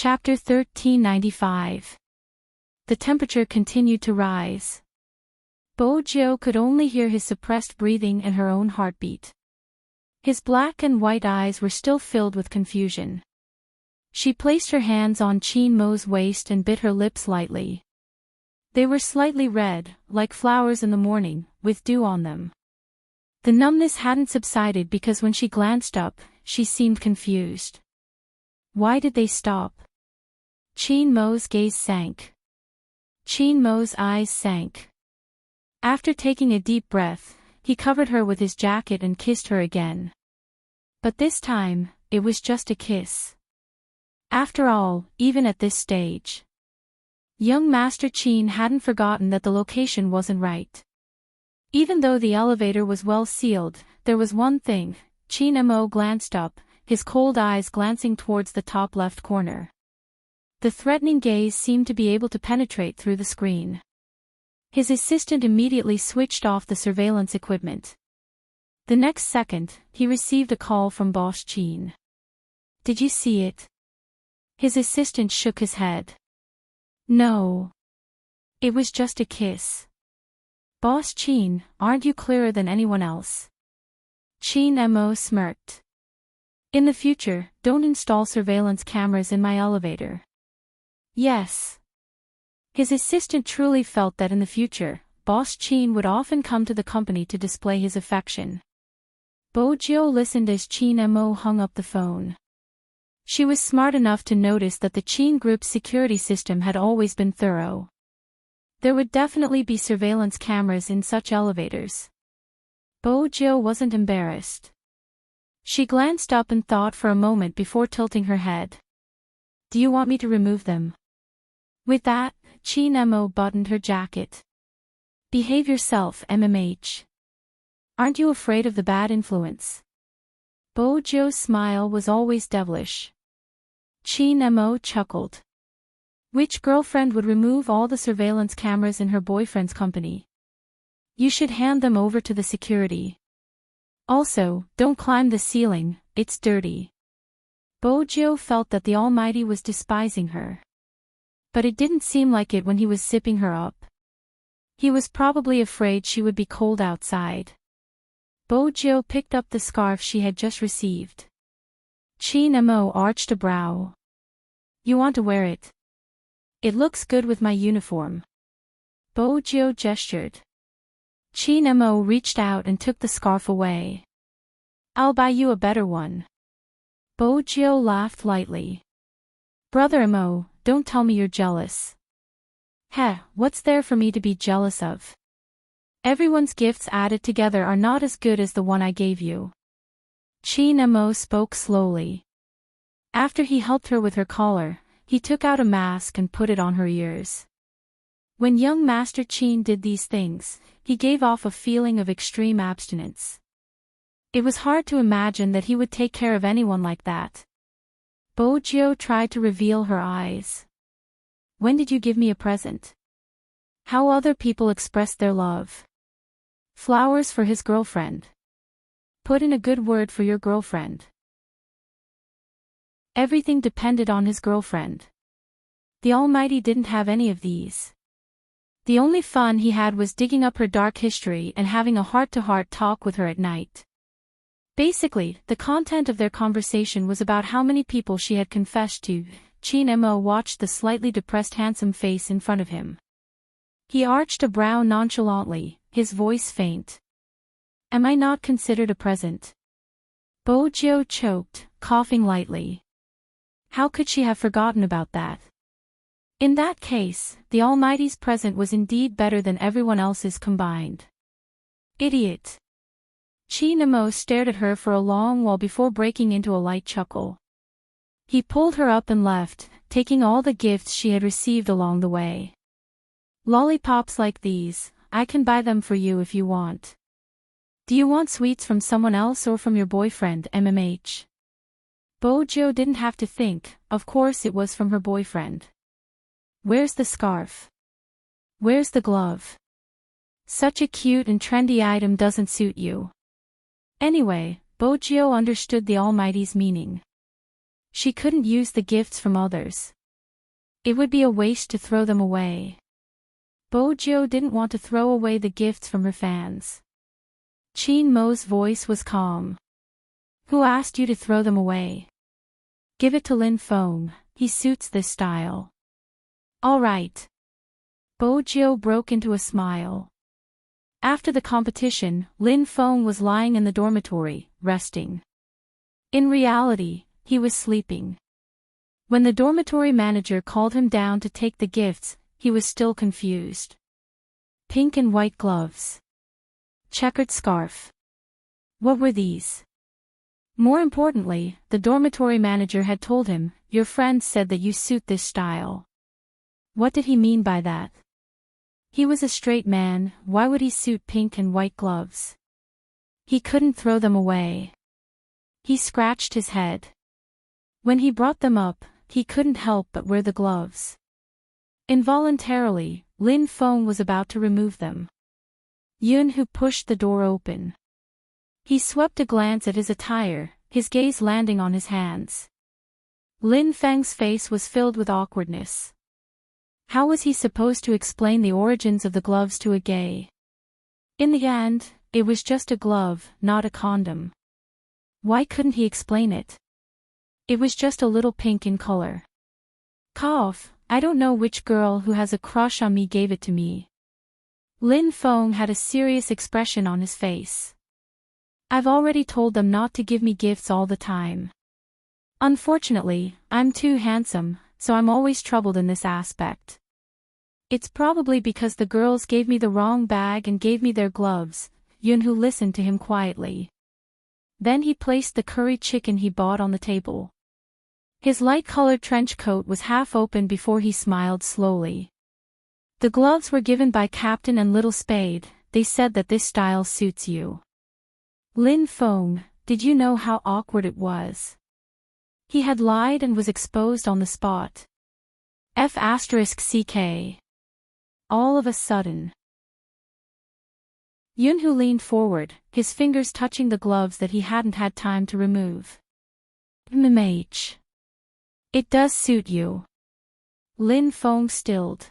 Chapter 1395. The temperature continued to rise. Bojo could only hear his suppressed breathing and her own heartbeat. His black and white eyes were still filled with confusion. She placed her hands on Chin Mo's waist and bit her lips lightly. They were slightly red, like flowers in the morning, with dew on them. The numbness hadn't subsided because when she glanced up, she seemed confused. Why did they stop? Chin Mo's gaze sank. Chin Mo's eyes sank. After taking a deep breath, he covered her with his jacket and kissed her again. But this time, it was just a kiss. After all, even at this stage, young Master Chin hadn't forgotten that the location wasn't right. Even though the elevator was well sealed, there was one thing. Chin Mo glanced up, his cold eyes glancing towards the top left corner. The threatening gaze seemed to be able to penetrate through the screen. His assistant immediately switched off the surveillance equipment. The next second, he received a call from Boss Chin. Did you see it? His assistant shook his head. No. It was just a kiss. Boss Chin, aren't you clearer than anyone else? Chin Mo smirked. In the future, don't install surveillance cameras in my elevator. Yes. His assistant truly felt that in the future, Boss Chin would often come to the company to display his affection. Bojo listened as Chin Mo hung up the phone. She was smart enough to notice that the Chin Group's security system had always been thorough. There would definitely be surveillance cameras in such elevators. Bojo wasn't embarrassed. She glanced up and thought for a moment before tilting her head. Do you want me to remove them? With that, Chin Mo buttoned her jacket. Behave yourself, MMH. Aren't you afraid of the bad influence? Bojo's smile was always devilish. Chin Mo chuckled. Which girlfriend would remove all the surveillance cameras in her boyfriend's company? You should hand them over to the security. Also, don't climb the ceiling, it's dirty. Bojo felt that the Almighty was despising her. But it didn't seem like it when he was zipping her up. He was probably afraid she would be cold outside. Bojo picked up the scarf she had just received. Chin Mo arched a brow. You want to wear it? It looks good with my uniform. Bojo gestured. Chin Mo reached out and took the scarf away. I'll buy you a better one. Bojo laughed lightly. Brother Mo, don't tell me you're jealous. Heh, what's there for me to be jealous of? Everyone's gifts added together are not as good as the one I gave you. Chin Mo spoke slowly. After he helped her with her collar, he took out a mask and put it on her ears. When young Master Chin did these things, he gave off a feeling of extreme abstinence. It was hard to imagine that he would take care of anyone like that. Bojo tried to reveal her eyes. When did you give me a present? How other people expressed their love. Flowers for his girlfriend. Put in a good word for your girlfriend. Everything depended on his girlfriend. The Almighty didn't have any of these. The only fun he had was digging up her dark history and having a heart-to-heart talk with her at night. Basically, the content of their conversation was about how many people she had confessed to. Chin Mo watched the slightly depressed handsome face in front of him. He arched a brow nonchalantly, his voice faint. Am I not considered a present? Bojo choked, coughing lightly. How could she have forgotten about that? In that case, the Almighty's present was indeed better than everyone else's combined. Idiot. Chin Mo stared at her for a long while before breaking into a light chuckle. He pulled her up and left, taking all the gifts she had received along the way. Lollipops like these, I can buy them for you if you want. Do you want sweets from someone else or from your boyfriend, MMH? Bojo didn't have to think, of course it was from her boyfriend. Where's the scarf? Where's the glove? Such a cute and trendy item doesn't suit you. Anyway, Bojo understood the Almighty's meaning. She couldn't use the gifts from others. It would be a waste to throw them away. Bojo didn't want to throw away the gifts from her fans. Chin Mo's voice was calm. Who asked you to throw them away? Give it to Lin Feng, he suits this style. All right. Bojo broke into a smile. After the competition, Lin Feng was lying in the dormitory, resting. In reality, he was sleeping. When the dormitory manager called him down to take the gifts, he was still confused. Pink and white gloves. Checkered scarf. What were these? More importantly, the dormitory manager had told him, your friend said that you suit this style. What did he mean by that? He was a straight man, why would he suit pink and white gloves? He couldn't throw them away. He scratched his head. When he brought them up, he couldn't help but wear the gloves. Involuntarily, Lin Feng was about to remove them. Yunhu pushed the door open. He swept a glance at his attire, his gaze landing on his hands. Lin Feng's face was filled with awkwardness. How was he supposed to explain the origins of the gloves to a gay? In the end, it was just a glove, not a condom. Why couldn't he explain it? It was just a little pink in color. Cough, I don't know which girl who has a crush on me gave it to me. Lin Feng had a serious expression on his face. I've already told them not to give me gifts all the time. Unfortunately, I'm too handsome, so I'm always troubled in this aspect. It's probably because the girls gave me the wrong bag and gave me their gloves. Yunhu listened to him quietly. Then he placed the curry chicken he bought on the table. His light-colored trench coat was half open before he smiled slowly. The gloves were given by Captain and Little Spade, they said that this style suits you. Lin Feng, did you know how awkward it was? He had lied and was exposed on the spot. F***ck. All of a sudden. Yunhu leaned forward, his fingers touching the gloves that he hadn't had time to remove. MMH. It does suit you. Lin Feng stilled.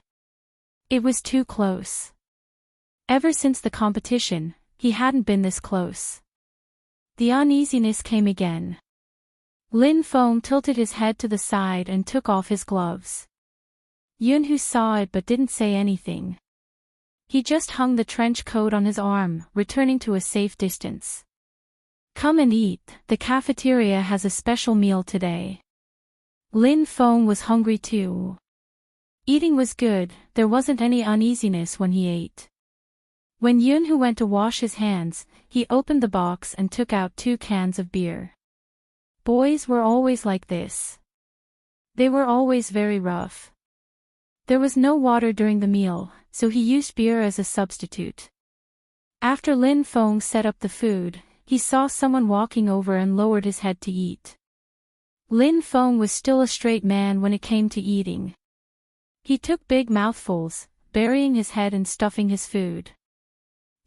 It was too close. Ever since the competition, he hadn't been this close. The uneasiness came again. Lin Feng tilted his head to the side and took off his gloves. Yunhu saw it but didn't say anything. He just hung the trench coat on his arm, returning to a safe distance. Come and eat, the cafeteria has a special meal today. Lin Feng was hungry too. Eating was good, there wasn't any uneasiness when he ate. When Yunhu went to wash his hands, he opened the box and took out 2 cans of beer. Boys were always like this. They were always very rough. There was no water during the meal, so he used beer as a substitute. After Lin Feng set up the food, he saw someone walking over and lowered his head to eat. Lin Feng was still a straight man when it came to eating. He took big mouthfuls, burying his head and stuffing his food.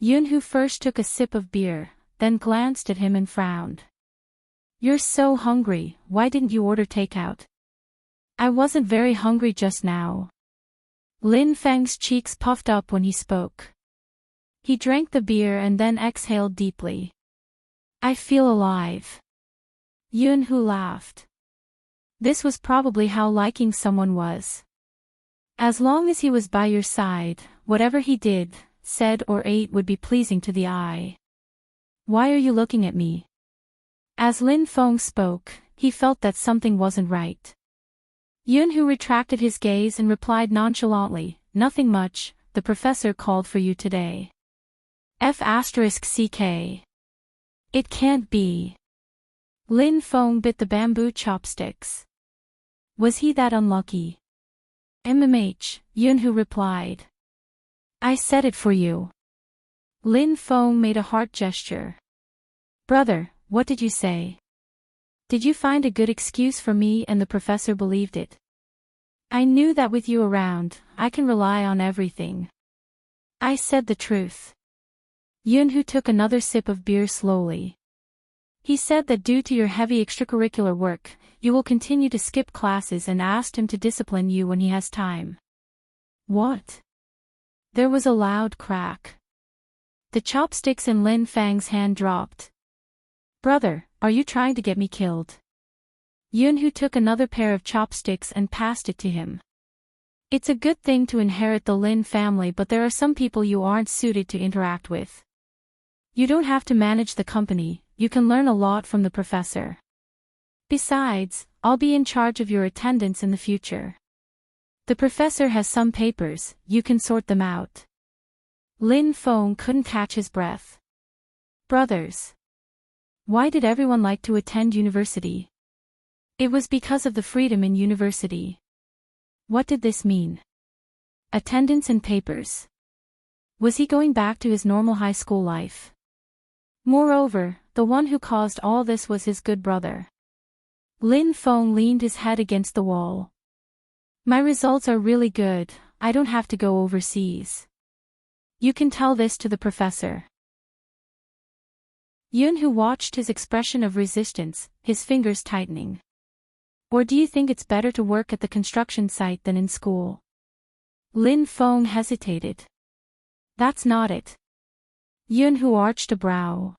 Yunhu first took a sip of beer, then glanced at him and frowned. You're so hungry, why didn't you order takeout? I wasn't very hungry just now. Lin Feng's cheeks puffed up when he spoke. He drank the beer and then exhaled deeply. I feel alive. Yunhu laughed. This was probably how liking someone was. As long as he was by your side, whatever he did, said or ate would be pleasing to the eye. Why are you looking at me? As Lin Feng spoke, he felt that something wasn't right. Yunhu retracted his gaze and replied nonchalantly, nothing much, the professor called for you today. F***ck. It can't be. Lin Feng bit the bamboo chopsticks. Was he that unlucky? MMH, Yunhu replied. I said it for you. Lin Feng made a heart gesture. Brother, what did you say? Did you find a good excuse for me and the professor believed it? I knew that with you around, I can rely on everything. I said the truth. Yunhu took another sip of beer slowly. He said that due to your heavy extracurricular work, you will continue to skip classes, and asked him to discipline you when he has time. What? There was a loud crack. The chopsticks in Lin Fang's hand dropped. Brother, are you trying to get me killed? Yunhu took another pair of chopsticks and passed it to him. It's a good thing to inherit the Lin family, but there are some people you aren't suited to interact with. You don't have to manage the company, you can learn a lot from the professor. Besides, I'll be in charge of your attendance in the future. The professor has some papers, you can sort them out. Lin Feng couldn't catch his breath. Brothers. Why did everyone like to attend university? It was because of the freedom in university. What did this mean? Attendance and papers. Was he going back to his normal high school life? Moreover, the one who caused all this was his good brother. Lin Feng leaned his head against the wall. My results are really good, I don't have to go overseas. You can tell this to the professor. Yunhu watched his expression of resistance, his fingers tightening. Or do you think it's better to work at the construction site than in school? Lin Feng hesitated. That's not it. Yunhu arched a brow.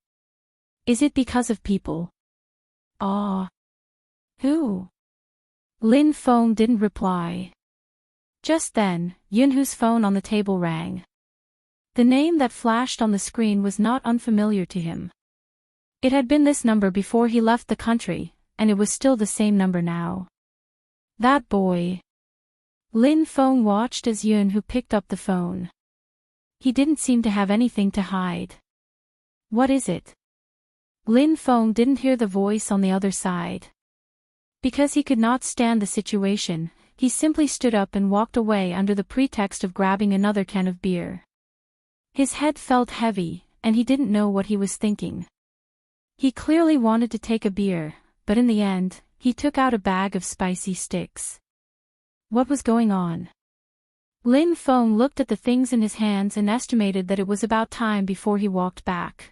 Is it because of people? Ah. Who? Lin Feng didn't reply. Just then, Yunhu's phone on the table rang. The name that flashed on the screen was not unfamiliar to him. It had been this number before he left the country, and it was still the same number now. That boy. Lin Feng watched as Yunhu picked up the phone. He didn't seem to have anything to hide. What is it? Lin Feng didn't hear the voice on the other side. Because he could not stand the situation, he simply stood up and walked away under the pretext of grabbing another can of beer. His head felt heavy, and he didn't know what he was thinking. He clearly wanted to take a beer, but in the end, he took out a bag of spicy sticks. What was going on? Lin Feng looked at the things in his hands and estimated that it was about time before he walked back.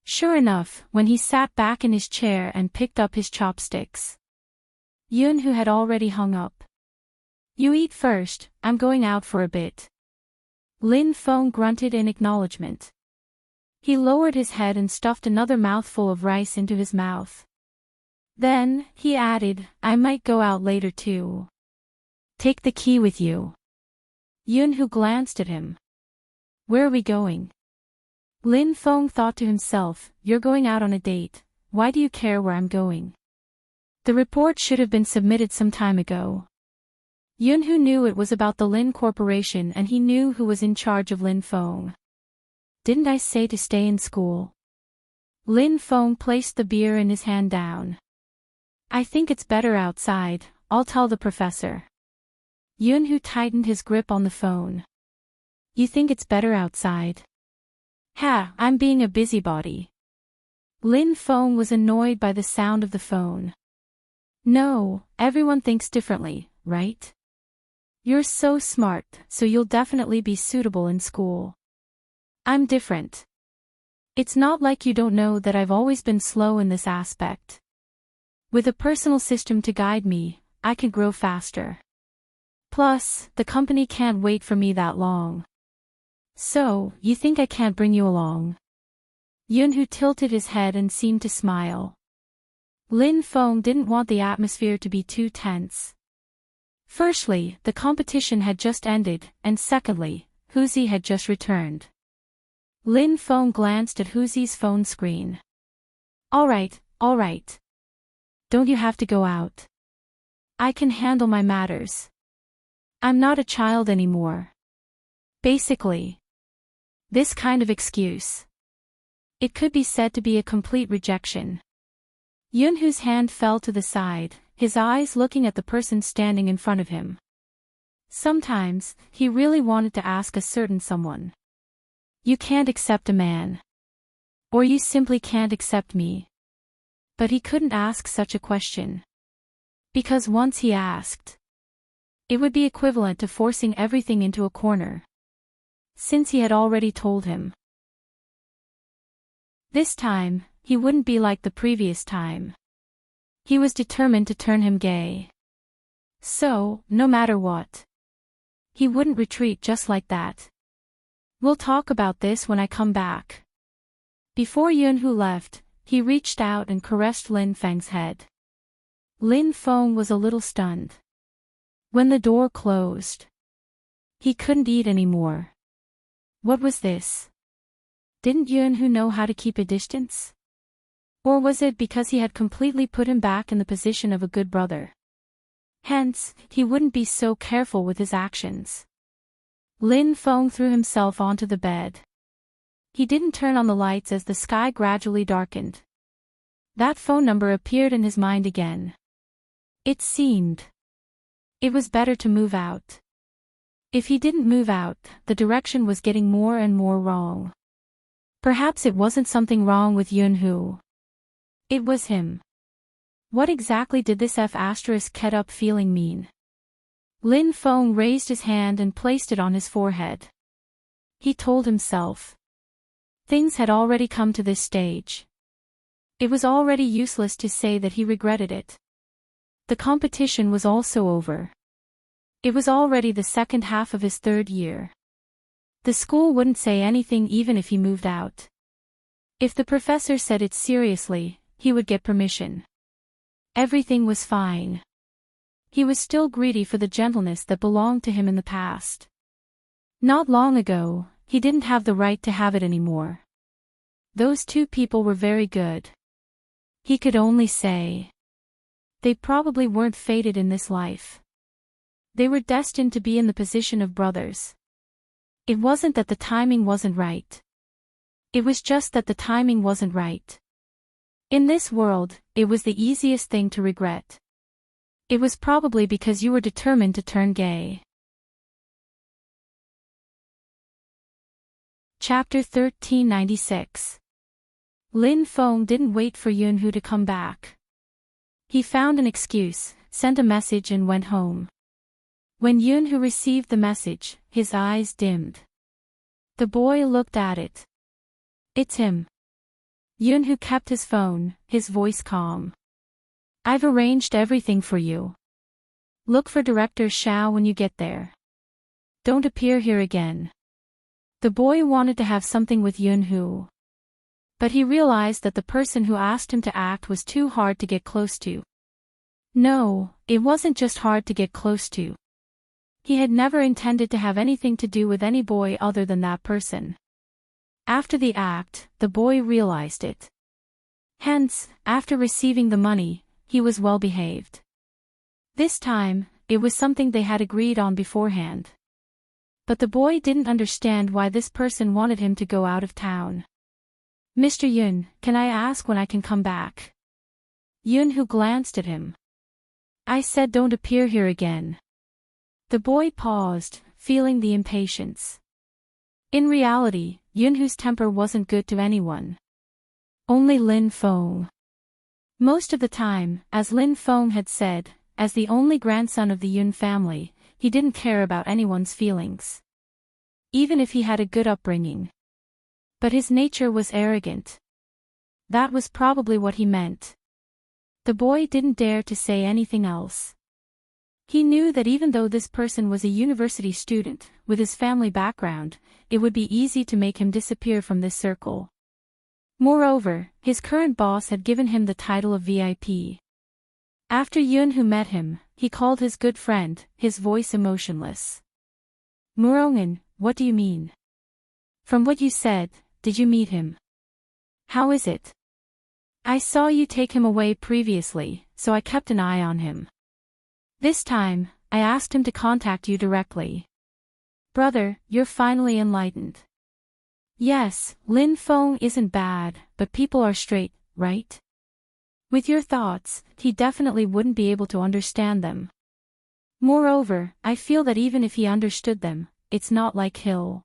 Sure enough, when he sat back in his chair and picked up his chopsticks, Yunhu had already hung up. You eat first, I'm going out for a bit. Lin Feng grunted in acknowledgement. He lowered his head and stuffed another mouthful of rice into his mouth. Then, he added, I might go out later too. Take the key with you. Yunhu glanced at him. Where are we going? Lin Feng thought to himself, you're going out on a date, why do you care where I'm going? The report should have been submitted some time ago. Yunhu knew it was about the Lin Corporation, and he knew who was in charge of Lin Feng. Didn't I say to stay in school? Lin Feng placed the beer in his hand down. I think it's better outside, I'll tell the professor. Yunhu tightened his grip on the phone. You think it's better outside? Ha, I'm being a busybody. Lin Feng was annoyed by the sound of the phone. No, everyone thinks differently, right? You're so smart, so you'll definitely be suitable in school. I'm different. It's not like you don't know that I've always been slow in this aspect. With a personal system to guide me, I can grow faster. Plus, the company can't wait for me that long. So, you think I can't bring you along? Yunhu tilted his head and seemed to smile. Lin Feng didn't want the atmosphere to be too tense. Firstly, the competition had just ended, and secondly, Huzi had just returned. Lin Feng glanced at Huzi's phone screen. All right. Don't you have to go out? I can handle my matters. I'm not a child anymore. Basically. This kind of excuse. It could be said to be a complete rejection. Yunhu's hand fell to the side, his eyes looking at the person standing in front of him. Sometimes, he really wanted to ask a certain someone. You can't accept a man. Or you simply can't accept me. But he couldn't ask such a question. Because once he asked, it would be equivalent to forcing everything into a corner. Since he had already told him. This time, he wouldn't be like the previous time. He was determined to turn him gay. So, no matter what, he wouldn't retreat just like that. We'll talk about this when I come back. Before Yunhu left, he reached out and caressed Lin Feng's head. Lin Feng was a little stunned. When the door closed, he couldn't eat anymore. What was this? Didn't Yunhu know how to keep a distance? Or was it because he had completely put him back in the position of a good brother? Hence, he wouldn't be so careful with his actions. Lin Feng threw himself onto the bed. He didn't turn on the lights as the sky gradually darkened. That phone number appeared in his mind again. It seemed it was better to move out. If he didn't move out, the direction was getting more and more wrong. Perhaps it wasn't something wrong with Yunhu. It was him. What exactly did this F***ed up feeling mean? Lin Feng raised his hand and placed it on his forehead. He told himself. Things had already come to this stage. It was already useless to say that he regretted it. The competition was also over. It was already the second half of his third year. The school wouldn't say anything even if he moved out. If the professor said it seriously, he would get permission. Everything was fine. He was still greedy for the gentleness that belonged to him in the past. Not long ago, he didn't have the right to have it anymore. Those two people were very good. He could only say. They probably weren't fated in this life. They were destined to be in the position of brothers. It wasn't that the timing wasn't right. It was just that the timing wasn't right. In this world, it was the easiest thing to regret. It was probably because you were determined to turn gay. Chapter 1396. Lin Feng didn't wait for Yunhu to come back. He found an excuse, sent a message and went home. When Yunhu received the message, his eyes dimmed. The boy looked at it. It's him. Yunhu kept his phone, his voice calm. I've arranged everything for you. Look for Director Xiao when you get there. Don't appear here again. The boy wanted to have something with Yunhu. But he realized that the person who asked him to act was too hard to get close to. No, it wasn't just hard to get close to. He had never intended to have anything to do with any boy other than that person. After the act, the boy realized it. Hence, after receiving the money, he was well behaved. This time, it was something they had agreed on beforehand. But the boy didn't understand why this person wanted him to go out of town. Mr. Yun, can I ask when I can come back? Yunhu glanced at him. I said don't appear here again. The boy paused, feeling the impatience. In reality, Yunhu's temper wasn't good to anyone. Only Lin Feng. Most of the time, as Lin Feng had said, as the only grandson of the Yun family, he didn't care about anyone's feelings. Even if he had a good upbringing. But his nature was arrogant. That was probably what he meant. The boy didn't dare to say anything else. He knew that even though this person was a university student, with his family background, it would be easy to make him disappear from this circle. Moreover, his current boss had given him the title of VIP. After Yunhu met him, he called his good friend, his voice emotionless. Murongan, what do you mean? From what you said, did you meet him? How is it? I saw you take him away previously, so I kept an eye on him. This time, I asked him to contact you directly. Brother, you're finally enlightened. Yes, Lin Feng isn't bad, but people are straight, right? With your thoughts, he definitely wouldn't be able to understand them. Moreover, I feel that even if he understood them, it's not like he'll.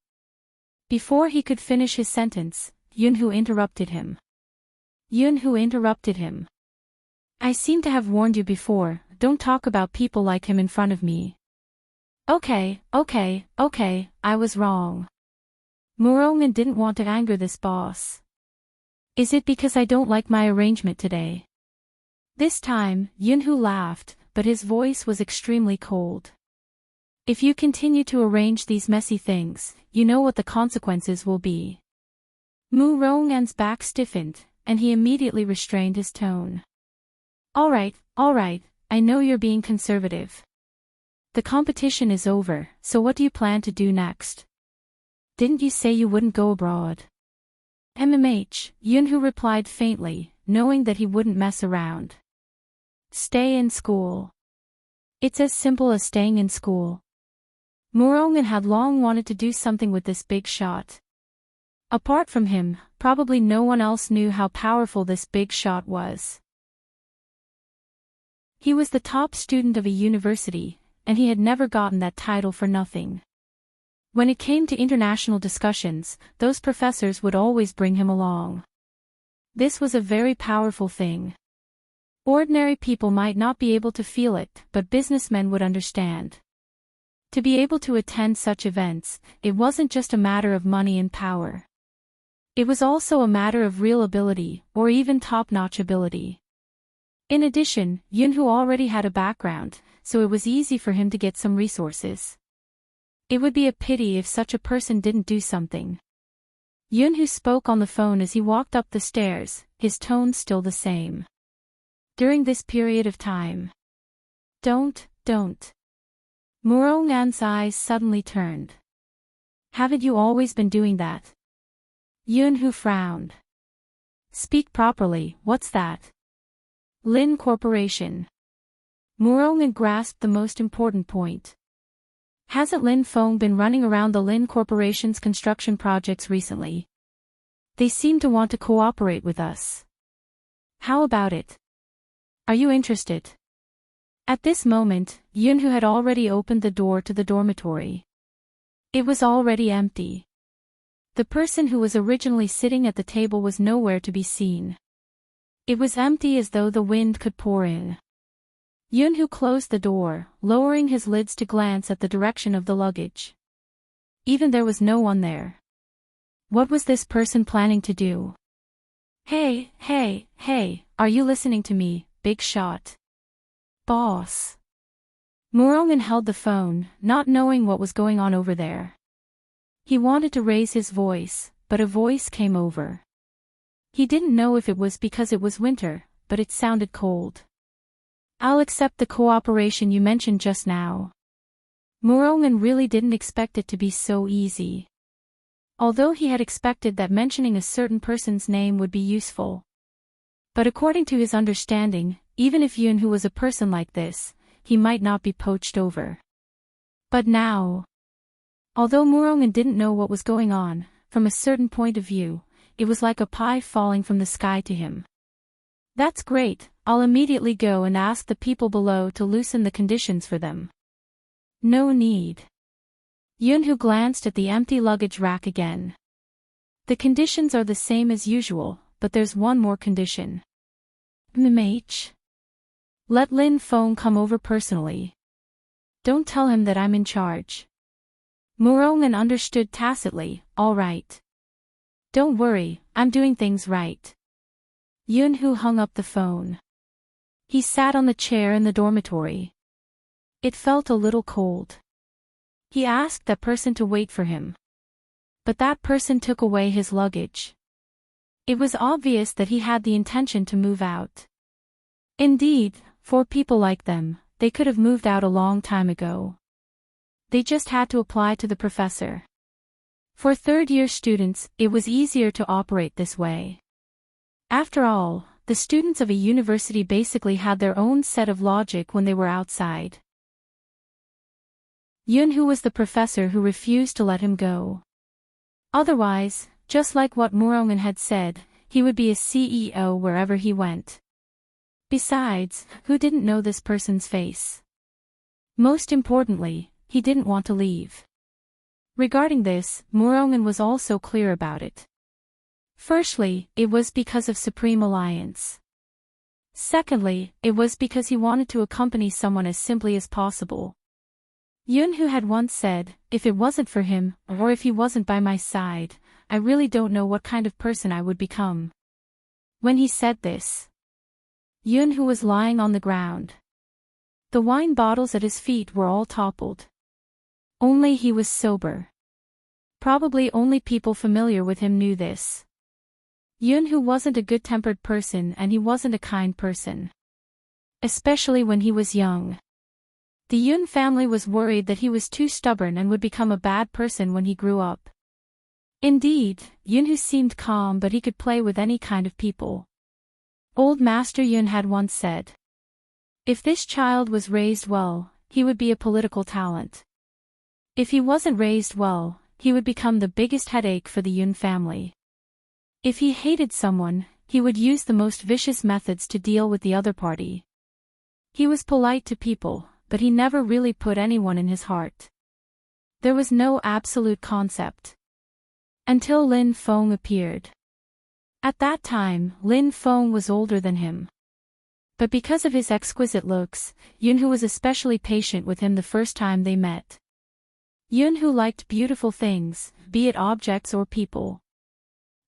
Before he could finish his sentence, Yunhu interrupted him. I seem to have warned you before, don't talk about people like him in front of me. Okay, I was wrong. Murongan didn't want to anger this boss. Is it because I don't like my arrangement today? This time, Yunhu laughed, but his voice was extremely cold. If you continue to arrange these messy things, you know what the consequences will be. Mu Rong'an's back stiffened, and he immediately restrained his tone. All right, I know you're being conservative. The competition is over, so what do you plan to do next? Didn't you say you wouldn't go abroad? Yunhu replied faintly, knowing that he wouldn't mess around. Stay in school. It's as simple as staying in school. Murong'an had long wanted to do something with this big shot. Apart from him, probably no one else knew how powerful this big shot was. He was the top student of a university, and he had never gotten that title for nothing. When it came to international discussions, those professors would always bring him along. This was a very powerful thing. Ordinary people might not be able to feel it, but businessmen would understand. To be able to attend such events, it wasn't just a matter of money and power. It was also a matter of real ability, or even top-notch ability. In addition, Yunhu already had a background, so it was easy for him to get some resources. It would be a pity if such a person didn't do something. Yunhu spoke on the phone as he walked up the stairs, his tone still the same. During this period of time. Don't. Murong'an's eyes suddenly turned. Haven't you always been doing that? Yunhu frowned. Speak properly, what's that? Lin Corporation. Murong'an grasped the most important point. Hasn't Lin Feng been running around the Lin Corporation's construction projects recently? They seem to want to cooperate with us. How about it? Are you interested? At this moment, Yunhu had already opened the door to the dormitory. It was already empty. The person who was originally sitting at the table was nowhere to be seen. It was empty as though the wind could pour in. Yunhu closed the door, lowering his lids to glance at the direction of the luggage. Even there was no one there. What was this person planning to do? Hey, are you listening to me, big shot? Boss. Murong'an held the phone, not knowing what was going on over there. He wanted to raise his voice, but a voice came over. He didn't know if it was because it was winter, but it sounded cold. I'll accept the cooperation you mentioned just now. Murong'an really didn't expect it to be so easy. Although he had expected that mentioning a certain person's name would be useful. But according to his understanding, even if Yunhu was a person like this, he might not be poached over. But now, although Murong'an didn't know what was going on, from a certain point of view, it was like a pie falling from the sky to him. That's great, I'll immediately go and ask the people below to loosen the conditions for them. No need. Yunhu glanced at the empty luggage rack again. The conditions are the same as usual, but there's one more condition. Let Lin Feng come over personally. Don't tell him that I'm in charge. Murong'an understood tacitly, all right. Don't worry, I'm doing things right. Yunhu hung up the phone. He sat on the chair in the dormitory. It felt a little cold. He asked that person to wait for him. But that person took away his luggage. It was obvious that he had the intention to move out. Indeed, for people like them, they could have moved out a long time ago. They just had to apply to the professor. For third-year students, it was easier to operate this way. After all, the students of a university basically had their own set of logic when they were outside. Yunhu was the professor who refused to let him go. Otherwise, just like what Murong'an had said, he would be a CEO wherever he went. Besides, who didn't know this person's face? Most importantly, he didn't want to leave. Regarding this, Murong'an was also clear about it. Firstly, it was because of Supreme Alliance. Secondly, it was because he wanted to accompany someone as simply as possible. Yunhu had once said, if it wasn't for him, or if he wasn't by my side, I really don't know what kind of person I would become. When he said this, Yun, who was lying on the ground. The wine bottles at his feet were all toppled. Only he was sober. Probably only people familiar with him knew this. Yun, who wasn't a good-tempered person, and he wasn't a kind person. Especially when he was young. The Yun family was worried that he was too stubborn and would become a bad person when he grew up. Indeed, Yun, who seemed calm, but he could play with any kind of people. Old Master Yun had once said, if this child was raised well, he would be a political talent. If he wasn't raised well, he would become the biggest headache for the Yun family. If he hated someone, he would use the most vicious methods to deal with the other party. He was polite to people, but he never really put anyone in his heart. There was no absolute concept. Until Lin Feng appeared. At that time, Lin Feng was older than him. But because of his exquisite looks, Yun, who was especially patient with him the first time they met. Yun, who liked beautiful things, be it objects or people.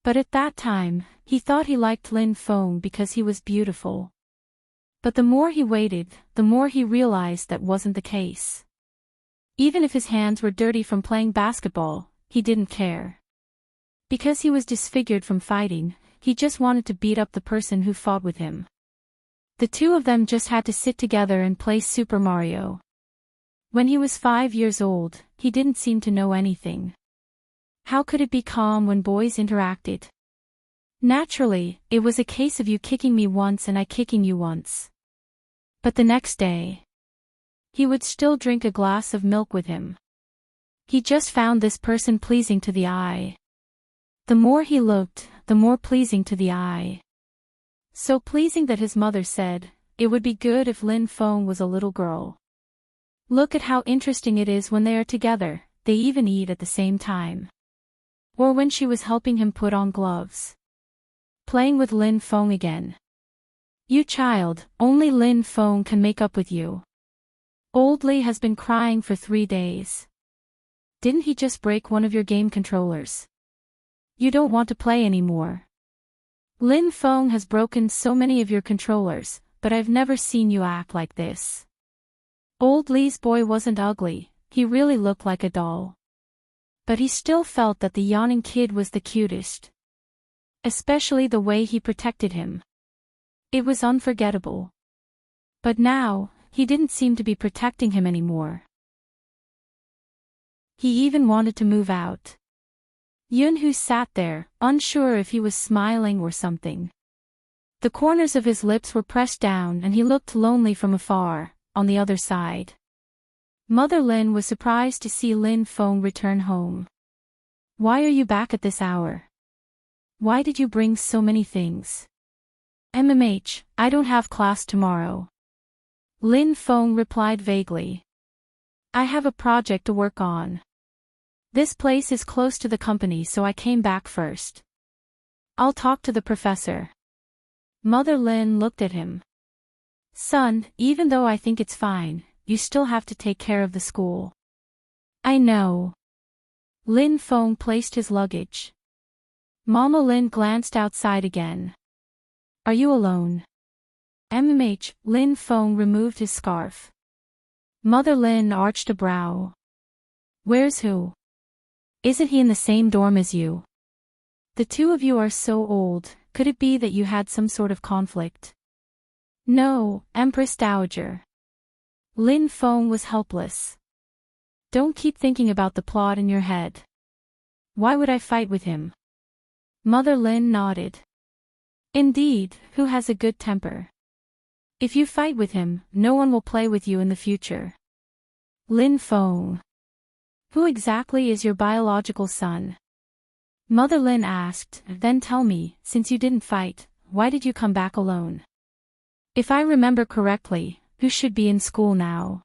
But at that time, he thought he liked Lin Feng because he was beautiful. But the more he waited, the more he realized that wasn't the case. Even if his hands were dirty from playing basketball, he didn't care. Because he was disfigured from fighting, he just wanted to beat up the person who fought with him. The two of them just had to sit together and play Super Mario. When he was 5 years old, he didn't seem to know anything. How could it be calm when boys interacted? Naturally, it was a case of you kicking me once and I kicking you once. But the next day, he would still drink a glass of milk with him. He just found this person pleasing to the eye. The more he looked, the more pleasing to the eye. So pleasing that his mother said, it would be good if Lin Feng was a little girl. Look at how interesting it is when they are together, they even eat at the same time. Or when she was helping him put on gloves. Playing with Lin Feng again. You child, only Lin Feng can make up with you. Old Li has been crying for 3 days. Didn't he just break one of your game controllers? You don't want to play anymore. Lin Feng has broken so many of your controllers, but I've never seen you act like this. Old Li's boy wasn't ugly, he really looked like a doll. But he still felt that the yawning kid was the cutest. Especially the way he protected him. It was unforgettable. But now, he didn't seem to be protecting him anymore. He even wanted to move out. Yun, who sat there, unsure if he was smiling or something. The corners of his lips were pressed down and he looked lonely from afar, on the other side. Mother Lin was surprised to see Lin Feng return home. Why are you back at this hour? Why did you bring so many things? I don't have class tomorrow. Lin Feng replied vaguely. I have a project to work on. This place is close to the company, so I came back first. I'll talk to the professor. Mother Lin looked at him. Son, even though I think it's fine, you still have to take care of the school. I know. Lin Feng placed his luggage. Mama Lin glanced outside again. Are you alone? Lin Feng removed his scarf. Mother Lin arched a brow. Where's who? Isn't he in the same dorm as you? The two of you are so old, could it be that you had some sort of conflict? No, Empress Dowager. Lin Feng was helpless. Don't keep thinking about the plot in your head. Why would I fight with him? Mother Lin nodded. Indeed, who has a good temper? If you fight with him, no one will play with you in the future. Lin Feng. Who exactly is your biological son? Mother Lin asked. Then tell me, since you didn't fight, why did you come back alone? If I remember correctly, who should be in school now?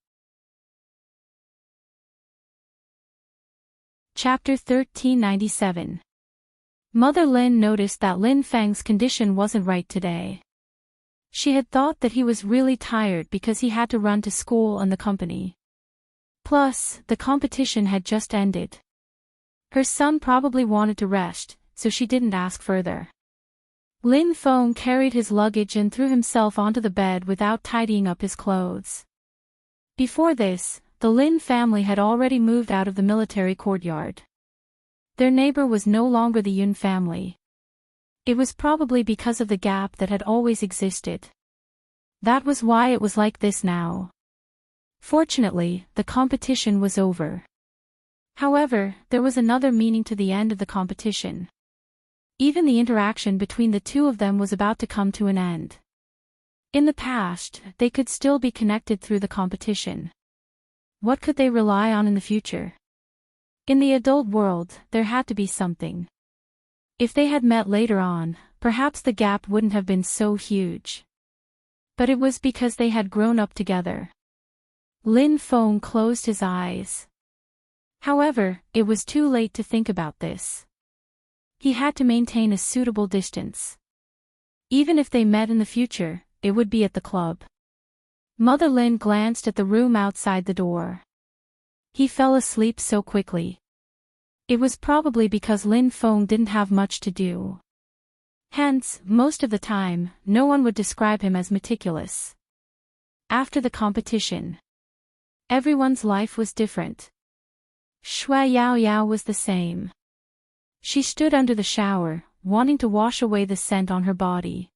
Chapter 1397. Mother Lin noticed that Lin Feng's condition wasn't right today. She had thought that he was really tired because he had to run to school and the company. Plus, the competition had just ended. Her son probably wanted to rest, so she didn't ask further. Lin Feng carried his luggage and threw himself onto the bed without tidying up his clothes. Before this, the Lin family had already moved out of the military courtyard. Their neighbor was no longer the Yun family. It was probably because of the gap that had always existed. That was why it was like this now. Fortunately, the competition was over. However, there was another meaning to the end of the competition. Even the interaction between the two of them was about to come to an end. In the past, they could still be connected through the competition. What could they rely on in the future? In the adult world, there had to be something. If they had met later on, perhaps the gap wouldn't have been so huge. But it was because they had grown up together. Lin Feng closed his eyes. However, it was too late to think about this. He had to maintain a suitable distance. Even if they met in the future, it would be at the club. Mother Lin glanced at the room outside the door. He fell asleep so quickly. It was probably because Lin Feng didn't have much to do. Hence, most of the time, no one would describe him as meticulous. After the competition, everyone's life was different. Shui Yao Yao was the same. She stood under the shower, wanting to wash away the scent on her body.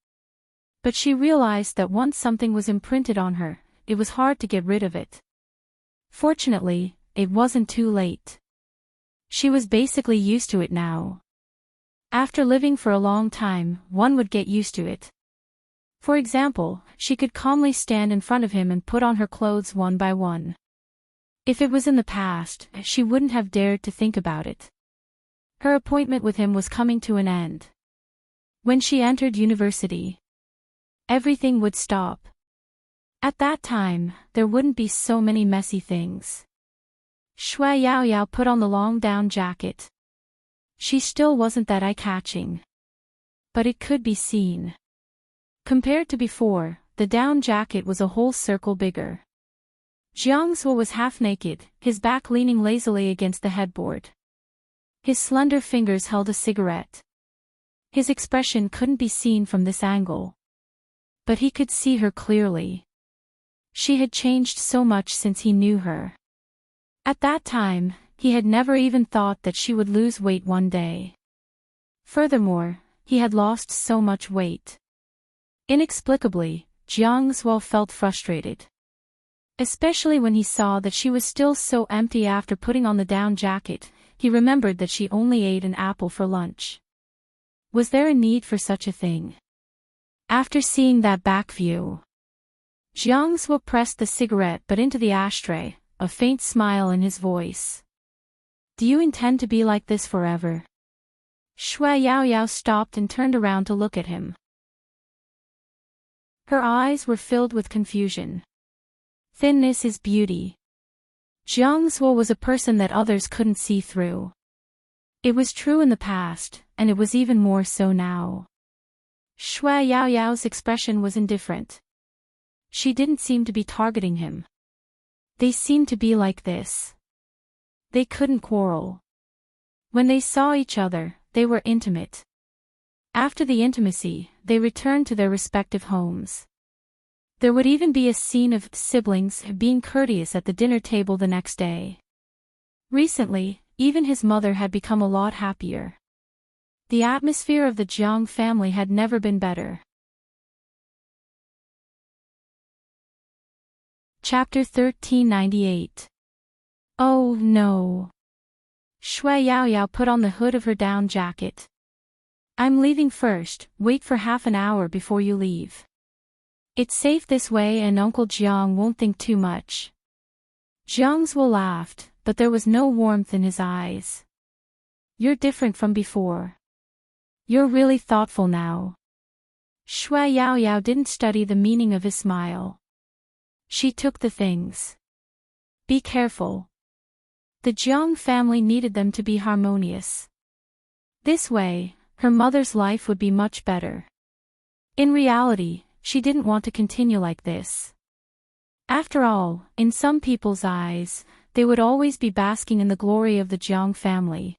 But she realized that once something was imprinted on her, it was hard to get rid of it. Fortunately, it wasn't too late. She was basically used to it now. After living for a long time, one would get used to it. For example, she could calmly stand in front of him and put on her clothes one by one. If it was in the past, she wouldn't have dared to think about it. Her appointment with him was coming to an end. When she entered university, everything would stop. At that time, there wouldn't be so many messy things. Shui Yao Yao put on the long down jacket. She still wasn't that eye-catching. But it could be seen. Compared to before, the down jacket was a whole circle bigger. Jiang Zuo was half naked, his back leaning lazily against the headboard. His slender fingers held a cigarette. His expression couldn't be seen from this angle. But he could see her clearly. She had changed so much since he knew her. At that time, he had never even thought that she would lose weight one day. Furthermore, he had lost so much weight. Inexplicably, Jiang Zuo felt frustrated. Especially when he saw that she was still so empty after putting on the down jacket, he remembered that she only ate an apple for lunch. Was there a need for such a thing? After seeing that back view, Jiang Zuo pressed the cigarette butt into the ashtray, a faint smile in his voice. Do you intend to be like this forever? Shui Yao Yao stopped and turned around to look at him. Her eyes were filled with confusion. Thinness is beauty. Jiang Zuo was a person that others couldn't see through. It was true in the past, and it was even more so now. Shui Yao Yao's expression was indifferent. She didn't seem to be targeting him. They seemed to be like this. They couldn't quarrel. When they saw each other, they were intimate. After the intimacy, they returned to their respective homes. There would even be a scene of siblings being courteous at the dinner table the next day. Recently, even his mother had become a lot happier. The atmosphere of the Jiang family had never been better. Chapter 1398. Oh no. Shui Yao Yao put on the hood of her down jacket. I'm leaving first, wait for half an hour before you leave. It's safe this way and Uncle Jiang won't think too much. Jiang Zuo laughed, but there was no warmth in his eyes. You're different from before. You're really thoughtful now. Shui Yao Yao didn't study the meaning of his smile. She took the things. Be careful. The Jiang family needed them to be harmonious. This way, her mother's life would be much better. In reality, she didn't want to continue like this. After all, in some people's eyes, they would always be basking in the glory of the Jiang family.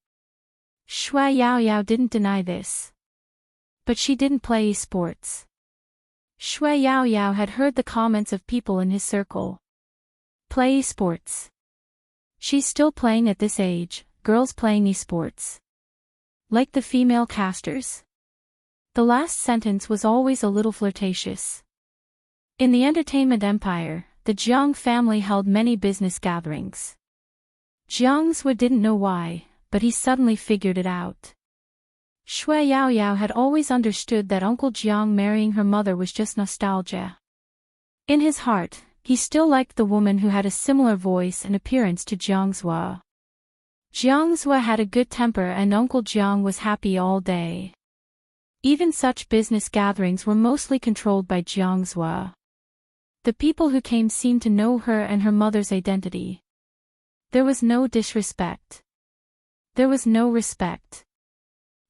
Shui Yao Yao didn't deny this. But she didn't play sports. Shui Yao Yao had heard the comments of people in his circle. Play sports. She's still playing at this age, girls playing esports. Like the female casters. The last sentence was always a little flirtatious. In the entertainment empire, the Jiang family held many business gatherings. Jiang Zhe didn't know why, but he suddenly figured it out. Shui Yao Yao had always understood that Uncle Jiang marrying her mother was just nostalgia. In his heart, he still liked the woman who had a similar voice and appearance to Jiang Zhe. Jiang Zhe had a good temper and Uncle Jiang was happy all day. Even such business gatherings were mostly controlled by Jiang Zhe. The people who came seemed to know her and her mother's identity. There was no disrespect. There was no respect.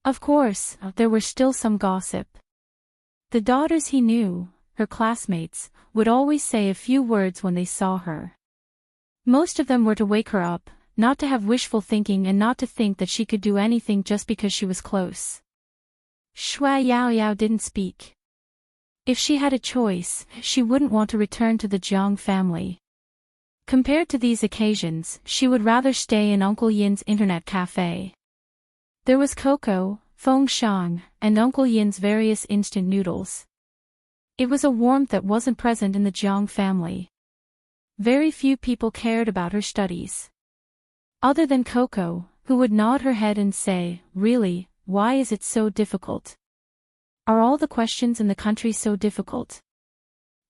Of course, there were still some gossip. The daughters he knew, her classmates, would always say a few words when they saw her. Most of them were to wake her up, not to have wishful thinking and not to think that she could do anything just because she was close. Shui Yao Yao didn't speak. If she had a choice, she wouldn't want to return to the Jiang family. Compared to these occasions, she would rather stay in Uncle Yin's internet cafe. There was cocoa, feng shang, and Uncle Yin's various instant noodles. It was a warmth that wasn't present in the Jiang family. Very few people cared about her studies. Other than Coco, who would nod her head and say, "Really, why is it so difficult? Are all the questions in the country so difficult?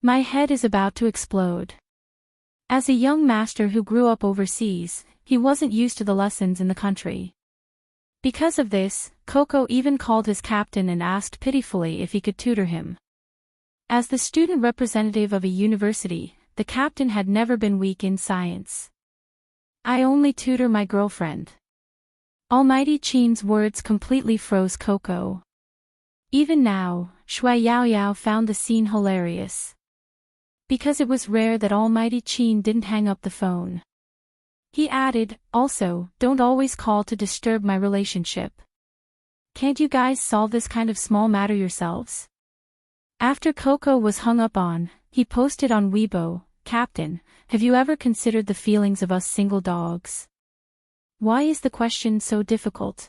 My head is about to explode." As a young master who grew up overseas, he wasn't used to the lessons in the country. Because of this, Coco even called his captain and asked pitifully if he could tutor him. As the student representative of a university, the captain had never been weak in science. "I only tutor my girlfriend." Almighty Qin's words completely froze Coco. Even now, Shui Yao Yao found the scene hilarious. Because it was rare that Almighty Qin didn't hang up the phone. He added, "Also, don't always call to disturb my relationship. Can't you guys solve this kind of small matter yourselves?" After Coco was hung up on, he posted on Weibo, "Captain, have you ever considered the feelings of us single dogs? Why is the question so difficult?"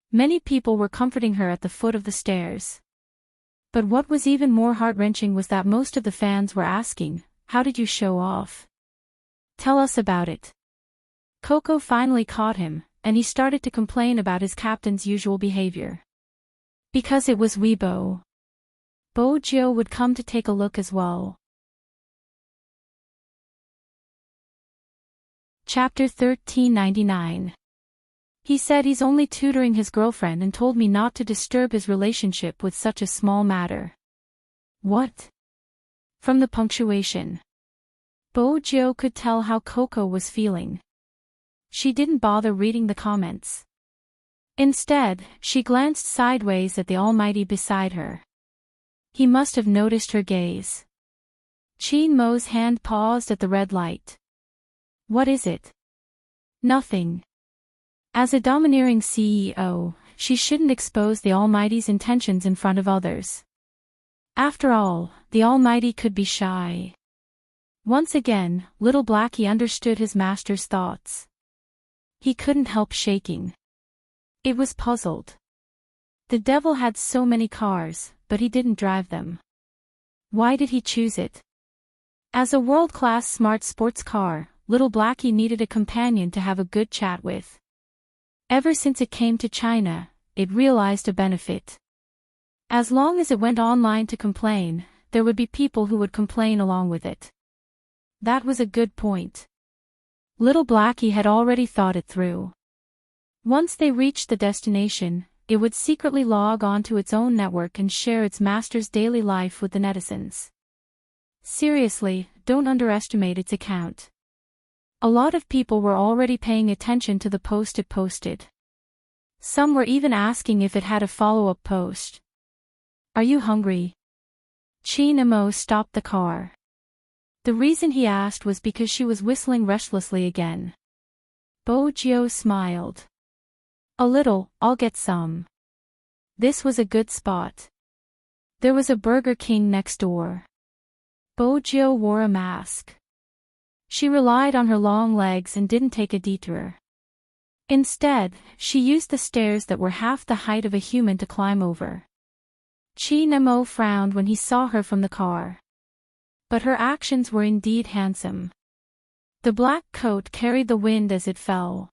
Many people were comforting her at the foot of the stairs. But what was even more heart-wrenching was that most of the fans were asking, "How did you show off? Tell us about it." Coco finally caught him, and he started to complain about his captain's usual behavior. Because it was Weibo. Bo Jiu would come to take a look as well. Chapter 1399. He said he's only tutoring his girlfriend and told me not to disturb his relationship with such a small matter. What? From the punctuation, Bo Jiu could tell how Coco was feeling. She didn't bother reading the comments. Instead, she glanced sideways at the Almighty beside her. He must have noticed her gaze. Qin Mo's hand paused at the red light. "What is it?" "Nothing." As a domineering CEO, she shouldn't expose the Almighty's intentions in front of others. After all, the Almighty could be shy. Once again, little Blackie understood his master's thoughts. He couldn't help shaking. It was puzzled. The devil had so many cars, but he didn't drive them. Why did he choose it? As a world-class smart sports car, little Blackie needed a companion to have a good chat with. Ever since it came to China, it realized a benefit. As long as it went online to complain, there would be people who would complain along with it. That was a good point. Little Blackie had already thought it through. Once they reached the destination, it would secretly log onto its own network and share its master's daily life with the netizens. Seriously, don't underestimate its account. A lot of people were already paying attention to the post it posted. Some were even asking if it had a follow-up post. "Are you hungry?" Qin Mo stopped the car. The reason he asked was because she was whistling restlessly again. Bo Jiu smiled. "A little, I'll get some." This was a good spot. There was a Burger King next door. Bojo wore a mask. She relied on her long legs and didn't take a detour. Instead, she used the stairs that were half the height of a human to climb over. Chi Nemo frowned when he saw her from the car. But her actions were indeed handsome. The black coat carried the wind as it fell.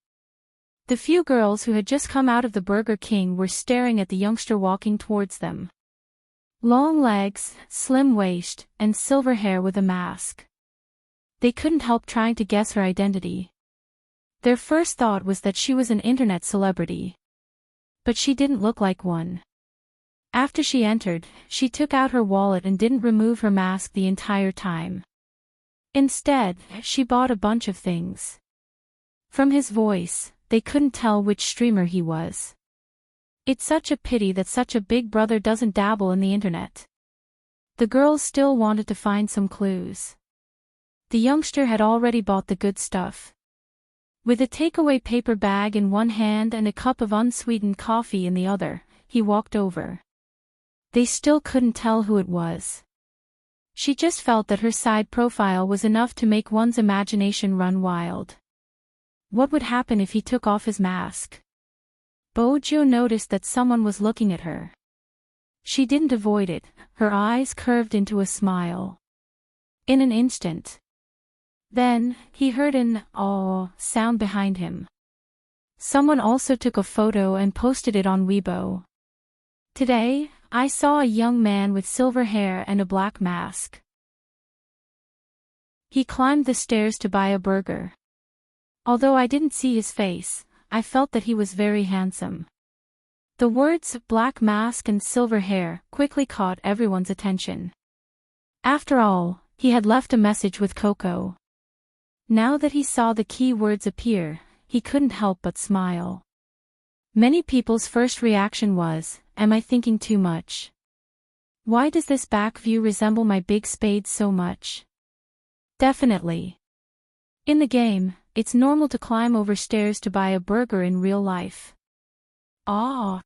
The few girls who had just come out of the Burger King were staring at the youngster walking towards them. Long legs, slim waist, and silver hair with a mask. They couldn't help trying to guess her identity. Their first thought was that she was an internet celebrity. But she didn't look like one. After she entered, she took out her wallet and didn't remove her mask the entire time. Instead, she bought a bunch of things. From his voice, they couldn't tell which streamer he was. It's such a pity that such a big brother doesn't dabble in the internet. The girls still wanted to find some clues. The youngster had already bought the good stuff. With a takeaway paper bag in one hand and a cup of unsweetened coffee in the other, he walked over. They still couldn't tell who it was. She just felt that her side profile was enough to make one's imagination run wild. What would happen if he took off his mask? Bojo noticed that someone was looking at her. She didn't avoid it, her eyes curved into a smile. In an instant. Then, he heard an "aww" sound behind him. Someone also took a photo and posted it on Weibo. Today, I saw a young man with silver hair and a black mask. He climbed the stairs to buy a burger. Although I didn't see his face, I felt that he was very handsome. The words "black mask" and "silver hair" quickly caught everyone's attention. After all, he had left a message with Coco. Now that he saw the key words appear, he couldn't help but smile. Many people's first reaction was, "Am I thinking too much? Why does this back view resemble my big spade so much?" Definitely. In the game, it's normal to climb over stairs to buy a burger in real life. Ah.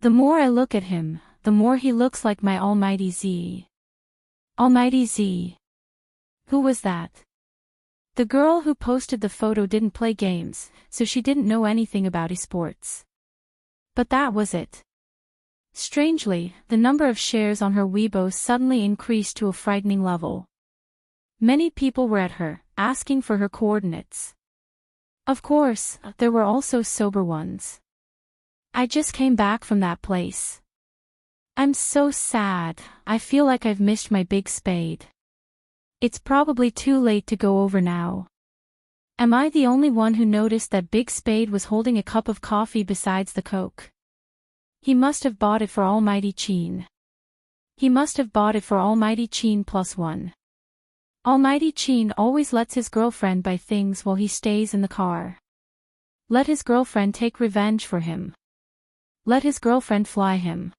The more I look at him, the more he looks like my Almighty Z. Almighty Z. Who was that? The girl who posted the photo didn't play games, so she didn't know anything about esports. But that was it. Strangely, the number of shares on her Weibo suddenly increased to a frightening level. Many people were at her, asking for her coordinates. Of course, there were also sober ones. I just came back from that place. I'm so sad, I feel like I've missed my big spade. It's probably too late to go over now. Am I the only one who noticed that Big Spade was holding a cup of coffee besides the Coke? He must have bought it for Almighty Chin. He must have bought it for Almighty Chin +1. Almighty Chin always lets his girlfriend buy things while he stays in the car. Let his girlfriend take revenge for him. Let his girlfriend fly him.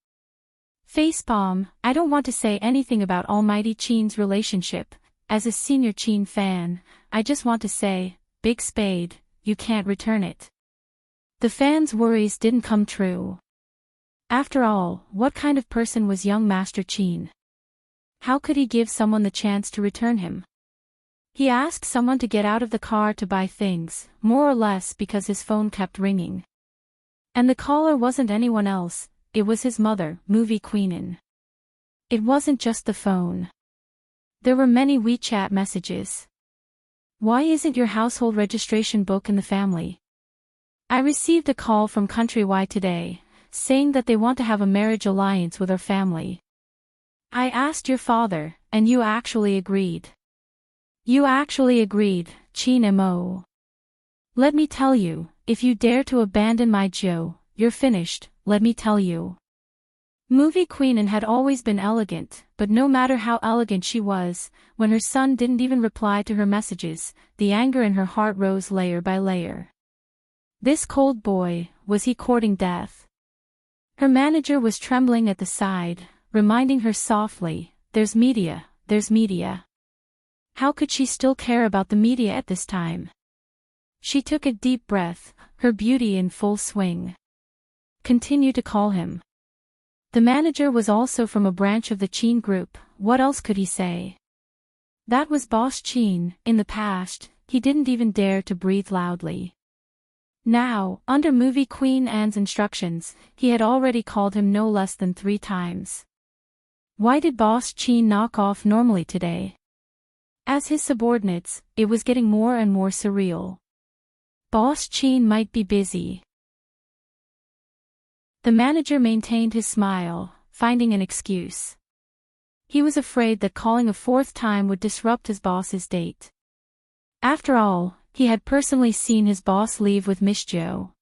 Facepalm, I don't want to say anything about Almighty Chin's relationship. As a senior Chin fan, I just want to say, Big Spade, you can't return it. The fans' worries didn't come true. After all, what kind of person was young Master Chin? How could he give someone the chance to return him? He asked someone to get out of the car to buy things, more or less because his phone kept ringing. And the caller wasn't anyone else, it was his mother, Movie Queenin. It wasn't just the phone. There were many WeChat messages. Why isn't your household registration book in the family? I received a call from Countrywide today, saying that they want to have a marriage alliance with our family. I asked your father, and you actually agreed. You actually agreed, Chin Mo. Let me tell you, if you dare to abandon my Joe, you're finished, let me tell you. Movie Queenin had always been elegant, but no matter how elegant she was, when her son didn't even reply to her messages, the anger in her heart rose layer by layer. This cold boy, was he courting death? Her manager was trembling at the side, reminding her softly, there's media, there's media. How could she still care about the media at this time? She took a deep breath, her beauty in full swing. Continue to call him. The manager was also from a branch of the Chin group. What else could he say? That was Boss Chin. In the past, he didn't even dare to breathe loudly. Now, under movie Queen Anne's instructions, he had already called him no less than 3 times. Why did Boss Chin knock off normally today? As his subordinates, it was getting more and more surreal. Boss Chin might be busy. The manager maintained his smile, finding an excuse. He was afraid that calling a 4th time would disrupt his boss's date. After all, he had personally seen his boss leave with Miss Jo.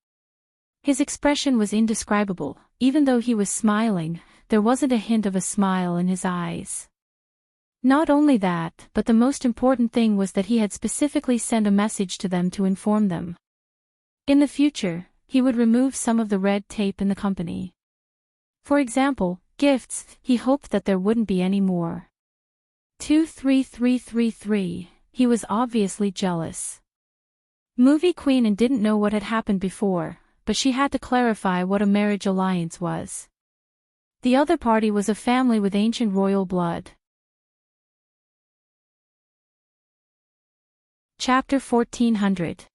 His expression was indescribable. Even though he was smiling, there wasn't a hint of a smile in his eyes. Not only that, but the most important thing was that he had specifically sent a message to them to inform them. In the future, he would remove some of the red tape in the company. For example, gifts. He hoped that there wouldn't be any more. 23333. He was obviously jealous. Movie Queen and didn't know what had happened before, but she had to clarify what a marriage alliance was. The other party was a family with ancient royal blood. Chapter 1400.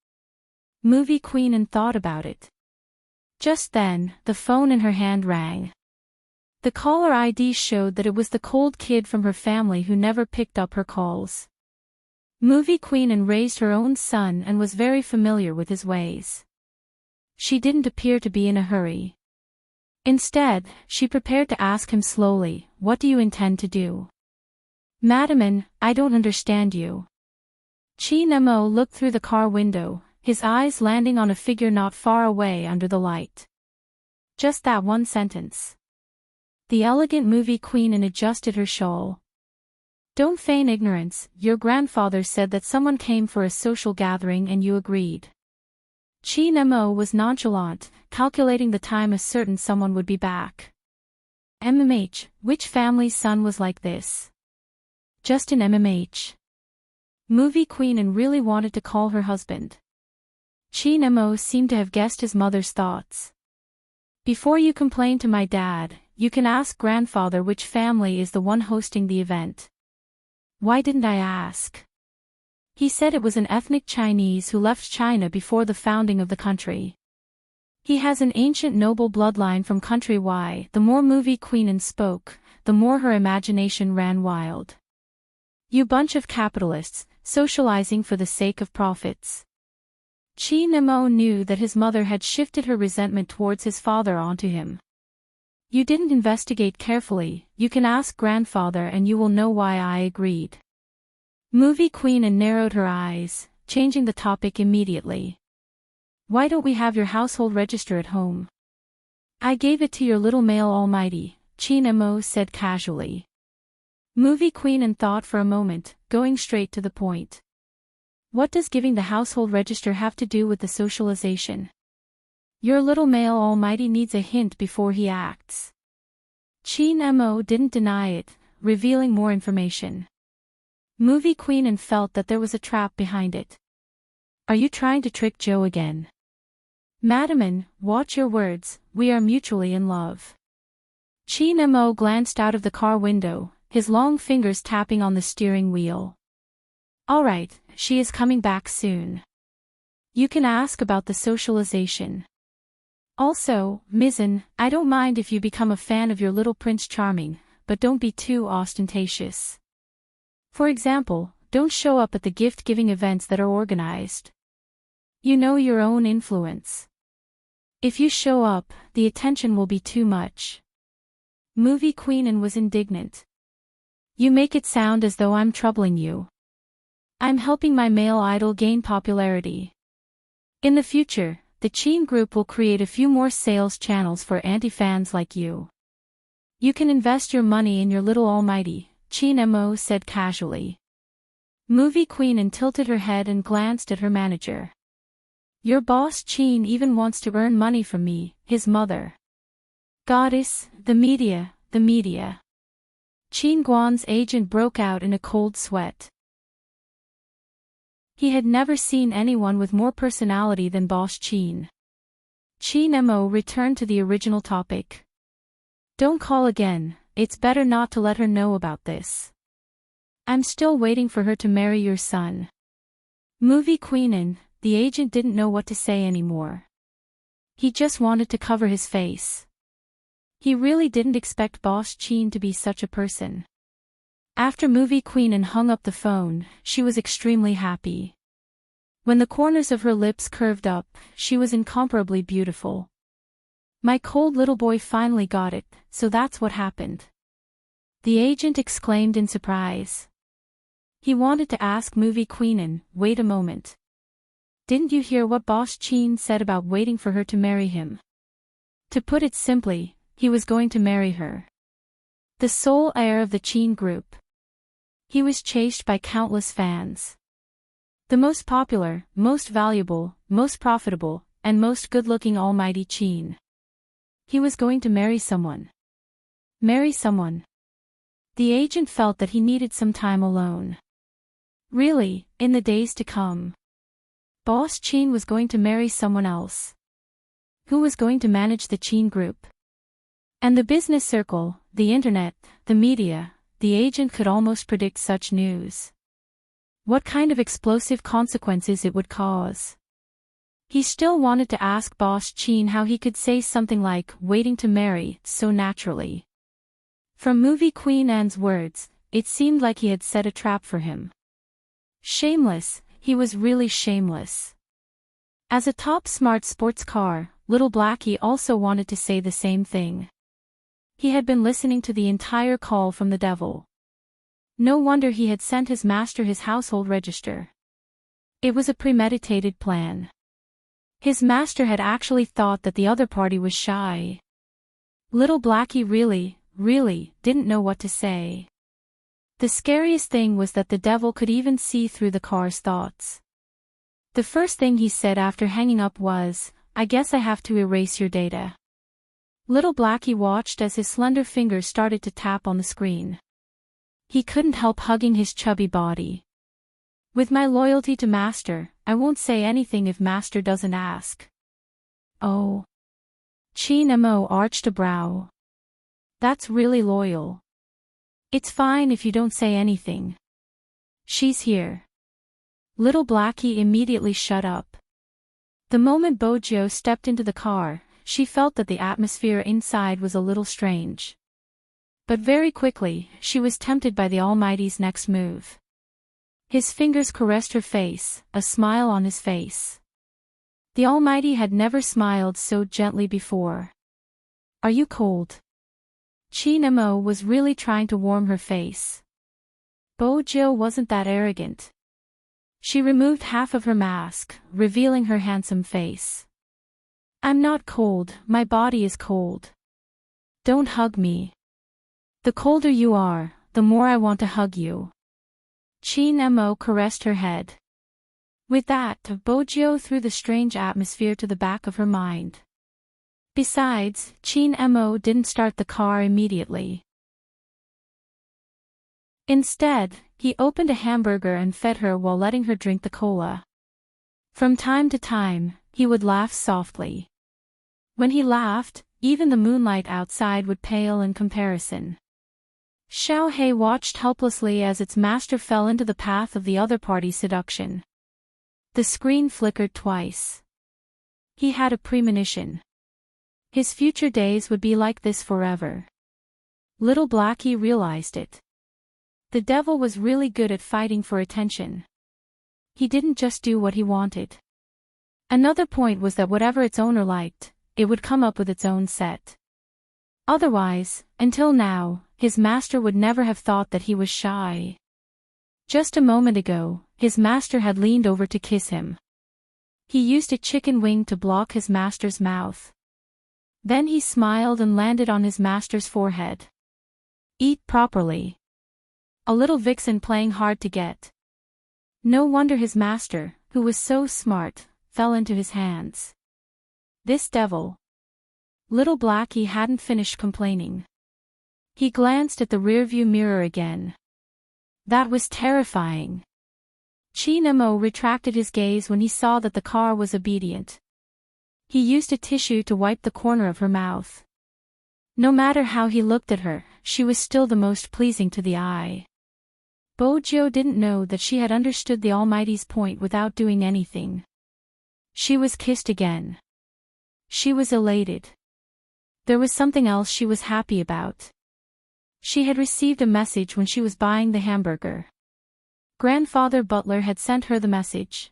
Movie Queen and thought about it. Just then, the phone in her hand rang. The caller ID showed that it was the cold kid from her family who never picked up her calls. Movie Queen and raised her own son and was very familiar with his ways. She didn't appear to be in a hurry. Instead, she prepared to ask him slowly, "What do you intend to do?" "Madam, I don't understand you." Chin Mo looked through the car window, his eyes landing on a figure not far away under the light. Just that one sentence. The elegant Movie Queen adjusted her shawl. "Don't feign ignorance. Your grandfather said that someone came for a social gathering and you agreed." Chin Mo was nonchalant, calculating the time a certain someone would be back. Which family's son was like this? Just an MMH. Movie Queen really wanted to call her husband. Chin Mo seemed to have guessed his mother's thoughts. "Before you complain to my dad, you can ask grandfather which family is the one hosting the event." "Why didn't I ask?" "He said it was an ethnic Chinese who left China before the founding of the country. He has an ancient noble bloodline from country Y." The more Movie Queen spoke, the more her imagination ran wild. "You bunch of capitalists, socializing for the sake of profits." Chin Mo knew that his mother had shifted her resentment towards his father onto him. "You didn't investigate carefully. You can ask grandfather and you will know why I agreed." Movie Queen narrowed her eyes, changing the topic immediately. "Why don't we have your household register at home?" "I gave it to your little male almighty," Chin Mo said casually. Movie Queen thought for a moment, going straight to the point. "What does giving the household register have to do with the socialization?" "Your little male almighty needs a hint before he acts." Chin Mo didn't deny it, revealing more information. Movie Queen felt that there was a trap behind it. "Are you trying to trick Joe again?" "Madam, watch your words, we are mutually in love." Chin Mo glanced out of the car window, his long fingers tapping on the steering wheel. "All right, she is coming back soon. You can ask about the socialization. Also, Mizzen, I don't mind if you become a fan of your little Prince Charming, but don't be too ostentatious. For example, don't show up at the gift-giving events that are organized. You know your own influence. If you show up, the attention will be too much." Movie Queen was indignant. "You make it sound as though I'm troubling you. I'm helping my male idol gain popularity. In the future, the Chin Group will create a few more sales channels for anti-fans like you. You can invest your money in your little almighty," Chin Mo said casually. Movie Queen tilted her head and glanced at her manager. "Your boss Chin even wants to earn money from me, his mother." "Goddess, the media, the media." Chin Guan's agent broke out in a cold sweat. He had never seen anyone with more personality than Boss Chin. Chin Mo returned to the original topic. Don't call again, it's better not to let her know about this. I'm still waiting for her to marry your son. Movie Queenan, the agent didn't know what to say anymore. He just wanted to cover his face. He really didn't expect Boss Chin to be such a person. After Movie Queenan hung up the phone, she was extremely happy. When the corners of her lips curved up, she was incomparably beautiful. My cold little boy finally got it, so that's what happened. The agent exclaimed in surprise. He wanted to ask Movie Queenan, wait a moment. Didn't you hear what Boss Chin said about waiting for her to marry him? To put it simply, he was going to marry her. The sole heir of the Chin group. He was chased by countless fans. The most popular, most valuable, most profitable, and most good-looking almighty Chin. He was going to marry someone. Marry someone. The agent felt that he needed some time alone. Really, in the days to come. Boss Chin was going to marry someone else. Who was going to manage the Chin group? And the business circle, the internet, the media, the agent could almost predict such news. What kind of explosive consequences it would cause. He still wanted to ask Boss Chin how he could say something like, waiting to marry, so naturally. From Movie Queen Anne's words, it seemed like he had set a trap for him. Shameless, he was really shameless. As a top smart sports car, little Blackie also wanted to say the same thing. He had been listening to the entire call from the devil. No wonder he had sent his master his household register. It was a premeditated plan. His master had actually thought that the other party was shy. Little Blackie really didn't know what to say. The scariest thing was that the devil could even see through the car's thoughts. The first thing he said after hanging up was, I guess I have to erase your data. Little Blackie watched as his slender fingers started to tap on the screen. He couldn't help hugging his chubby body. With my loyalty to Master, I won't say anything if Master doesn't ask. Oh. Chin Mo arched a brow. That's really loyal. It's fine if you don't say anything. She's here. Little Blackie immediately shut up. The moment Bojo stepped into the car, she felt that the atmosphere inside was a little strange. But very quickly, she was tempted by the Almighty's next move. His fingers caressed her face, a smile on his face. The Almighty had never smiled so gently before. Are you cold? Chin Mo was really trying to warm her face. Bojo wasn't that arrogant. She removed half of her mask, revealing her handsome face. I'm not cold, my body is cold. Don't hug me. The colder you are, the more I want to hug you. Chin Mo caressed her head. With that, Bojo threw the strange atmosphere to the back of her mind. Besides, Chin Mo didn't start the car immediately. Instead, he opened a hamburger and fed her while letting her drink the cola. From time to time, he would laugh softly. When he laughed, even the moonlight outside would pale in comparison. Xiao He watched helplessly as its master fell into the path of the other party's seduction. The screen flickered twice. He had a premonition. His future days would be like this forever. Little Blackie realized it. The devil was really good at fighting for attention. He didn't just do what he wanted. Another point was that whatever its owner liked, it would come up with its own set. Otherwise, until now, his master would never have thought that he was shy. Just a moment ago, his master had leaned over to kiss him. He used a chicken wing to block his master's mouth. Then he smiled and landed on his master's forehead. Eat properly. A little vixen playing hard to get. No wonder his master, who was so smart, fell into his hands. This devil. Little Blackie hadn't finished complaining. He glanced at the rearview mirror again. That was terrifying. Chin Mo retracted his gaze when he saw that the car was obedient. He used a tissue to wipe the corner of her mouth. No matter how he looked at her, she was still the most pleasing to the eye. Bojo didn't know that she had understood the Almighty's point without doing anything. She was kissed again. She was elated. There was something else she was happy about. She had received a message when she was buying the hamburger. Grandfather Butler had sent her the message.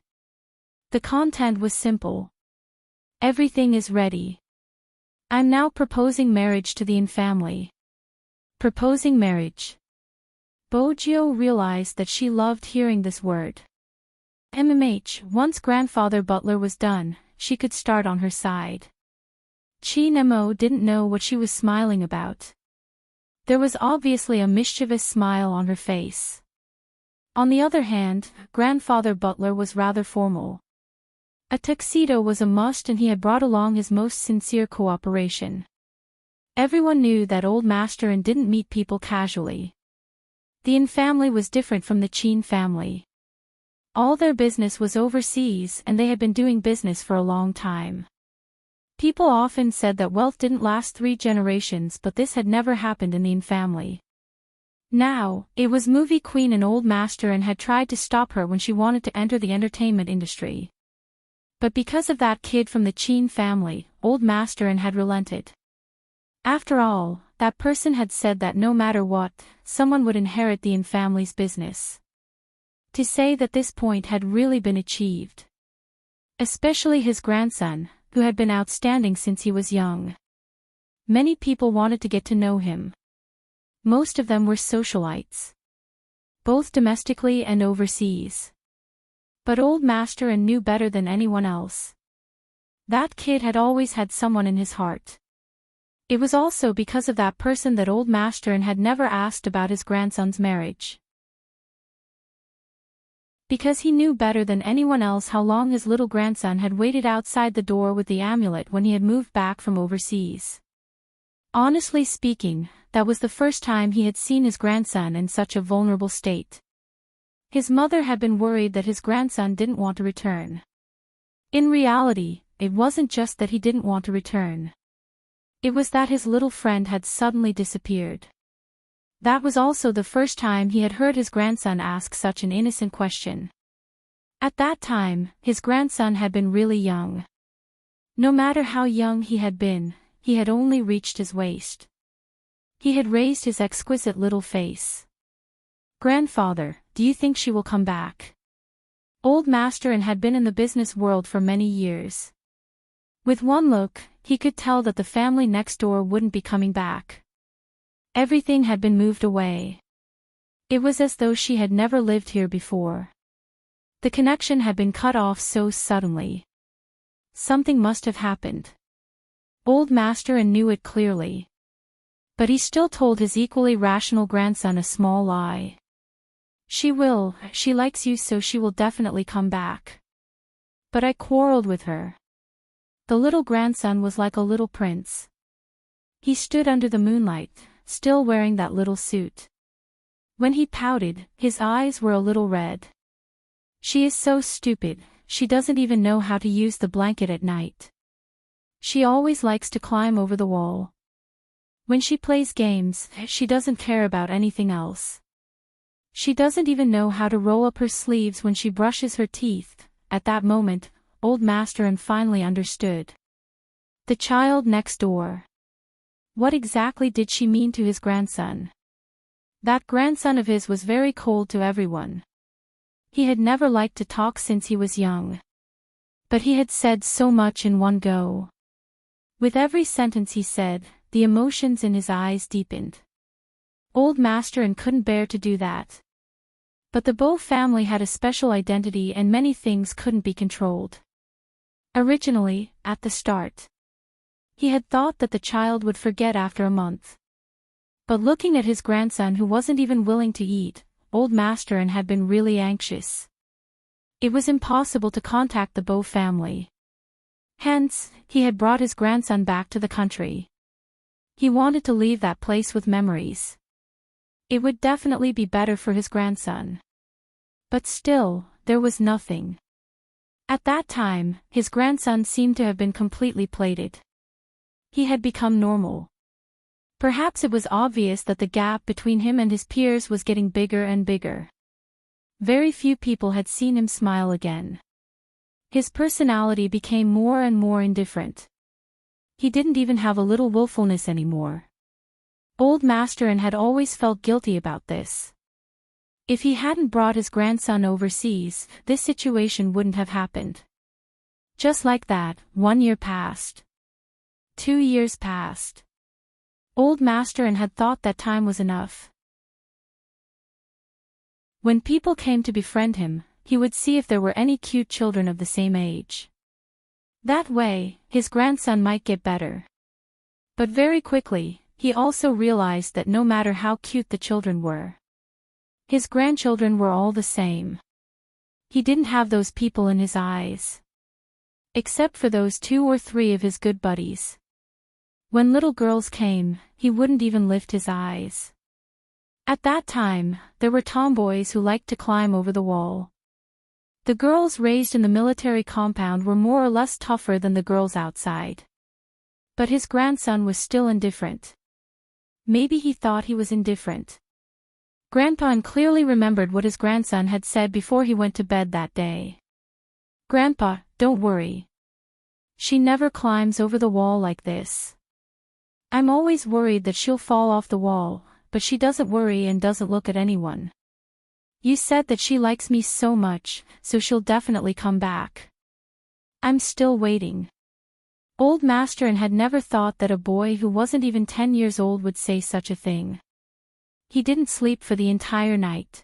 The content was simple. Everything is ready. I'm now proposing marriage to the In family. Proposing marriage. Bojo realized that she loved hearing this word. Once Grandfather Butler was done, she could start on her side. Chi Nemo didn't know what she was smiling about. There was obviously a mischievous smile on her face. On the other hand, Grandfather Butler was rather formal. A tuxedo was a must and he had brought along his most sincere cooperation. Everyone knew that old master and didn't meet people casually. The In family was different from the Chin family. All their business was overseas and they had been doing business for a long time. People often said that wealth didn't last 3 generations, but this had never happened in the In family. Now, it was movie queen and old master and had tried to stop her when she wanted to enter the entertainment industry. But because of that kid from the Chin family, old master and had relented. After all, that person had said that no matter what, someone would inherit the In family's business. To say that this point had really been achieved. Especially his grandson, who had been outstanding since he was young. Many people wanted to get to know him. Most of them were socialites. Both domestically and overseas. But old master and knew better than anyone else. That kid had always had someone in his heart. It was also because of that person that old master and had never asked about his grandson's marriage. Because he knew better than anyone else how long his little grandson had waited outside the door with the amulet when he had moved back from overseas. Honestly speaking, that was the first time he had seen his grandson in such a vulnerable state. His mother had been worried that his grandson didn't want to return. In reality, it wasn't just that he didn't want to return. It was that his little friend had suddenly disappeared. That was also the first time he had heard his grandson ask such an innocent question. At that time, his grandson had been really young. No matter how young he had been, he had only reached his waist. He had raised his exquisite little face. "Grandfather, do you think she will come back?" Old master and had been in the business world for many years. With one look, he could tell that the family next door wouldn't be coming back. Everything had been moved away. It was as though she had never lived here before. The connection had been cut off so suddenly. Something must have happened. Old master and knew it clearly. But he still told his equally rational grandson a small lie. She likes you, so she will definitely come back. But I quarreled with her. The little grandson was like a little prince. He stood under the moonlight, still wearing that little suit. When he pouted, his eyes were a little red. She is so stupid, she doesn't even know how to use the blanket at night. She always likes to climb over the wall. When she plays games, she doesn't care about anything else. She doesn't even know how to roll up her sleeves when she brushes her teeth. At that moment, old master and finally understood. The child next door. What exactly did she mean to his grandson? That grandson of his was very cold to everyone. He had never liked to talk since he was young. But he had said so much in one go. With every sentence he said, the emotions in his eyes deepened. Old master and couldn't bear to do that. But the Bo family had a special identity and many things couldn't be controlled. Originally, at the start, he had thought that the child would forget after a month. But looking at his grandson who wasn't even willing to eat, old master and had been really anxious. It was impossible to contact the Bo family. Hence, he had brought his grandson back to the country. He wanted to leave that place with memories. It would definitely be better for his grandson. But still, there was nothing. At that time, his grandson seemed to have been completely plated. He had become normal. Perhaps it was obvious that the gap between him and his peers was getting bigger and bigger. Very few people had seen him smile again. His personality became more and more indifferent. He didn't even have a little willfulness anymore. Old Masterin had always felt guilty about this. If he hadn't brought his grandson overseas, this situation wouldn't have happened. Just like that, 1 year passed. 2 years passed. Old Masterin had thought that time was enough. When people came to befriend him, he would see if there were any cute children of the same age. That way, his grandson might get better. But very quickly, he also realized that no matter how cute the children were, his grandchildren were all the same. He didn't have those people in his eyes. Except for those 2 or 3 of his good buddies. When little girls came, he wouldn't even lift his eyes. At that time, there were tomboys who liked to climb over the wall. The girls raised in the military compound were more or less tougher than the girls outside. But his grandson was still indifferent. Maybe he thought he was indifferent. Grandpa clearly remembered what his grandson had said before he went to bed that day. "Grandpa, don't worry. She never climbs over the wall like this. I'm always worried that she'll fall off the wall, but she doesn't worry and doesn't look at anyone. You said that she likes me so much, so she'll definitely come back. I'm still waiting." Old Masterin had never thought that a boy who wasn't even 10 years old would say such a thing. He didn't sleep for the entire night.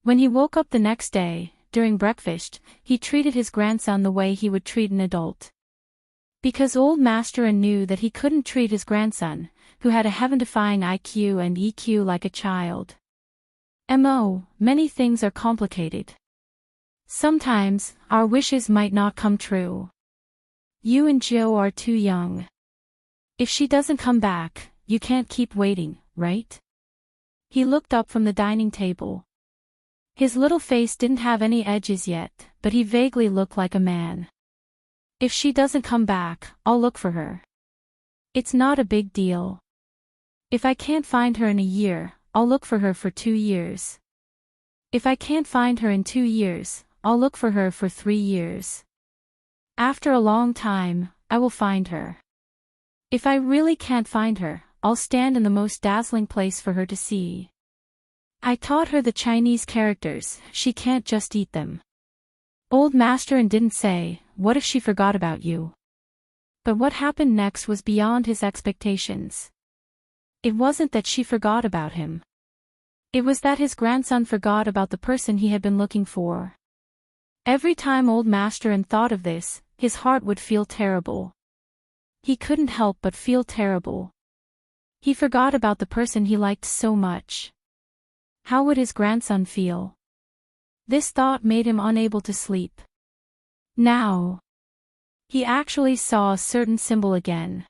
When he woke up the next day, during breakfast, he treated his grandson the way he would treat an adult. Because Old Masterin knew that he couldn't treat his grandson, who had a heaven-defying IQ and EQ, like a child. Many things are complicated. Sometimes, our wishes might not come true. You and Joe are too young. If she doesn't come back, you can't keep waiting, right? He looked up from the dining table. His little face didn't have any edges yet, but he vaguely looked like a man. "If she doesn't come back, I'll look for her. It's not a big deal. If I can't find her in a year, I'll look for her for 2 years. If I can't find her in 2 years, I'll look for her for 3 years. After a long time, I will find her. If I really can't find her, I'll stand in the most dazzling place for her to see. I taught her the Chinese characters, she can't just eat them." Old Masterin didn't say, "What if she forgot about you?" But what happened next was beyond his expectations. It wasn't that she forgot about him. It was that his grandson forgot about the person he had been looking for. Every time Old Masterin thought of this, his heart would feel terrible. He couldn't help but feel terrible. He forgot about the person he liked so much. How would his grandson feel? This thought made him unable to sleep. Now, he actually saw a certain symbol again.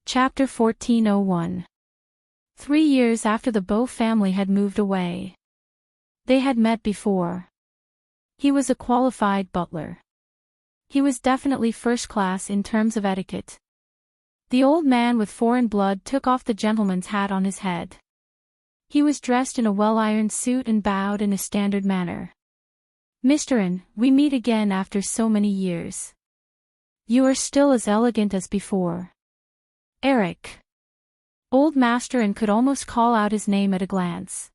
Chapter 1401. 3 years after the Bow family had moved away. They had met before. He was a qualified butler. He was definitely first class in terms of etiquette. The old man with foreign blood took off the gentleman's hat on his head. He was dressed in a well-ironed suit and bowed in a standard manner. "Misterin, we meet again after so many years. You are still as elegant as before. Eric." Old Masterin could almost call out his name at a glance.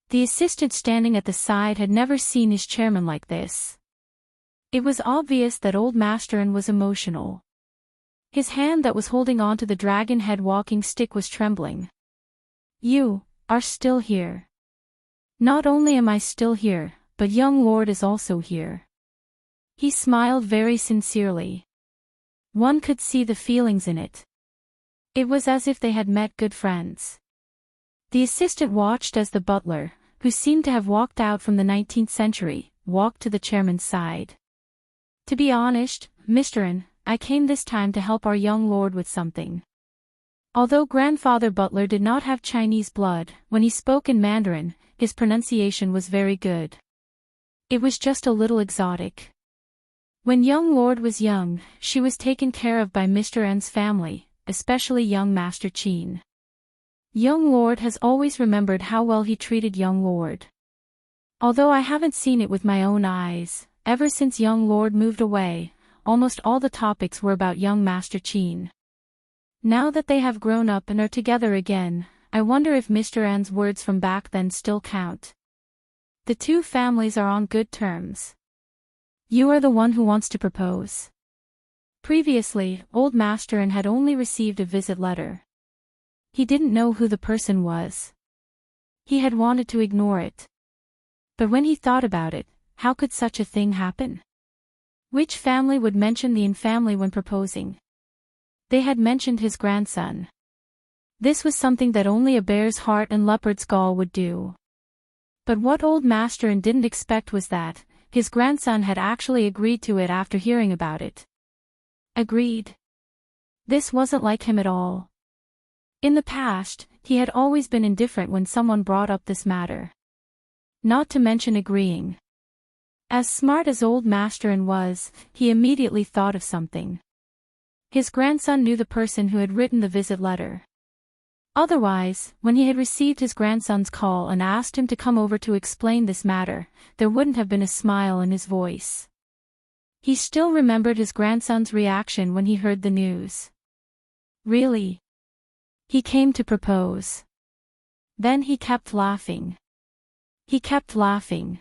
The assistant standing at the side had never seen his chairman like this. It was obvious that Old Masterin was emotional. His hand that was holding onto the dragon head walking stick was trembling. "You are still here. Not only am I still here, but young Lord is also here." He smiled very sincerely. One could see the feelings in it. It was as if they had met good friends. The assistant watched as the butler, who seemed to have walked out from the 19th century, walked to the chairman's side. "To be honest, Misterin, I came this time to help our young lord with something." Although Grandfather Butler did not have Chinese blood, when he spoke in Mandarin, his pronunciation was very good. It was just a little exotic. When young Lord was young, she was taken care of by Mr. N's family, especially young Master Chin. Young Lord has always remembered how well he treated young Lord. Although I haven't seen it with my own eyes, ever since young Lord moved away, almost all the topics were about young Master Chin. Now that they have grown up and are together again, I wonder if Mr. N's words from back then still count. The two families are on good terms. You are the one who wants to propose. Previously, old Master N had only received a visit letter. He didn't know who the person was. He had wanted to ignore it. But when he thought about it, how could such a thing happen? Which family would mention the N family when proposing? They had mentioned his grandson. This was something that only a bear's heart and leopard's gall would do. But what old Master N didn't expect was that his grandson had actually agreed to it after hearing about it. Agreed. This wasn't like him at all. In the past, he had always been indifferent when someone brought up this matter. Not to mention agreeing. As smart as old Master N was, he immediately thought of something. His grandson knew the person who had written the visit letter. Otherwise, when he had received his grandson's call and asked him to come over to explain this matter, there wouldn't have been a smile in his voice. He still remembered his grandson's reaction when he heard the news. Really? He came to propose. Then he kept laughing. He kept laughing.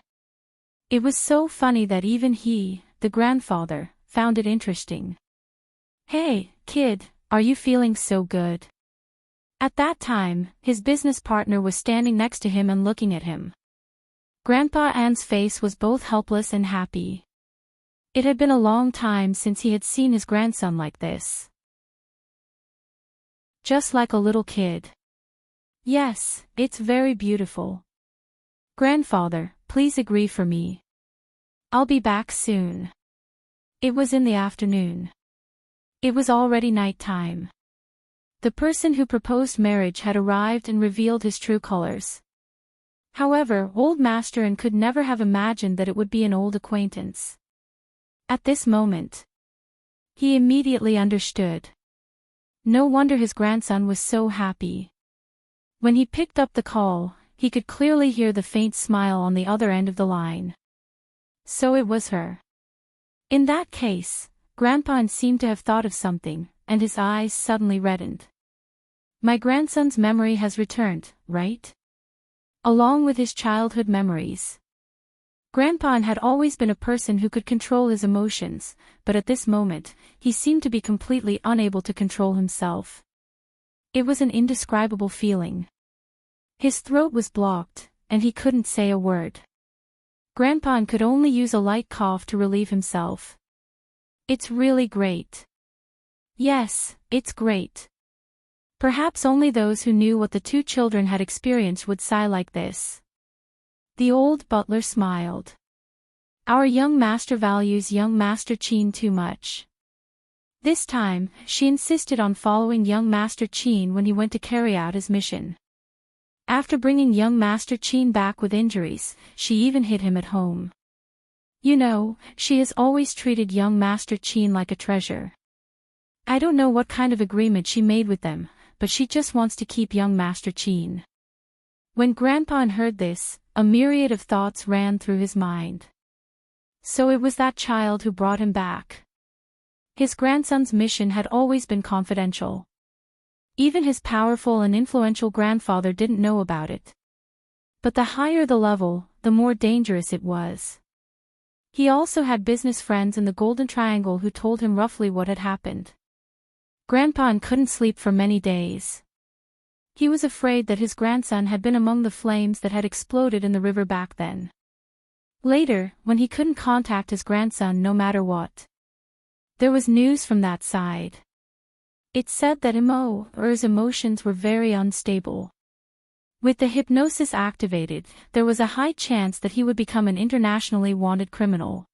It was so funny that even he, the grandfather, found it interesting. Hey, kid, are you feeling so good? At that time, his business partner was standing next to him and looking at him. Grandpa N's face was both helpless and happy. It had been a long time since he had seen his grandson like this. Just like a little kid. Yes, it's very beautiful. Grandfather, please agree for me. I'll be back soon. It was in the afternoon. It was already night time. The person who proposed marriage had arrived and revealed his true colors. However, old Master N could never have imagined that it would be an old acquaintance. At this moment, he immediately understood. No wonder his grandson was so happy. When he picked up the call, he could clearly hear the faint smile on the other end of the line. So it was her. In that case, Grandpa N seemed to have thought of something, and his eyes suddenly reddened. My grandson's memory has returned, right? Along with his childhood memories. Grandpa N had always been a person who could control his emotions, but at this moment, he seemed to be completely unable to control himself. It was an indescribable feeling. His throat was blocked, and he couldn't say a word. Grandpa N could only use a light cough to relieve himself. It's really great. Yes, it's great. Perhaps only those who knew what the two children had experienced would sigh like this. The old butler smiled. Our young master values young Master Chin too much. This time, she insisted on following young Master Chin when he went to carry out his mission. After bringing young Master Chin back with injuries, she even hid him at home. You know, she has always treated young Master Chin like a treasure. I don't know what kind of agreement she made with them, but she just wants to keep young Master Chin. When Grandpa N heard this, a myriad of thoughts ran through his mind. So it was that child who brought him back. His grandson's mission had always been confidential. Even his powerful and influential grandfather didn't know about it. But the higher the level, the more dangerous it was. He also had business friends in the Golden Triangle who told him roughly what had happened. Grandpa N couldn't sleep for many days. He was afraid that his grandson had been among the flames that had exploded in the river back then. Later, when he couldn't contact his grandson no matter what, there was news from that side. It said that his emotions were very unstable. With the hypnosis activated, there was a high chance that he would become an internationally wanted criminal.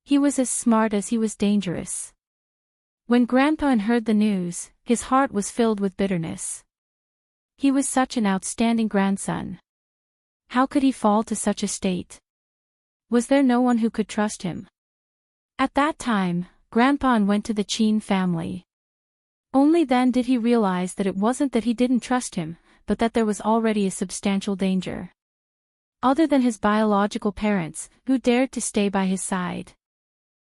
He was as smart as he was dangerous. When Grandpa N heard the news, his heart was filled with bitterness. He was such an outstanding grandson. How could he fall to such a state? Was there no one who could trust him? At that time, Grandpa went to the Chin family. Only then did he realize that it wasn't that he didn't trust him, but that there was already a substantial danger. Other than his biological parents, who dared to stay by his side.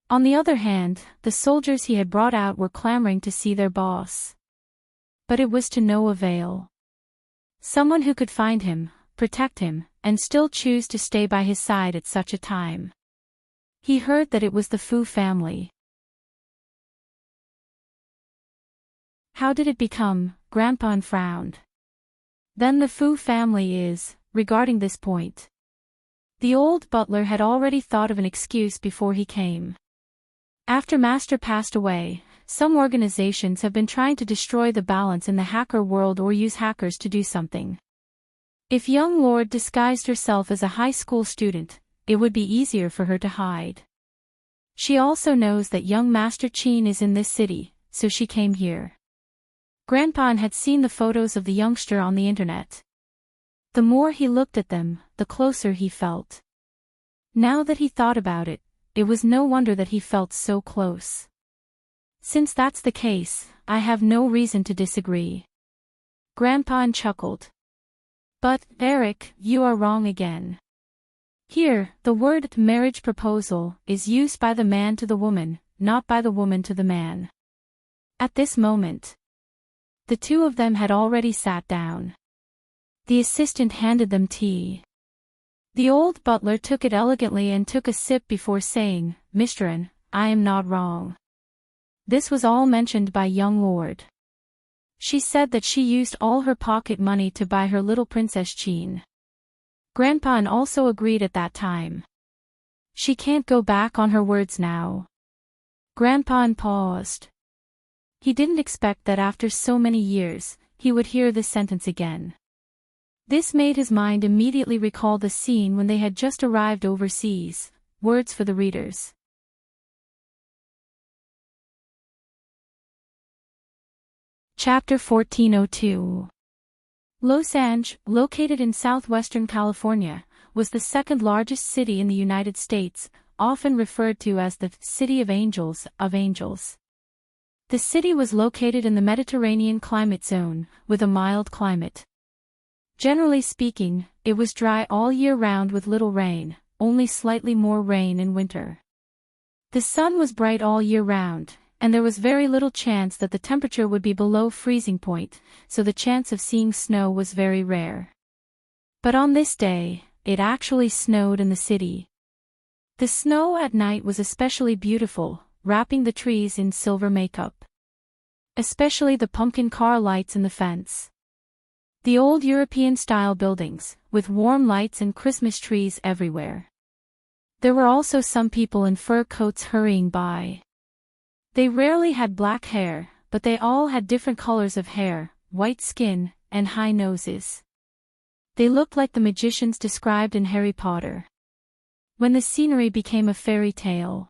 On the other hand, the soldiers he had brought out were clamoring to see their boss. But it was to no avail. Someone who could find him, protect him, and still choose to stay by his side at such a time. He heard that it was the Fu family. How did it become? Grandpa frowned. Then the Fu family is, regarding this point. The old butler had already thought of an excuse before he came. After Master passed away, some organizations have been trying to destroy the balance in the hacker world or use hackers to do something. If young Lord disguised herself as a high school student, it would be easier for her to hide. She also knows that young Master Chin is in this city, so she came here. Grandpa had seen the photos of the youngster on the internet. The more he looked at them, the closer he felt. Now that he thought about it, it was no wonder that he felt so close. Since that's the case, I have no reason to disagree. Grandpa chuckled. But, Eric, you are wrong again. Here, the word marriage proposal is used by the man to the woman, not by the woman to the man. At this moment, the two of them had already sat down. The assistant handed them tea. The old butler took it elegantly and took a sip before saying, "Mr. I am not wrong." This was all mentioned by young Lord. She said that she used all her pocket money to buy her little Princess Chin. Grandpa also agreed at that time. She can't go back on her words now. Grandpa paused. He didn't expect that after so many years, he would hear this sentence again. This made his mind immediately recall the scene when they had just arrived overseas. Words for the readers. Chapter 1402. Los Angeles, located in southwestern California, was the second largest city in the United States, often referred to as the City of Angels, The city was located in the Mediterranean climate zone, with a mild climate. Generally speaking, it was dry all year round with little rain, only slightly more rain in winter. The sun was bright all year round, and there was very little chance that the temperature would be below freezing point, so the chance of seeing snow was very rare. But on this day, it actually snowed in the city. The snow at night was especially beautiful, wrapping the trees in silver makeup. Especially the pumpkin car lights in the fence. The old European-style buildings, with warm lights and Christmas trees everywhere. There were also some people in fur coats hurrying by. They rarely had black hair, but they all had different colors of hair, white skin, and high noses. They looked like the magicians described in Harry Potter. When the scenery became a fairy tale.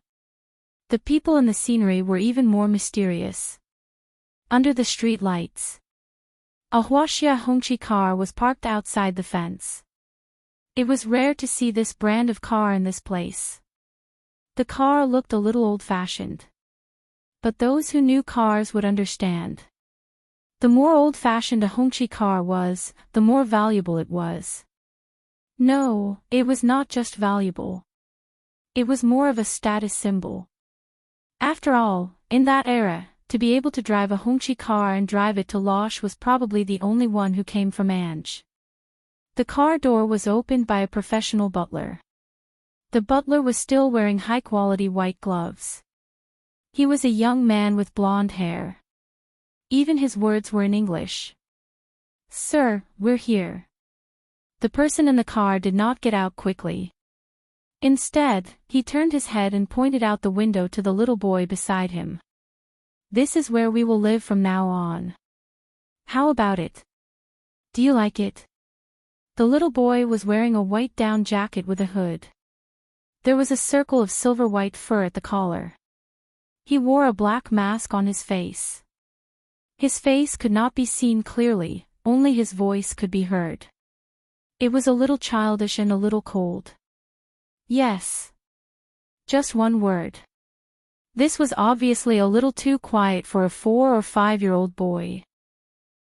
The people in the scenery were even more mysterious. Under the street lights, a Huaxia Hongqi car was parked outside the fence. It was rare to see this brand of car in this place. The car looked a little old-fashioned. But those who knew cars would understand. The more old-fashioned a Hongqi car was, the more valuable it was. No, it was not just valuable. It was more of a status symbol. After all, in that era, to be able to drive a Hongqi car and drive it to Losh was probably the only one who came from Ange. The car door was opened by a professional butler. The butler was still wearing high-quality white gloves. He was a young man with blonde hair. Even his words were in English. "Sir, we're here." The person in the car did not get out quickly. Instead, he turned his head and pointed out the window to the little boy beside him. "This is where we will live from now on. How about it? Do you like it?" The little boy was wearing a white down jacket with a hood. There was a circle of silver white fur at the collar. He wore a black mask on his face. His face could not be seen clearly, only his voice could be heard. It was a little childish and a little cold. "Yes. Just one word. This was obviously a little too quiet for a 4 or 5-year-old boy.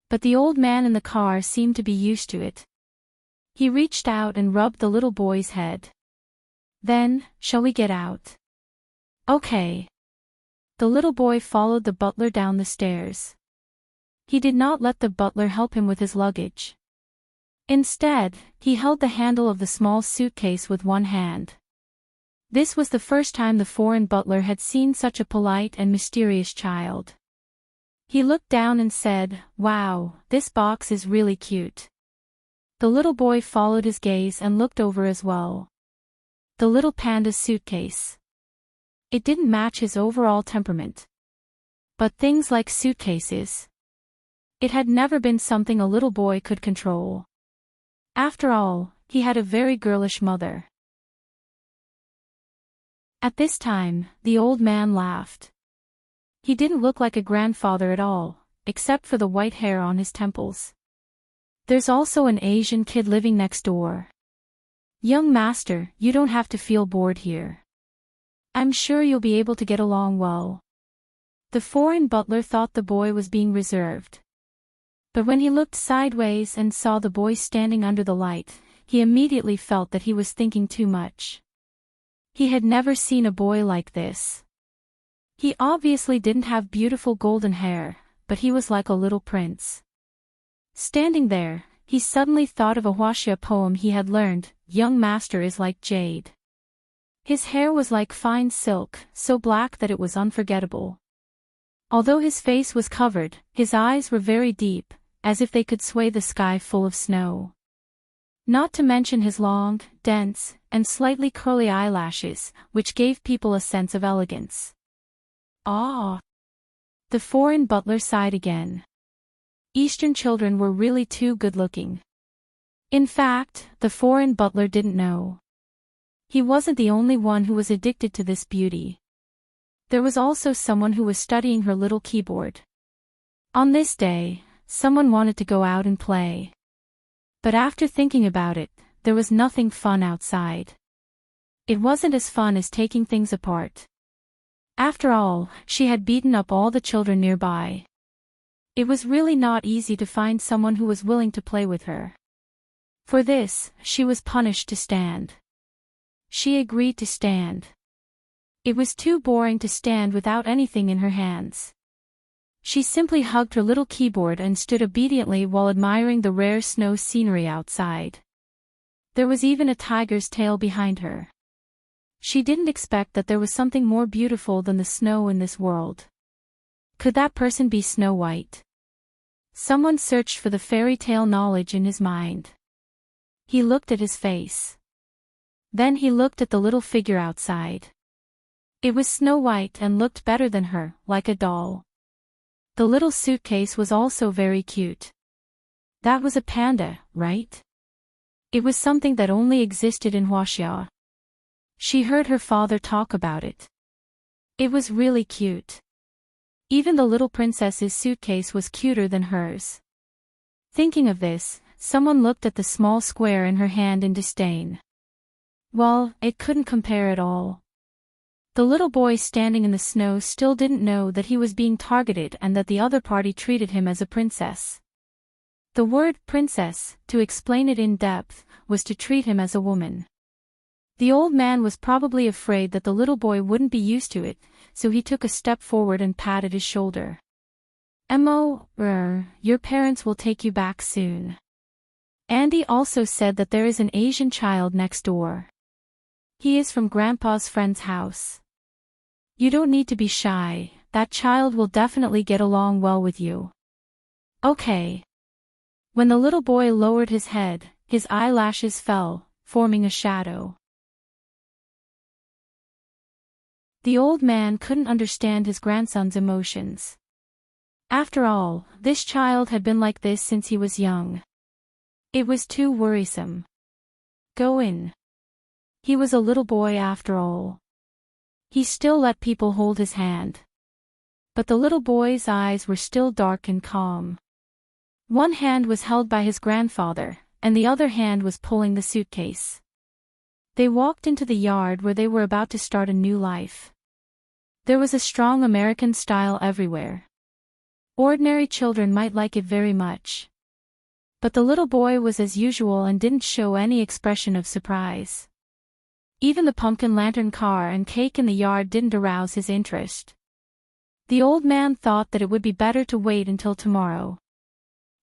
But the old man in the car seemed to be used to it. He reached out and rubbed the little boy's head. Then, shall we get out? Okay. The little boy followed the butler down the stairs. He did not let the butler help him with his luggage. Instead, he held the handle of the small suitcase with one hand. This was the first time the foreign butler had seen such a polite and mysterious child. He looked down and said, "Wow, this box is really cute." The little boy followed his gaze and looked over as well. The little panda's suitcase. It didn't match his overall temperament. But things like suitcases. It had never been something a little boy could control. After all, he had a very girlish mother. At this time, the old man laughed. He didn't look like a grandfather at all, except for the white hair on his temples. There's also an Asian kid living next door. Young master, you don't have to feel bored here. I'm sure you'll be able to get along well. The foreign butler thought the boy was being reserved. But when he looked sideways and saw the boy standing under the light, he immediately felt that he was thinking too much. He had never seen a boy like this. He obviously didn't have beautiful golden hair, but he was like a little prince. Standing there, he suddenly thought of a Huaxia poem he had learned, "Young master is like jade." His hair was like fine silk, so black that it was unforgettable. Although his face was covered, his eyes were very deep, as if they could sway the sky full of snow. Not to mention his long, dense, and slightly curly eyelashes, which gave people a sense of elegance. Ah! The foreign butler sighed again. Eastern children were really too good-looking. In fact, the foreign butler didn't know. He wasn't the only one who was addicted to this beauty. There was also someone who was studying her little keyboard. On this day, someone wanted to go out and play. But after thinking about it, there was nothing fun outside. It wasn't as fun as taking things apart. After all, she had beaten up all the children nearby. It was really not easy to find someone who was willing to play with her. For this, she was punished to stand. She agreed to stand. It was too boring to stand without anything in her hands. She simply hugged her little keyboard and stood obediently while admiring the rare snow scenery outside. There was even a tiger's tail behind her. She didn't expect that there was something more beautiful than the snow in this world. Could that person be Snow White? Someone searched for the fairy tale knowledge in his mind. He looked at his face. Then he looked at the little figure outside. It was Snow White and looked better than her, like a doll. The little suitcase was also very cute. That was a panda, right? It was something that only existed in Huaxia. She heard her father talk about it. It was really cute. Even the little princess's suitcase was cuter than hers. Thinking of this, someone looked at the small square in her hand in disdain. Well, it couldn't compare at all. The little boy standing in the snow still didn't know that he was being targeted and that the other party treated him as a princess. The word princess, to explain it in depth, was to treat him as a woman. The old man was probably afraid that the little boy wouldn't be used to it, so he took a step forward and patted his shoulder. Your parents will take you back soon. Andy also said that there is an Asian child next door. He is from Grandpa's friend's house. You don't need to be shy, that child will definitely get along well with you. Okay. When the little boy lowered his head, his eyelashes fell, forming a shadow. The old man couldn't understand his grandson's emotions. After all, this child had been like this since he was young. It was too worrisome. Go in. He was a little boy after all. He still let people hold his hand. But the little boy's eyes were still dark and calm. One hand was held by his grandfather, and the other hand was pulling the suitcase. They walked into the yard where they were about to start a new life. There was a strong American style everywhere. Ordinary children might like it very much. But the little boy was as usual and didn't show any expression of surprise. Even the pumpkin lantern car and cake in the yard didn't arouse his interest. The old man thought that it would be better to wait until tomorrow.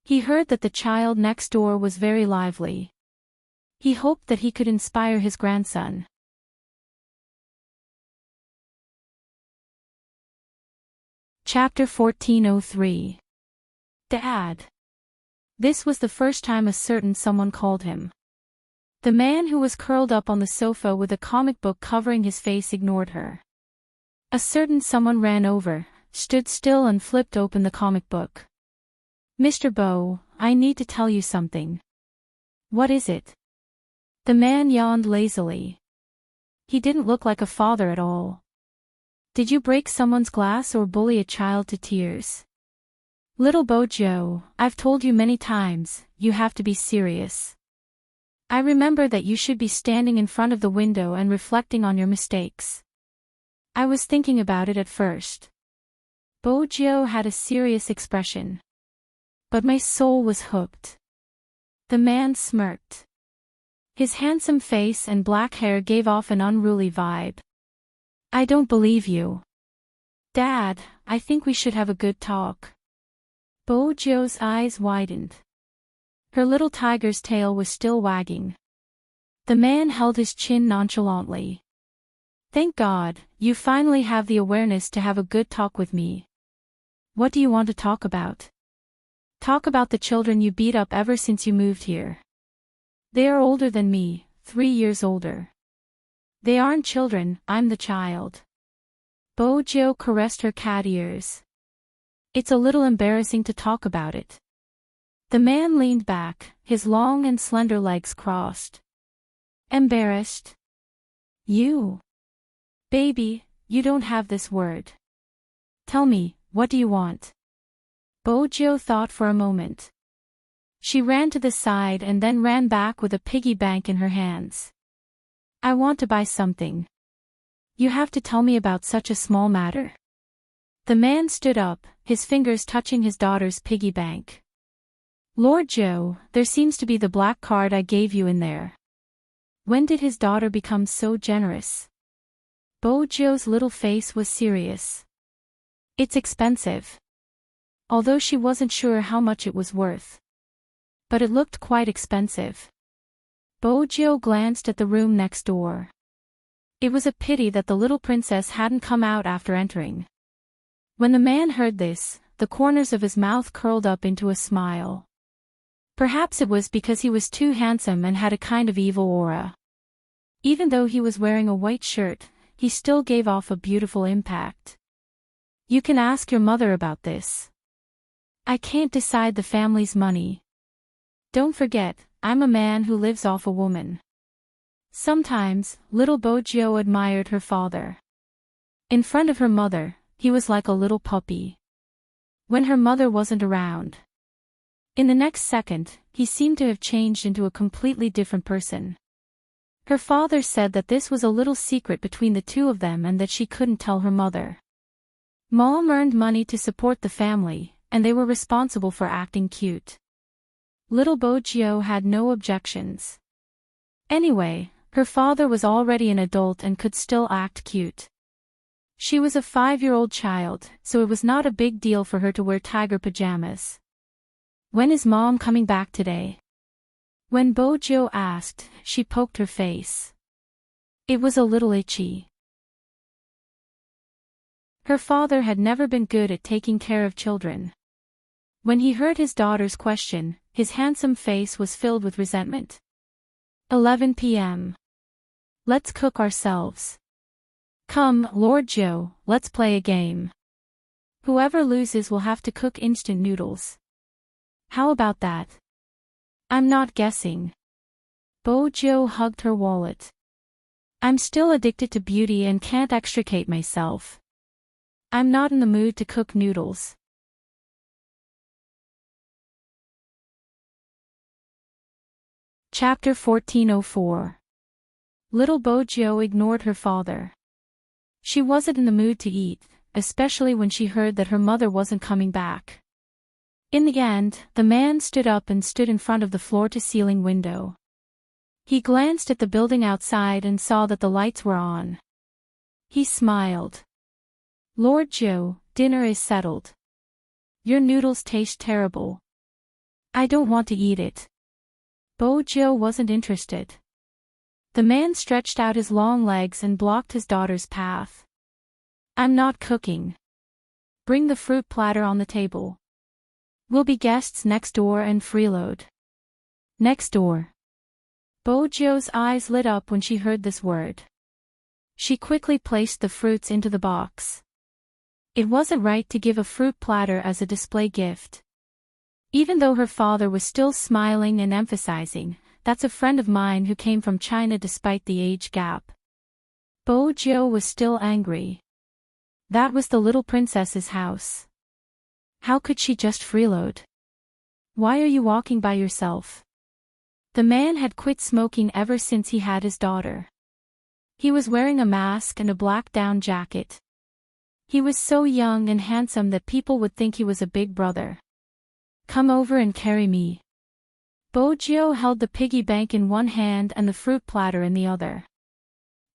He heard that the child next door was very lively. He hoped that he could inspire his grandson. Chapter 1403. Dad. This was the first time a certain someone called him. The man who was curled up on the sofa with a comic book covering his face ignored her. A certain someone ran over, stood still and flipped open the comic book. Mr. Bow, I need to tell you something. What is it? The man yawned lazily. He didn't look like a father at all. Did you break someone's glass or bully a child to tears? Little Bojo, I've told you many times, you have to be serious. I remember that you should be standing in front of the window and reflecting on your mistakes. I was thinking about it at first. Bojo had a serious expression. But my soul was hooked. The man smirked. His handsome face and black hair gave off an unruly vibe. I don't believe you. Dad, I think we should have a good talk. Bojo's eyes widened. Her little tiger's tail was still wagging. The man held his chin nonchalantly. Thank God, you finally have the awareness to have a good talk with me. What do you want to talk about? Talk about the children you beat up ever since you moved here. They are older than me, 3 years older. They aren't children, I'm the child. Bojo caressed her cat ears. It's a little embarrassing to talk about it. The man leaned back, his long and slender legs crossed. Embarrassed? You? Baby, you don't have this word. Tell me, what do you want? Bojo thought for a moment. She ran to the side and then ran back with a piggy bank in her hands. I want to buy something. You have to tell me about such a small matter. The man stood up, his fingers touching his daughter's piggy bank. Lord Joe, there seems to be the black card I gave you in there. When did his daughter become so generous? Bojo's little face was serious. It's expensive. Although she wasn't sure how much it was worth. But it looked quite expensive. Bojo glanced at the room next door. It was a pity that the little princess hadn't come out after entering. When the man heard this, the corners of his mouth curled up into a smile. Perhaps it was because he was too handsome and had a kind of evil aura. Even though he was wearing a white shirt, he still gave off a beautiful impact. You can ask your mother about this. I can't decide the family's money. Don't forget, I'm a man who lives off a woman. Sometimes, little Bojo admired her father. In front of her mother, he was like a little puppy. When her mother wasn't around. In the next second, he seemed to have changed into a completely different person. Her father said that this was a little secret between the two of them and that she couldn't tell her mother. Mom earned money to support the family, and they were responsible for acting cute. Little Bojo had no objections. Anyway, her father was already an adult and could still act cute. She was a 5-year-old child, so it was not a big deal for her to wear tiger pajamas. When is Mom coming back today? When Bojo asked, she poked her face. It was a little itchy. Her father had never been good at taking care of children. When he heard his daughter's question, his handsome face was filled with resentment. 11 p.m. Let's cook ourselves. Come, Lord Joe, let's play a game. Whoever loses will have to cook instant noodles. How about that? I'm not guessing. Bojo hugged her wallet. I'm still addicted to beauty and can't extricate myself. I'm not in the mood to cook noodles. Chapter 1404. Little Bojo ignored her father. She wasn't in the mood to eat, especially when she heard that her mother wasn't coming back. In the end, the man stood up and stood in front of the floor-to-ceiling window. He glanced at the building outside and saw that the lights were on. He smiled. "Lord Joe, dinner is settled. Your noodles taste terrible. I don't want to eat it." Bojo wasn't interested. The man stretched out his long legs and blocked his daughter's path. "I'm not cooking. Bring the fruit platter on the table. We'll be guests next door and freeload." Next door. Bojo's eyes lit up when she heard this word. She quickly placed the fruits into the box. It wasn't right to give a fruit platter as a display gift. Even though her father was still smiling and emphasizing, "That's a friend of mine who came from China," despite the age gap. Bojo was still angry. That was the little princess's house. How could she just freeload? "Why are you walking by yourself?" The man had quit smoking ever since he had his daughter. He was wearing a mask and a black down jacket. He was so young and handsome that people would think he was a big brother. "Come over and carry me." Bojo held the piggy bank in one hand and the fruit platter in the other.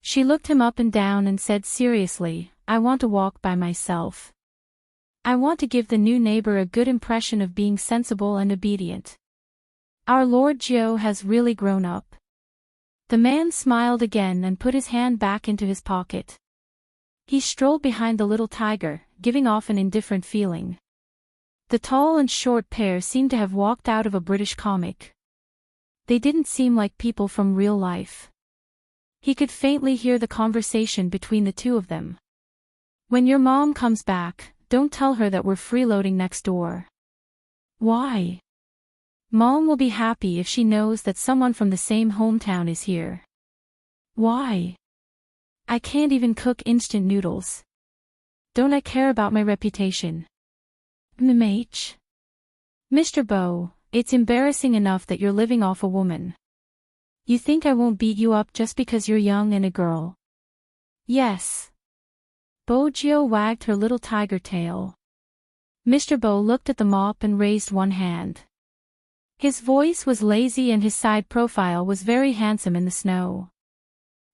She looked him up and down and said seriously, "I want to walk by myself. I want to give the new neighbor a good impression of being sensible and obedient. Our Lord Joe has really grown up." The man smiled again and put his hand back into his pocket. He strolled behind the little tiger, giving off an indifferent feeling. The tall and short pair seemed to have walked out of a British comic. They didn't seem like people from real life. He could faintly hear the conversation between the two of them. "When your mom comes back, don't tell her that we're freeloading next door." "Why?" "Mom will be happy if she knows that someone from the same hometown is here." "Why?" "I can't even cook instant noodles. Don't I care about my reputation?" "MH. Mr. Bo, it's embarrassing enough that you're living off a woman. You think I won't beat you up just because you're young and a girl?" "Yes." Bojo wagged her little tiger tail. Mr. Bo looked at the mop and raised one hand. His voice was lazy and his side profile was very handsome in the snow.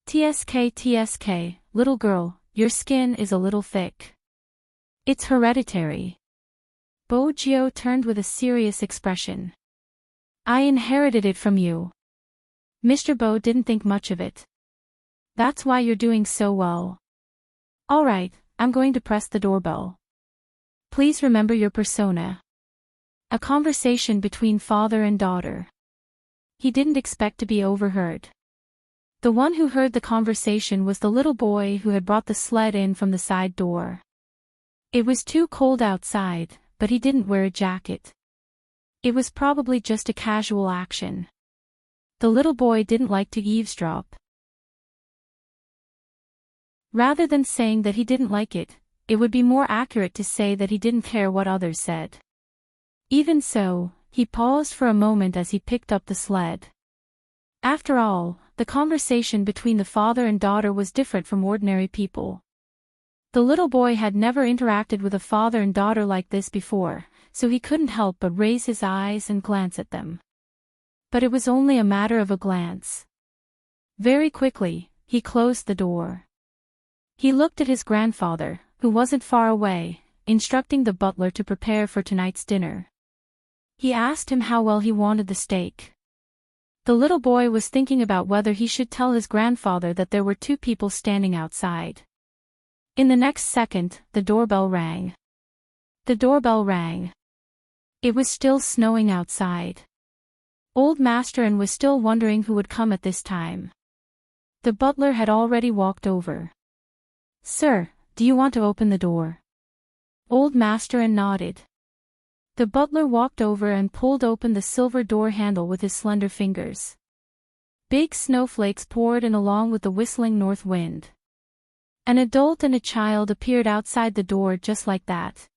TSK, little girl, your skin is a little thick. It's hereditary." Bojo turned with a serious expression. "I inherited it from you." Mr. Bo didn't think much of it. "That's why you're doing so well. All right, I'm going to press the doorbell. Please remember your persona." A conversation between father and daughter. He didn't expect to be overheard. The one who heard the conversation was the little boy who had brought the sled in from the side door. It was too cold outside, but he didn't wear a jacket. It was probably just a casual action. The little boy didn't like to eavesdrop. Rather than saying that he didn't like it, it would be more accurate to say that he didn't care what others said. Even so, he paused for a moment as he picked up the sled. After all, the conversation between the father and daughter was different from ordinary people. The little boy had never interacted with a father and daughter like this before, so he couldn't help but raise his eyes and glance at them. But it was only a matter of a glance. Very quickly, he closed the door. He looked at his grandfather, who wasn't far away, instructing the butler to prepare for tonight's dinner. He asked him how well he wanted the steak. The little boy was thinking about whether he should tell his grandfather that there were two people standing outside. In the next second, the doorbell rang. The doorbell rang. It was still snowing outside. Old Masterin was still wondering who would come at this time. The butler had already walked over. "Sir, do you want to open the door?" Old Masterin nodded. The butler walked over and pulled open the silver door handle with his slender fingers. Big snowflakes poured in along with the whistling north wind. An adult and a child appeared outside the door just like that.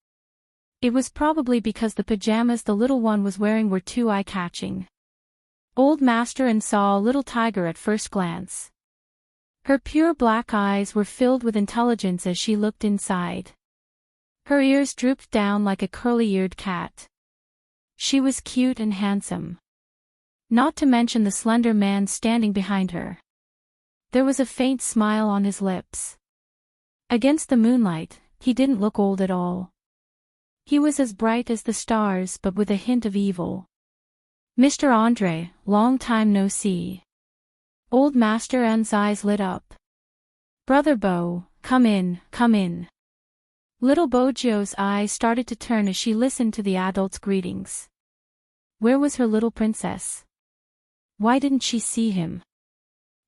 It was probably because the pajamas the little one was wearing were too eye-catching. Old Masterin saw a little tiger at first glance. Her pure black eyes were filled with intelligence as she looked inside. Her ears drooped down like a curly-eared cat. She was cute and handsome. Not to mention the slender man standing behind her. There was a faint smile on his lips. Against the moonlight, he didn't look old at all. He was as bright as the stars but with a hint of evil. "Mr. Andre, long time no see." Old Master N's eyes lit up. "Brother Bo, come in, come in." Little Bojo's eyes started to turn as she listened to the adults' greetings. Where was her little princess? Why didn't she see him?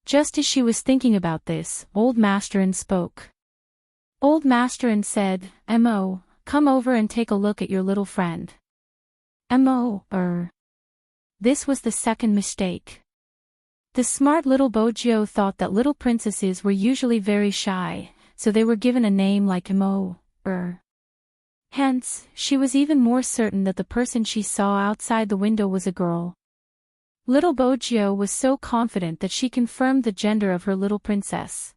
Just as she was thinking about this, Old Master N spoke. Old Master N said, "Mo, come over and take a look at your little friend." Mo, This was the second mistake. The smart little Bojo thought that little princesses were usually very shy, so they were given a name like Mo, Hence, she was even more certain that the person she saw outside the window was a girl. Little Bojo was so confident that she confirmed the gender of her little princess.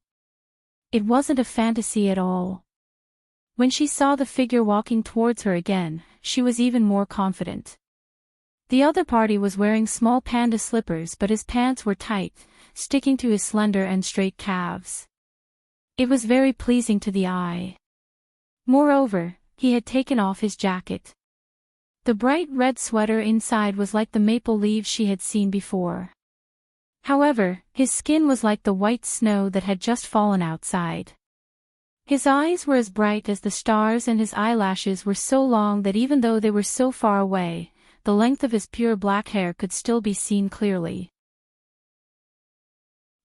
It wasn't a fantasy at all. When she saw the figure walking towards her again, she was even more confident. The other party was wearing small panda slippers but his pants were tight, sticking to his slender and straight calves. It was very pleasing to the eye. Moreover, he had taken off his jacket. The bright red sweater inside was like the maple leaves she had seen before. However, his skin was like the white snow that had just fallen outside. His eyes were as bright as the stars and his eyelashes were so long that even though they were so far away, the length of his pure black hair could still be seen clearly.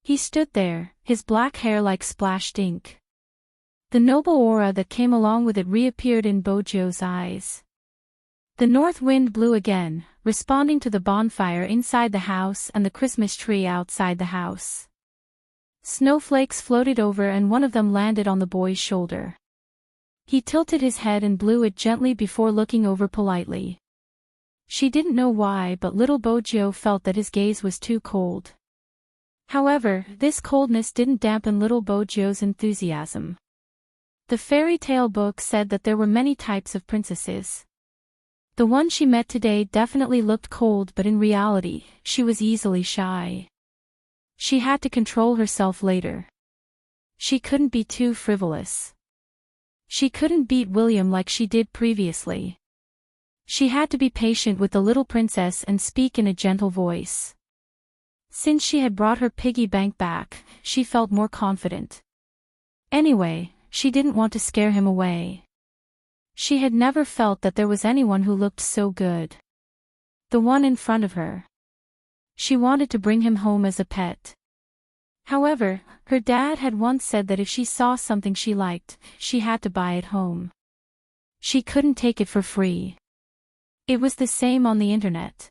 He stood there, his black hair like splashed ink. The noble aura that came along with it reappeared in Bojo's eyes. The north wind blew again, responding to the bonfire inside the house and the Christmas tree outside the house. Snowflakes floated over and one of them landed on the boy's shoulder. He tilted his head and blew it gently before looking over politely. She didn't know why, but little Bojo felt that his gaze was too cold. However, this coldness didn't dampen little Bojo's enthusiasm. The fairy tale book said that there were many types of princesses. The one she met today definitely looked cold, but in reality, she was easily shy. She had to control herself later. She couldn't be too frivolous. She couldn't beat William like she did previously. She had to be patient with the little princess and speak in a gentle voice. Since she had brought her piggy bank back, she felt more confident. Anyway, she didn't want to scare him away. She had never felt that there was anyone who looked so good. The one in front of her. She wanted to bring him home as a pet. However, her dad had once said that if she saw something she liked, she had to buy it home. She couldn't take it for free. It was the same on the internet.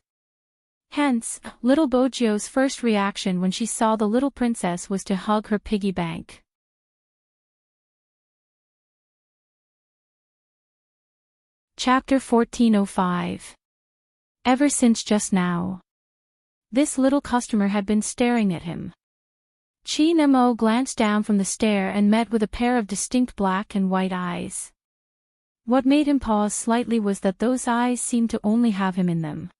Hence, little Bojo's first reaction when she saw the little princess was to hug her piggy bank. Chapter 1405. Ever since just now. This little customer had been staring at him. Chi Mo glanced down from the stare and met with a pair of distinct black and white eyes. What made him pause slightly was that those eyes seemed to only have him in them.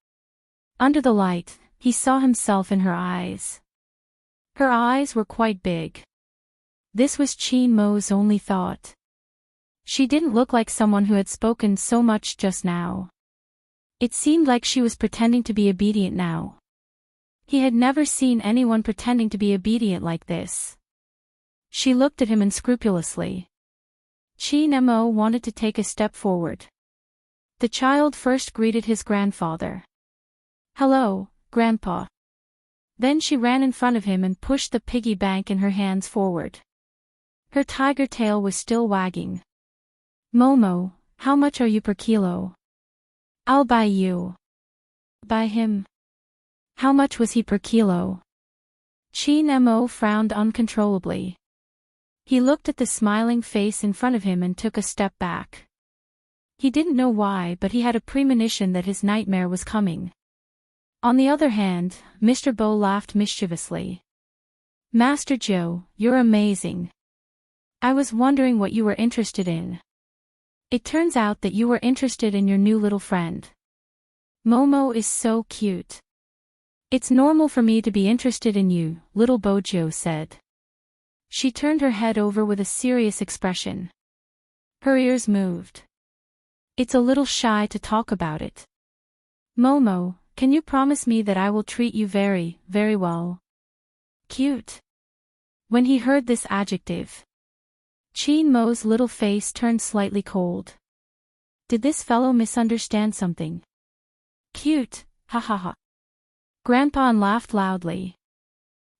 Under the light, he saw himself in her eyes. Her eyes were quite big. This was Chi Mo's only thought. She didn't look like someone who had spoken so much just now. It seemed like she was pretending to be obedient now. He had never seen anyone pretending to be obedient like this. She looked at him unscrupulously. Chi Mo wanted to take a step forward. The child first greeted his grandfather. "Hello, Grandpa." Then she ran in front of him and pushed the piggy bank in her hands forward. Her tiger tail was still wagging. "Momo, how much are you per kilo?" "I'll buy you." "Buy him?" How much was he per kilo? Chi Mo frowned uncontrollably. He looked at the smiling face in front of him and took a step back. He didn't know why, but he had a premonition that his nightmare was coming. On the other hand, Mr. Bo laughed mischievously. Master Joe, you're amazing. I was wondering what you were interested in. It turns out that you were interested in your new little friend. Momo is so cute. It's normal for me to be interested in you, little Bojo said. She turned her head over with a serious expression. Her ears moved. It's a little shy to talk about it. Momo, can you promise me that I will treat you very, very well? Cute. When he heard this adjective, Chin Mo's little face turned slightly cold. Did this fellow misunderstand something? Cute, ha ha ha. Grandpa laughed loudly.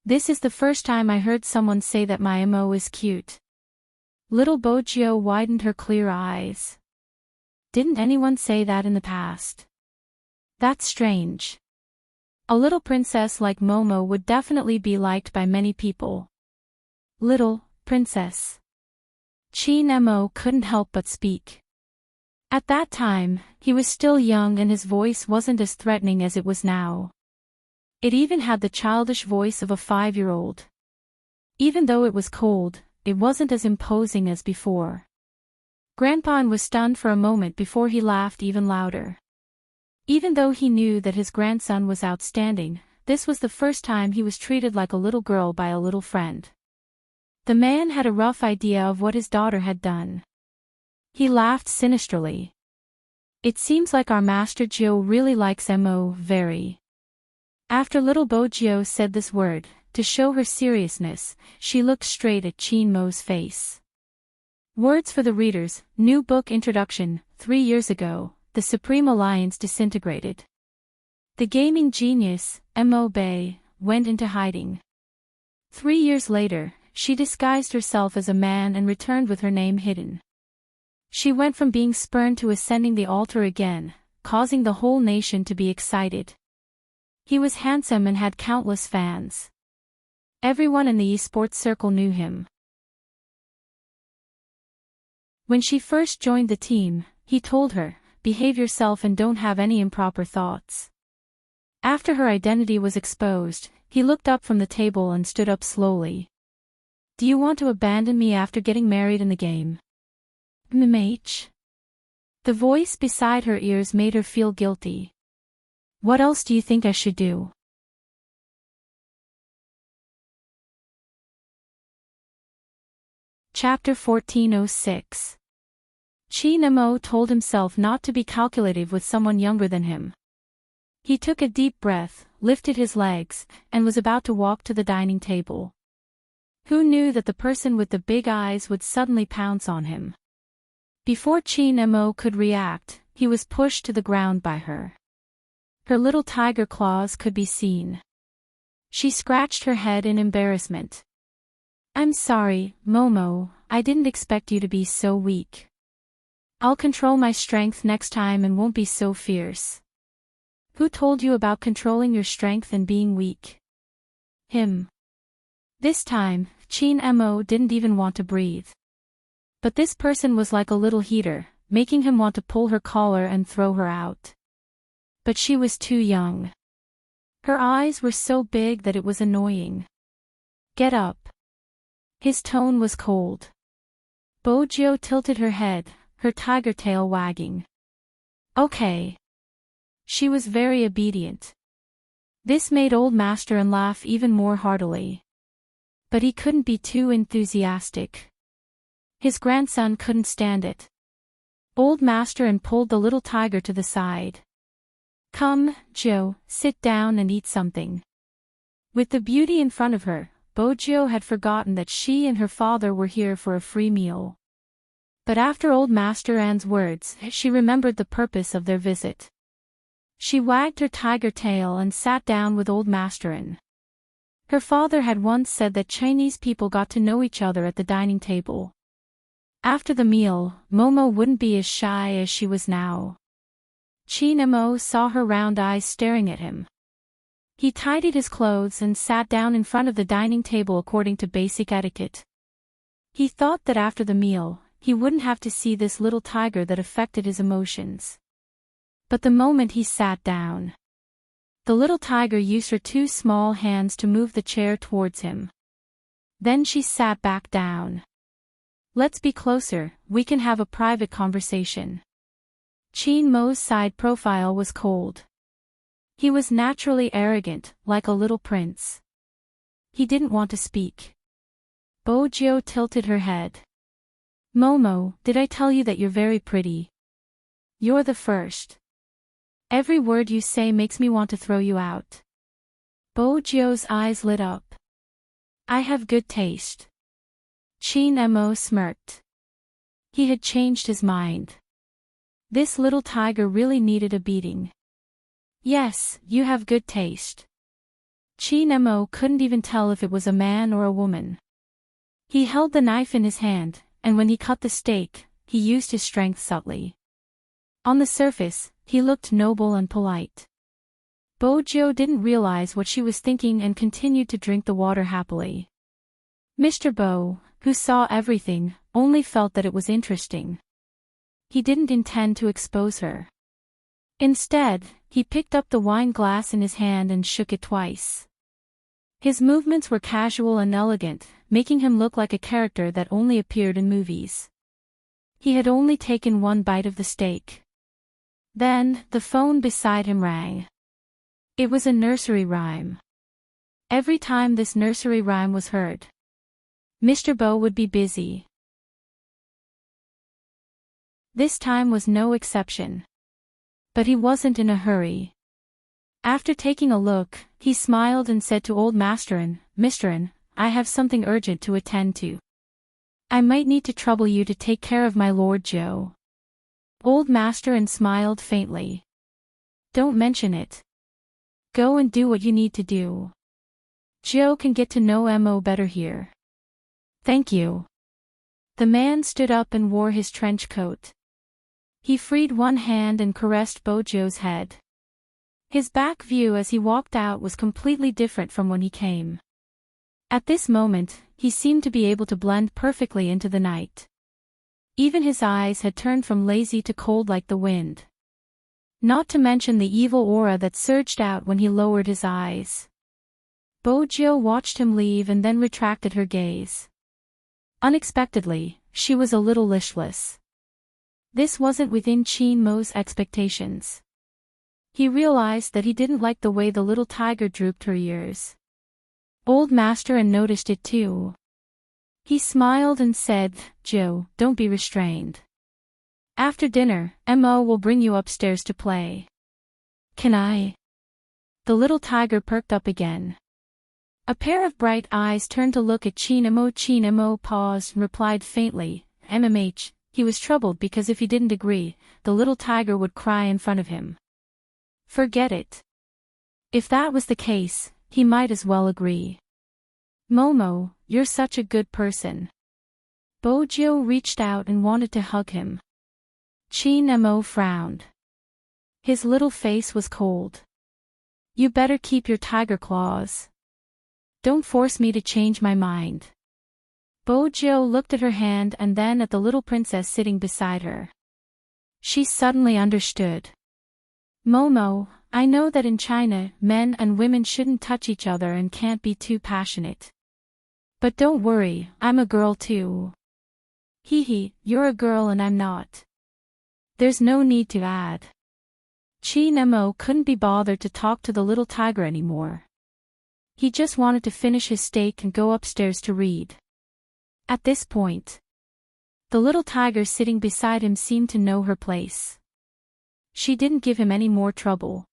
This is the first time I heard someone say that my Mo is cute. Little Bojo widened her clear eyes. Didn't anyone say that in the past? That's strange. A little princess like Momo would definitely be liked by many people. Little princess. Chin Mo couldn't help but speak. At that time, he was still young and his voice wasn't as threatening as it was now. It even had the childish voice of a 5-year-old. Even though it was cold, it wasn't as imposing as before. Grandpa was stunned for a moment before he laughed even louder. Even though he knew that his grandson was outstanding, this was the first time he was treated like a little girl by a little friend. The man had a rough idea of what his daughter had done. He laughed sinisterly. It seems like our Master Joe really likes Mo very. After little Bojo said this word, to show her seriousness, she looked straight at Chin Mo's face. Words for the readers, new book introduction. 3 years ago, the Supreme Alliance disintegrated. The gaming genius, Mo Bay, went into hiding. 3 years later, she disguised herself as a man and returned with her name hidden. She went from being spurned to ascending the altar again, causing the whole nation to be excited. He was handsome and had countless fans. Everyone in the esports circle knew him. When she first joined the team, he told her, "Behave yourself and don't have any improper thoughts." After her identity was exposed, he looked up from the table and stood up slowly. "Do you want to abandon me after getting married in the game?" "MH." The voice beside her ears made her feel guilty. "What else do you think I should do?" Chapter 1406. Chin Mo told himself not to be calculative with someone younger than him. He took a deep breath, lifted his legs, and was about to walk to the dining table. Who knew that the person with the big eyes would suddenly pounce on him? Before Chin Mo could react, he was pushed to the ground by her. Her little tiger claws could be seen. She scratched her head in embarrassment. "I'm sorry, Momo, I didn't expect you to be so weak. I'll control my strength next time and won't be so fierce." "Who told you about controlling your strength and being weak?" "Him." This time, Chin Mo didn't even want to breathe. But this person was like a little heater, making him want to pull her collar and throw her out. But she was too young. Her eyes were so big that it was annoying. "Get up." His tone was cold. Bojo tilted her head, her tiger tail wagging. "Okay." She was very obedient. This made Old Master laugh even more heartily. But he couldn't be too enthusiastic. His grandson couldn't stand it. Old Master pulled the little tiger to the side. "Come, Joe, sit down and eat something." With the beauty in front of her, Bojo had forgotten that she and her father were here for a free meal. But after Old Master An's words, she remembered the purpose of their visit. She wagged her tiger tail and sat down with Old Master An. Her father had once said that Chinese people got to know each other at the dining table. After the meal, Momo wouldn't be as shy as she was now. Chin Mo saw her round eyes staring at him. He tidied his clothes and sat down in front of the dining table according to basic etiquette. He thought that after the meal, he wouldn't have to see this little tiger that affected his emotions. But the moment he sat down, the little tiger used her 2 small hands to move the chair towards him. Then she sat back down. Let's be closer, we can have a private conversation. Chin Mo's side profile was cold. He was naturally arrogant, like a little prince. He didn't want to speak. Bojo tilted her head. Momo, did I tell you that you're very pretty? You're the first. Every word you say makes me want to throw you out. Bojo's eyes lit up. I have good taste. Chin Mo smirked. He had changed his mind. This little tiger really needed a beating. Yes, you have good taste. Chin Mo couldn't even tell if it was a man or a woman. He held the knife in his hand, and when he cut the steak, he used his strength subtly. On the surface, he looked noble and polite. Bojo didn't realize what she was thinking and continued to drink the water happily. Mr. Bo, who saw everything, only felt that it was interesting. He didn't intend to expose her. Instead, he picked up the wine glass in his hand and shook it twice. His movements were casual and elegant, making him look like a character that only appeared in movies. He had only taken one bite of the steak. Then, the phone beside him rang. It was a nursery rhyme. Every time this nursery rhyme was heard, Mr. Bo would be busy. This time was no exception. But he wasn't in a hurry. After taking a look, he smiled and said to Old Masterin, Misterin, I have something urgent to attend to. I might need to trouble you to take care of my Lord Joe. Old Masterin smiled faintly. Don't mention it. Go and do what you need to do. Joe can get to know Mo better here. Thank you. The man stood up and wore his trench coat. He freed one hand and caressed Bojo's head. His back view as he walked out was completely different from when he came. At this moment, he seemed to be able to blend perfectly into the night. Even his eyes had turned from lazy to cold like the wind. Not to mention the evil aura that surged out when he lowered his eyes. Bojo watched him leave and then retracted her gaze. Unexpectedly, she was a little listless. This wasn't within Chin Mo's expectations. He realized that he didn't like the way the little tiger drooped her ears. Old Masterin noticed it too. He smiled and said, Joe, don't be restrained. After dinner, Mo will bring you upstairs to play. Can I? The little tiger perked up again. A pair of bright eyes turned to look at Chin Mo. Chin Mo paused and replied faintly, MMH, he was troubled because if he didn't agree, the little tiger would cry in front of him. Forget it. If that was the case, he might as well agree. Momo, you're such a good person. Bojo reached out and wanted to hug him. Chin Mo frowned. His little face was cold. You better keep your tiger claws. Don't force me to change my mind. Bojo looked at her hand and then at the little princess sitting beside her. She suddenly understood. Momo, I know that in China, men and women shouldn't touch each other and can't be too passionate. But don't worry, I'm a girl too. Hee, you're a girl and I'm not. There's no need to add. Chin Mo couldn't be bothered to talk to the little tiger anymore. He just wanted to finish his steak and go upstairs to read. At this point, the little tiger sitting beside him seemed to know her place. She didn't give him any more trouble.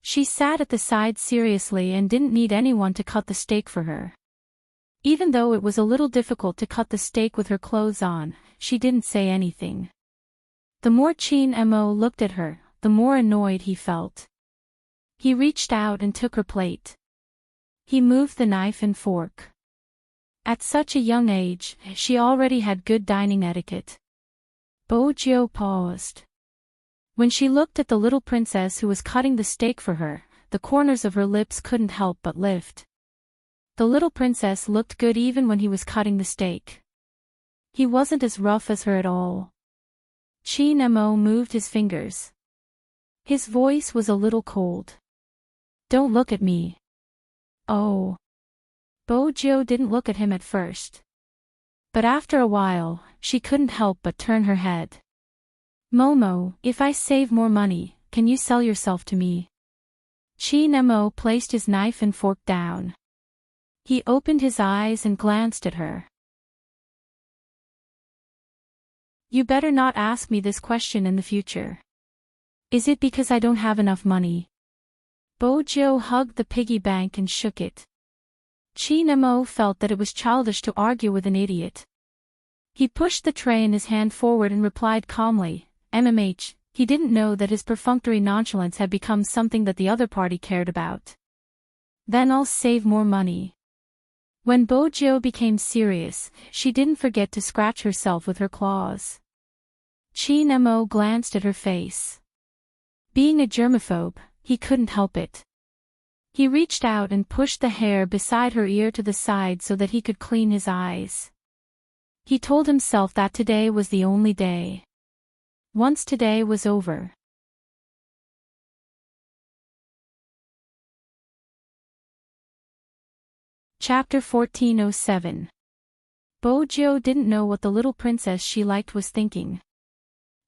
She sat at the side seriously and didn't need anyone to cut the steak for her. Even though it was a little difficult to cut the steak with her clothes on, she didn't say anything. The more Chin Mo looked at her, the more annoyed he felt. He reached out and took her plate. He moved the knife and fork. At such a young age, she already had good dining etiquette. Bojo paused. When she looked at the little princess who was cutting the steak for her, the corners of her lips couldn't help but lift. The little princess looked good even when he was cutting the steak. He wasn't as rough as her at all. Chin Mo moved his fingers. His voice was a little cold. Don't look at me. Oh. Bojo didn't look at him at first. But after a while, she couldn't help but turn her head. Momo, if I save more money, can you sell yourself to me? Chi Nemo placed his knife and fork down. He opened his eyes and glanced at her. You better not ask me this question in the future. Is it because I don't have enough money? Bojo hugged the piggy bank and shook it. Chi Nemo felt that it was childish to argue with an idiot. He pushed the tray in his hand forward and replied calmly, MMH, he didn't know that his perfunctory nonchalance had become something that the other party cared about. Then I'll save more money. When Bojo became serious, she didn't forget to scratch herself with her claws. Chi Nemo glanced at her face. Being a germaphobe, he couldn't help it. He reached out and pushed the hair beside her ear to the side so that he could clean his eyes. He told himself that today was the only day. Once today was over. Chapter 1407. Bojo didn't know what the little princess she liked was thinking.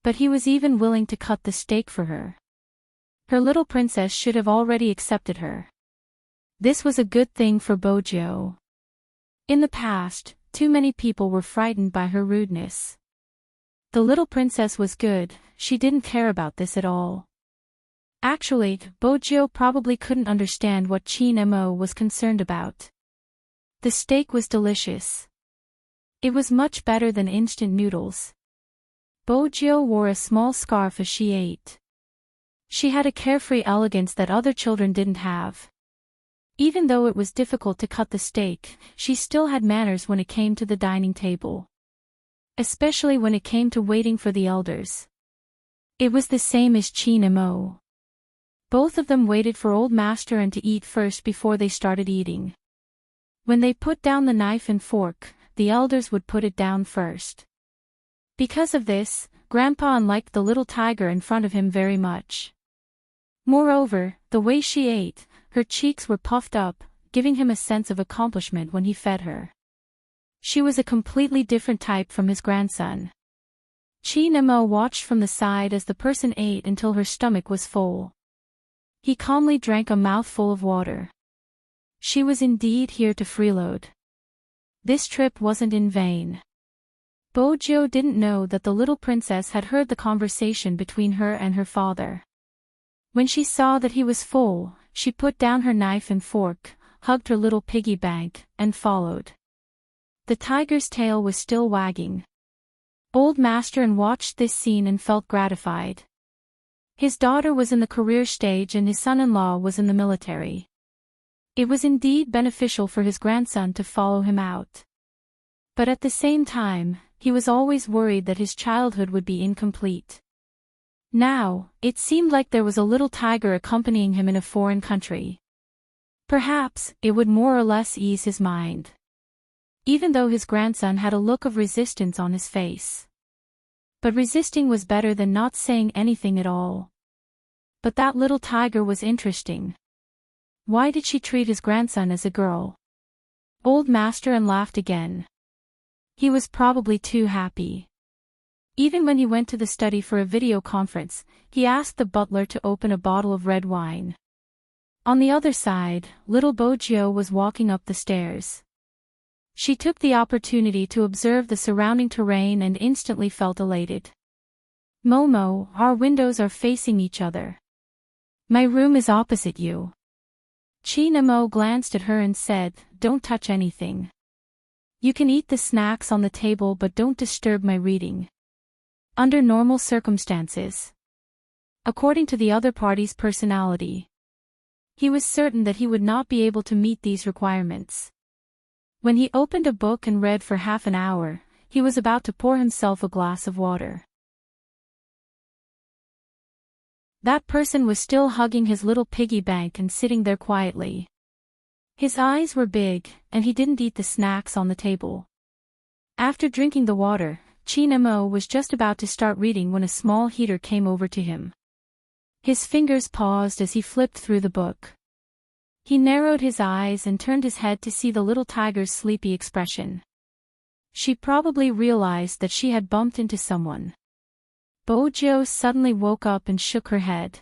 But he was even willing to cut the steak for her. Her little princess should have already accepted her. This was a good thing for Bojo. In the past, too many people were frightened by her rudeness. The little princess was good, she didn't care about this at all. Actually, Bojo probably couldn't understand what Chi Nemo was concerned about. The steak was delicious. It was much better than instant noodles. Bojo wore a small scarf as she ate. She had a carefree elegance that other children didn't have. Even though it was difficult to cut the steak, she still had manners when it came to the dining table. Especially when it came to waiting for the elders. It was the same as Chi Nemo. Both of them waited for Old Master and to eat first before they started eating. When they put down the knife and fork, the elders would put it down first. Because of this, Grandpa liked the little tiger in front of him very much. Moreover, the way she ate, her cheeks were puffed up, giving him a sense of accomplishment when he fed her. She was a completely different type from his grandson. Chi Nemo watched from the side as the person ate until her stomach was full. He calmly drank a mouthful of water. She was indeed here to freeload. This trip wasn't in vain. Bojo didn't know that the little princess had heard the conversation between her and her father. When she saw that he was full, she put down her knife and fork, hugged her little piggy bank, and followed. The tiger's tail was still wagging. Old Master watched this scene and felt gratified. His daughter was in the career stage and his son-in-law was in the military. It was indeed beneficial for his grandson to follow him out. But at the same time, he was always worried that his childhood would be incomplete. Now, it seemed like there was a little tiger accompanying him in a foreign country. Perhaps, it would more or less ease his mind. Even though his grandson had a look of resistance on his face. But resisting was better than not saying anything at all. But that little tiger was interesting. Why did she treat his grandson as a girl? Old Master laughed again. He was probably too happy. Even when he went to the study for a video conference, he asked the butler to open a bottle of red wine. On the other side, little Bojo was walking up the stairs. She took the opportunity to observe the surrounding terrain and instantly felt elated. Momo, our windows are facing each other. My room is opposite you. Chi Nemo glanced at her and said, don't touch anything. You can eat the snacks on the table but don't disturb my reading. Under normal circumstances. According to the other party's personality. He was certain that he would not be able to meet these requirements. When he opened a book and read for half an hour, he was about to pour himself a glass of water. That person was still hugging his little piggy bank and sitting there quietly. His eyes were big, and he didn't eat the snacks on the table. After drinking the water, Chi Nemo was just about to start reading when a small heater came over to him. His fingers paused as he flipped through the book. He narrowed his eyes and turned his head to see the little tiger's sleepy expression. She probably realized that she had bumped into someone. Bojo suddenly woke up and shook her head.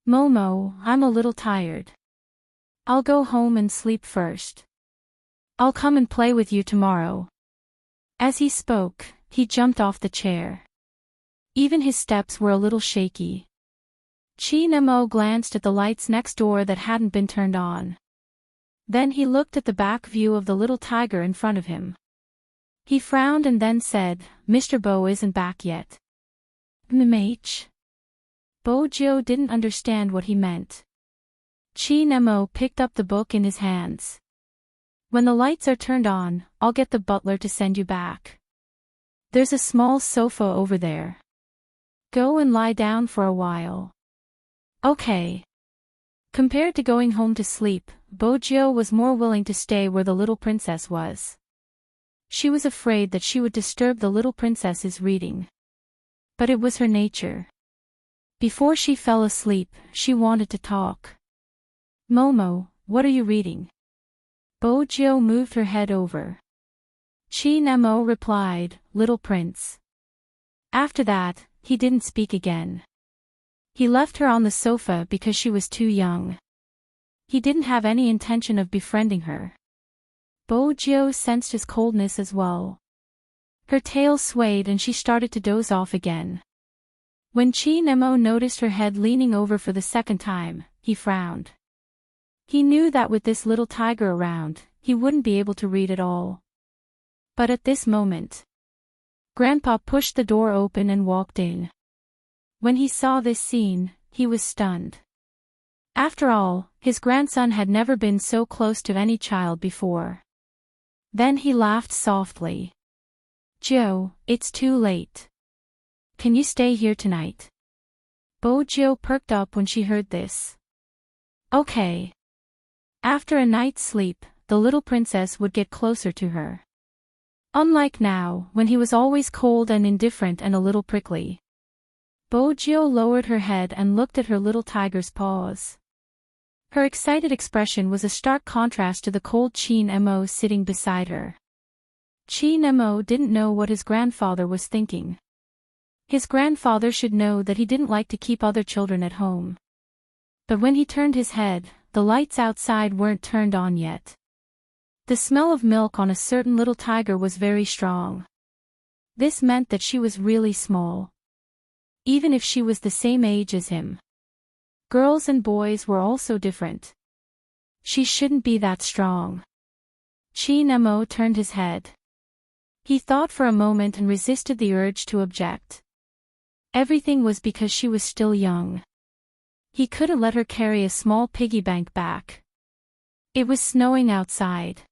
Momo, I'm a little tired. I'll go home and sleep first. I'll come and play with you tomorrow. As he spoke, he jumped off the chair. Even his steps were a little shaky. Nemo glanced at the lights next door that hadn't been turned on. Then he looked at the back view of the little tiger in front of him. He frowned and then said, Mr. Bo isn't back yet. MH? Bojo didn't understand what he meant. Nemo picked up the book in his hands. When the lights are turned on, I'll get the butler to send you back. There's a small sofa over there. Go and lie down for a while. Okay. Compared to going home to sleep, Bojo was more willing to stay where the little princess was. She was afraid that she would disturb the little princess's reading. But it was her nature. Before she fell asleep, she wanted to talk. Momo, what are you reading? Bojo moved her head over. Nemo replied, Little Prince. After that, he didn't speak again. He left her on the sofa because she was too young. He didn't have any intention of befriending her. Bojo sensed his coldness as well. Her tail swayed and she started to doze off again. When Nemo noticed her head leaning over for the second time, he frowned. He knew that with this little tiger around, he wouldn't be able to read at all. But at this moment, Grandpa pushed the door open and walked in. When he saw this scene, he was stunned. After all, his grandson had never been so close to any child before. Then he laughed softly. Joe, it's too late. Can you stay here tonight? Bojo perked up when she heard this. Okay. After a night's sleep, the little princess would get closer to her. Unlike now, when he was always cold and indifferent and a little prickly. Bojo lowered her head and looked at her little tiger's paws. Her excited expression was a stark contrast to the cold Nemo sitting beside her. Nemo didn't know what his grandfather was thinking. His grandfather should know that he didn't like to keep other children at home. But when he turned his head, the lights outside weren't turned on yet. The smell of milk on a certain little tiger was very strong. This meant that she was really small. Even if she was the same age as him. Girls and boys were also different. She shouldn't be that strong. Nemo turned his head. He thought for a moment and resisted the urge to object. Everything was because she was still young. He couldn't let her carry a small piggy bank back. It was snowing outside.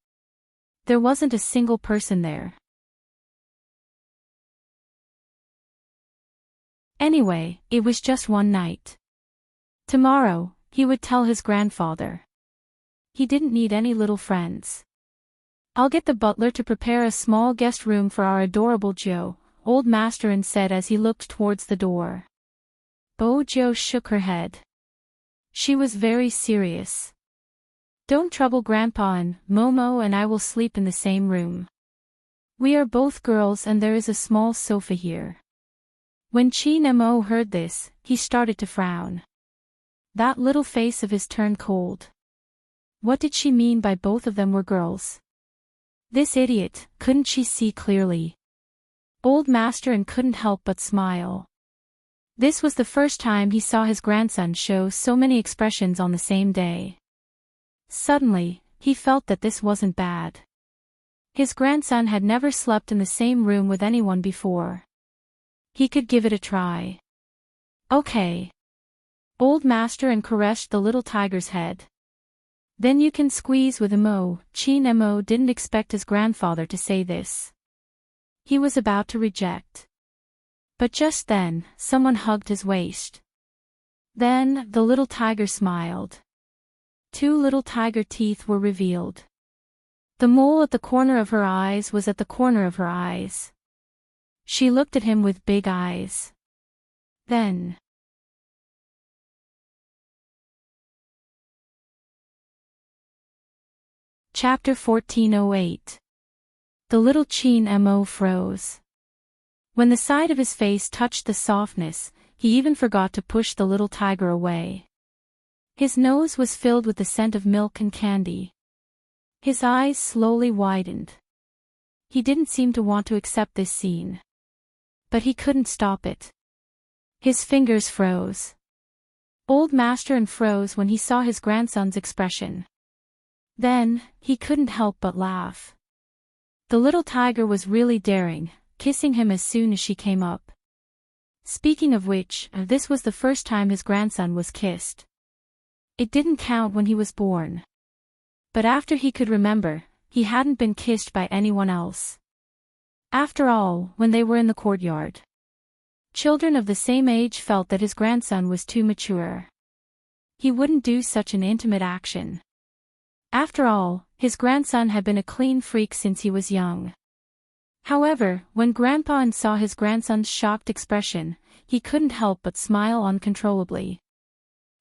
There wasn't a single person there. Anyway, it was just one night. Tomorrow, he would tell his grandfather. He didn't need any little friends. I'll get the butler to prepare a small guest room for our adorable Joe, Old Masterin said as he looked towards the door. Bojo shook her head. She was very serious. Don't trouble Grandpa, and Momo and I will sleep in the same room. We are both girls and there is a small sofa here. When Nemo heard this, he started to frown. That little face of his turned cold. What did she mean by both of them were girls? This idiot, couldn't she see clearly? Old Masterin couldn't help but smile. This was the first time he saw his grandson show so many expressions on the same day. Suddenly, he felt that this wasn't bad. His grandson had never slept in the same room with anyone before. He could give it a try. Okay. Old Masterin caressed the little tiger's head. Then you can squeeze with Nemo. Nemo didn't expect his grandfather to say this. He was about to reject. But just then, someone hugged his waist. Then, the little tiger smiled. 2 little tiger teeth were revealed. The mole at the corner of her eyes was at the corner of her eyes. She looked at him with big eyes. Then, Chapter 1408. The little Chin Mo froze. When the side of his face touched the softness, he even forgot to push the little tiger away. His nose was filled with the scent of milk and candy. His eyes slowly widened. He didn't seem to want to accept this scene. But he couldn't stop it. His fingers froze. Old Master froze when he saw his grandson's expression. Then, he couldn't help but laugh. The little tiger was really daring, kissing him as soon as she came up. Speaking of which, this was the first time his grandson was kissed. It didn't count when he was born. But after he could remember, he hadn't been kissed by anyone else. After all, when they were in the courtyard, children of the same age felt that his grandson was too mature. He wouldn't do such an intimate action. After all, his grandson had been a clean freak since he was young. However, when Grandpa saw his grandson's shocked expression, he couldn't help but smile uncontrollably.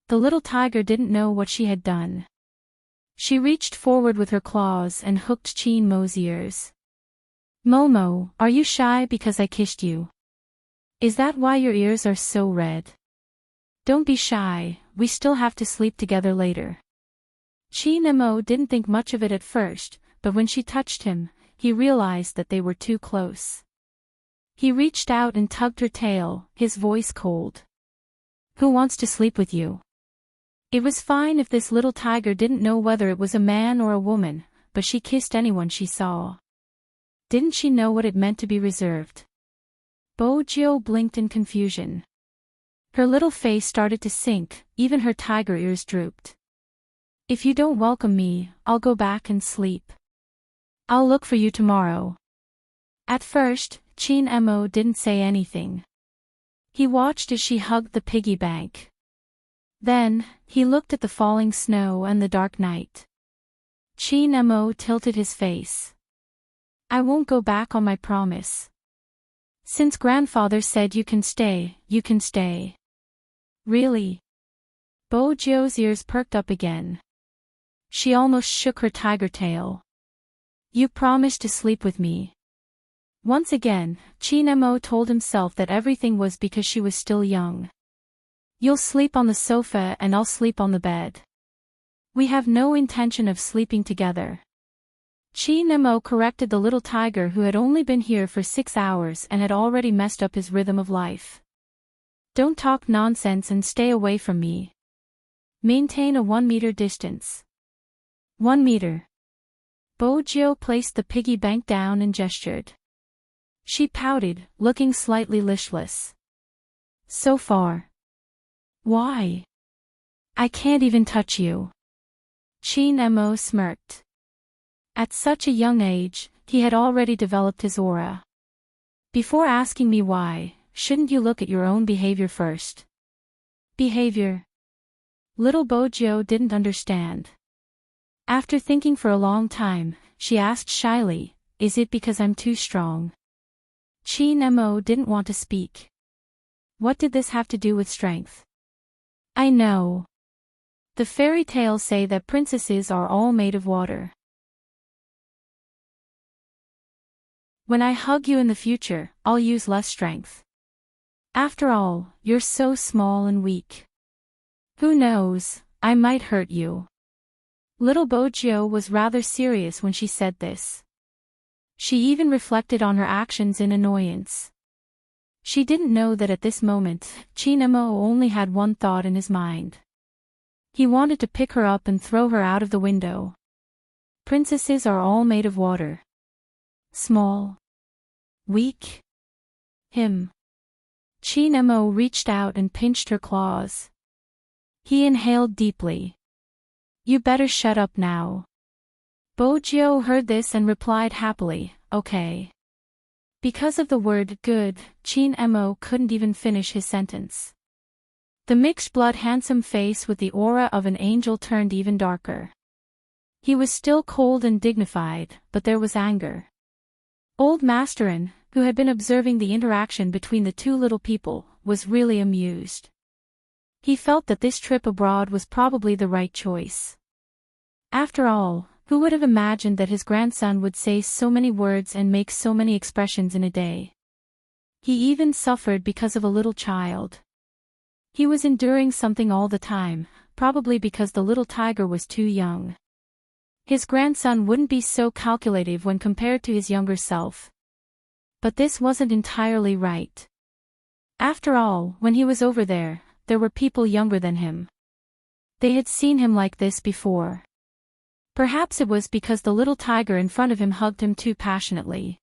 The little tiger didn't know what she had done. She reached forward with her claws and hooked Chin Mo's ears. "Momo, are you shy because I kissed you? Is that why your ears are so red? Don't be shy, we still have to sleep together later." Chin Mo didn't think much of it at first, but when she touched him, he realized that they were too close. He reached out and tugged her tail, his voice cold. "Who wants to sleep with you?" It was fine if this little tiger didn't know whether it was a man or a woman, but she kissed anyone she saw. Didn't she know what it meant to be reserved? Bojo blinked in confusion. Her little face started to sink, even her tiger ears drooped. "If you don't welcome me, I'll go back and sleep. I'll look for you tomorrow." At first, Chin Mo didn't say anything. He watched as she hugged the piggy bank. Then, he looked at the falling snow and the dark night. Chin Mo tilted his face. "I won't go back on my promise. Since grandfather said you can stay, you can stay." "Really?" Bojo's ears perked up again. She almost shook her tiger tail. "You promised to sleep with me." Once again, Chin Mo told himself that everything was because she was still young. "You'll sleep on the sofa and I'll sleep on the bed. We have no intention of sleeping together." Chin Mo corrected the little tiger who had only been here for 6 hours and had already messed up his rhythm of life. "Don't talk nonsense and stay away from me. Maintain a 1-meter distance." 1 meter. Bojo placed the piggy bank down and gestured. She pouted, looking slightly listless. "So far." "Why? I can't even touch you." Chin Mo smirked. At such a young age, he had already developed his aura. "Before asking me why, shouldn't you look at your own behavior first?" "Behavior?" Little Bojo didn't understand. After thinking for a long time, she asked shyly, "Is it because I'm too strong?" Chin Mo didn't want to speak. What did this have to do with strength? "I know. The fairy tales say that princesses are all made of water. When I hug you in the future, I'll use less strength. After all, you're so small and weak. Who knows, I might hurt you." Little Bojo was rather serious when she said this. She even reflected on her actions in annoyance. She didn't know that at this moment, Chin Mo only had one thought in his mind. He wanted to pick her up and throw her out of the window. Princesses are all made of water. Small. Weak. Him. Chin Mo reached out and pinched her claws. He inhaled deeply. "You better shut up now." Bojo heard this and replied happily, "Okay." Because of the word good, Chin Mo couldn't even finish his sentence. The mixed-blood handsome face with the aura of an angel turned even darker. He was still cold and dignified, but there was anger. Old Masterin, who had been observing the interaction between the two little people, was really amused. He felt that this trip abroad was probably the right choice. After all, Who would have imagined that his grandson would say so many words and make so many expressions in a day? He even suffered because of a little child. He was enduring something all the time, probably because the little tiger was too young. His grandson wouldn't be so calculative when compared to his younger self. But this wasn't entirely right. After all, when he was over there were people younger than him. They had seen him like this before. Perhaps it was because the little tiger in front of him hugged him too passionately.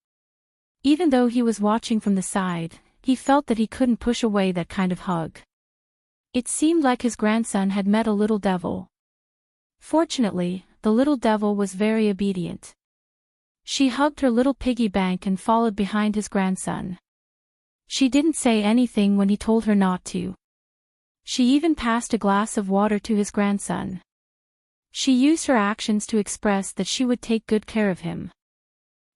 Even though he was watching from the side, he felt that he couldn't push away that kind of hug. It seemed like his grandson had met a little devil. Fortunately, the little devil was very obedient. She hugged her little piggy bank and followed behind his grandson. She didn't say anything when he told her not to. She even passed a glass of water to his grandson. She used her actions to express that she would take good care of him.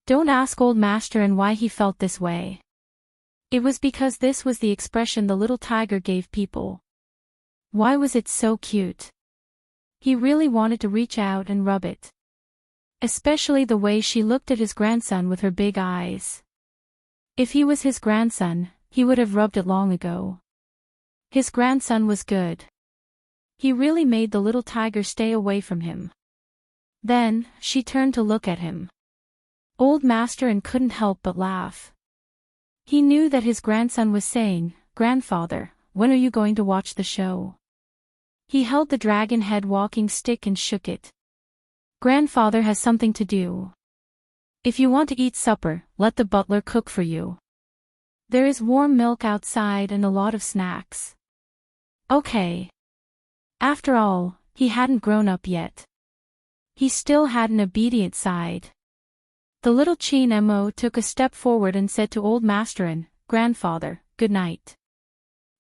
Don't ask old master and why he felt this way. It was because this was the expression the little tiger gave people. Why was it so cute? He really wanted to reach out and rub it. Especially the way she looked at his grandson with her big eyes. If he was his grandson, he would have rubbed it long ago. His grandson was good. He really made the little tiger stay away from him. Then, she turned to look at him. Old master and couldn't help but laugh. He knew that his grandson was saying, "Grandfather, when are you going to watch the show?" He held the dragon head walking stick and shook it. "Grandfather has something to do. If you want to eat supper, let the butler cook for you. There is warm milk outside and a lot of snacks." Okay. After all, he hadn't grown up yet. He still had an obedient side. The little Chin Mo took a step forward and said to Old Masterin, "Grandfather, good night."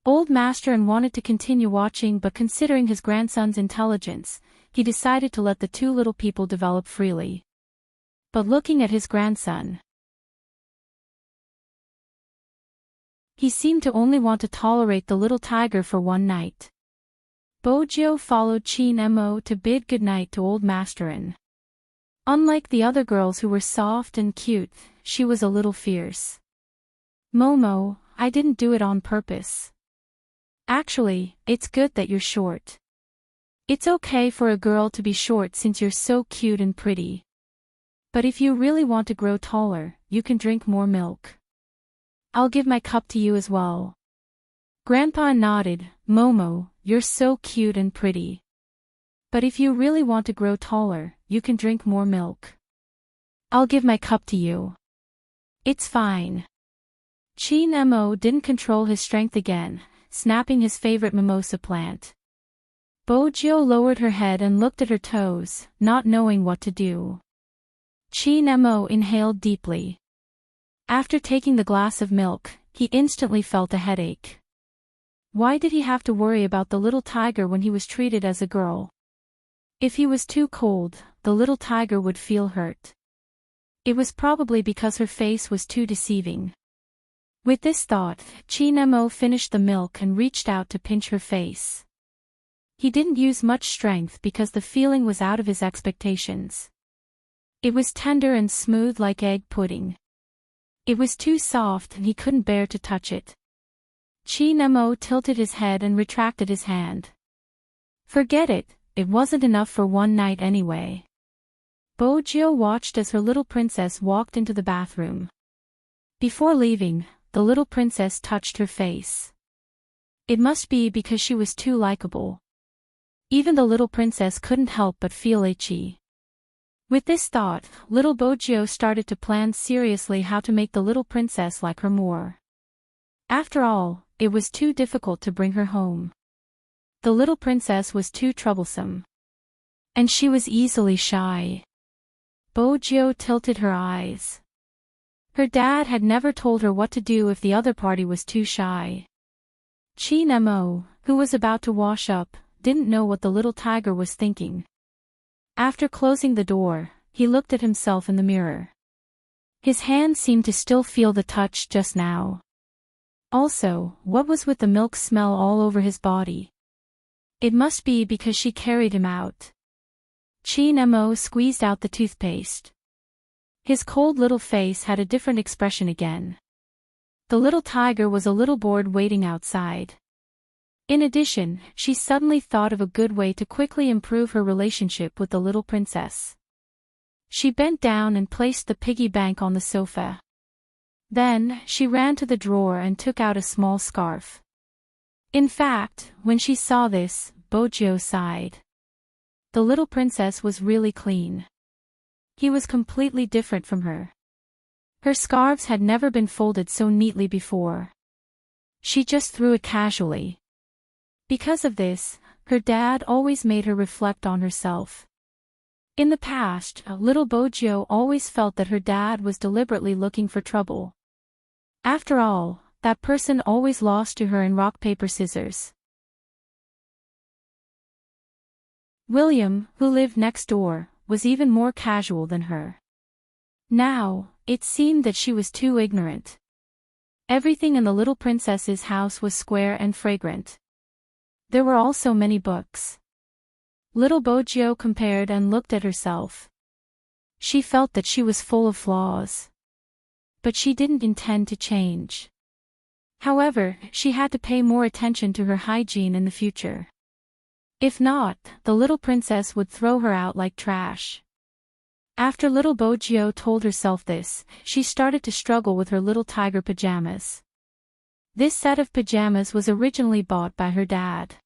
Old Masterin wanted to continue watching, but considering his grandson's intelligence, he decided to let the two little people develop freely. But looking at his grandson, he seemed to only want to tolerate the little tiger for one night. Bojo followed Chin Mo to bid goodnight to Old Masterin. Unlike the other girls who were soft and cute, she was a little fierce. "Momo, I didn't do it on purpose. Actually, it's good that you're short. It's okay for a girl to be short since you're so cute and pretty. But if you really want to grow taller, you can drink more milk. I'll give my cup to you as well." Grandpa nodded. "Momo, you're so cute and pretty. But if you really want to grow taller, you can drink more milk. I'll give my cup to you." "It's fine." Chin Mo didn't control his strength again, snapping his favorite mimosa plant. Bojo lowered her head and looked at her toes, not knowing what to do. Chin Mo inhaled deeply. After taking the glass of milk, he instantly felt a headache. Why did he have to worry about the little tiger when he was treated as a girl? If he was too cold, the little tiger would feel hurt. It was probably because her face was too deceiving. With this thought, Chin Mo finished the milk and reached out to pinch her face. He didn't use much strength because the feeling was out of his expectations. It was tender and smooth like egg pudding. It was too soft and he couldn't bear to touch it. Chin Mo tilted his head and retracted his hand. Forget it, it wasn't enough for one night anyway. Bojo watched as her little princess walked into the bathroom. Before leaving, the little princess touched her face. It must be because she was too likable. Even the little princess couldn't help but feel itchy. With this thought, little Bojo started to plan seriously how to make the little princess like her more. After all, it was too difficult to bring her home. The little princess was too troublesome. And she was easily shy. Bojo tilted her eyes. Her dad had never told her what to do if the other party was too shy. Chin Mo, who was about to wash up, didn't know what the little tiger was thinking. After closing the door, he looked at himself in the mirror. His hand seemed to still feel the touch just now. Also, what was with the milk smell all over his body? It must be because she carried him out. Chin Mo squeezed out the toothpaste. His cold little face had a different expression again. The little tiger was a little bored waiting outside. In addition, she suddenly thought of a good way to quickly improve her relationship with the little princess. She bent down and placed the piggy bank on the sofa. Then, she ran to the drawer and took out a small scarf. In fact, when she saw this, Bojo sighed. The little princess was really clean. He was completely different from her. Her scarves had never been folded so neatly before. She just threw it casually. Because of this, her dad always made her reflect on herself. In the past, little Bojo always felt that her dad was deliberately looking for trouble. After all, that person always lost to her in rock paper scissors. William, who lived next door, was even more casual than her. Now, it seemed that she was too ignorant. Everything in the little princess's house was square and fragrant. There were also many books. Little Bojo compared and looked at herself. She felt that she was full of flaws. But she didn't intend to change. However, she had to pay more attention to her hygiene in the future. If not, the little princess would throw her out like trash. After little Bojo told herself this, she started to struggle with her little tiger pajamas. This set of pajamas was originally bought by her dad.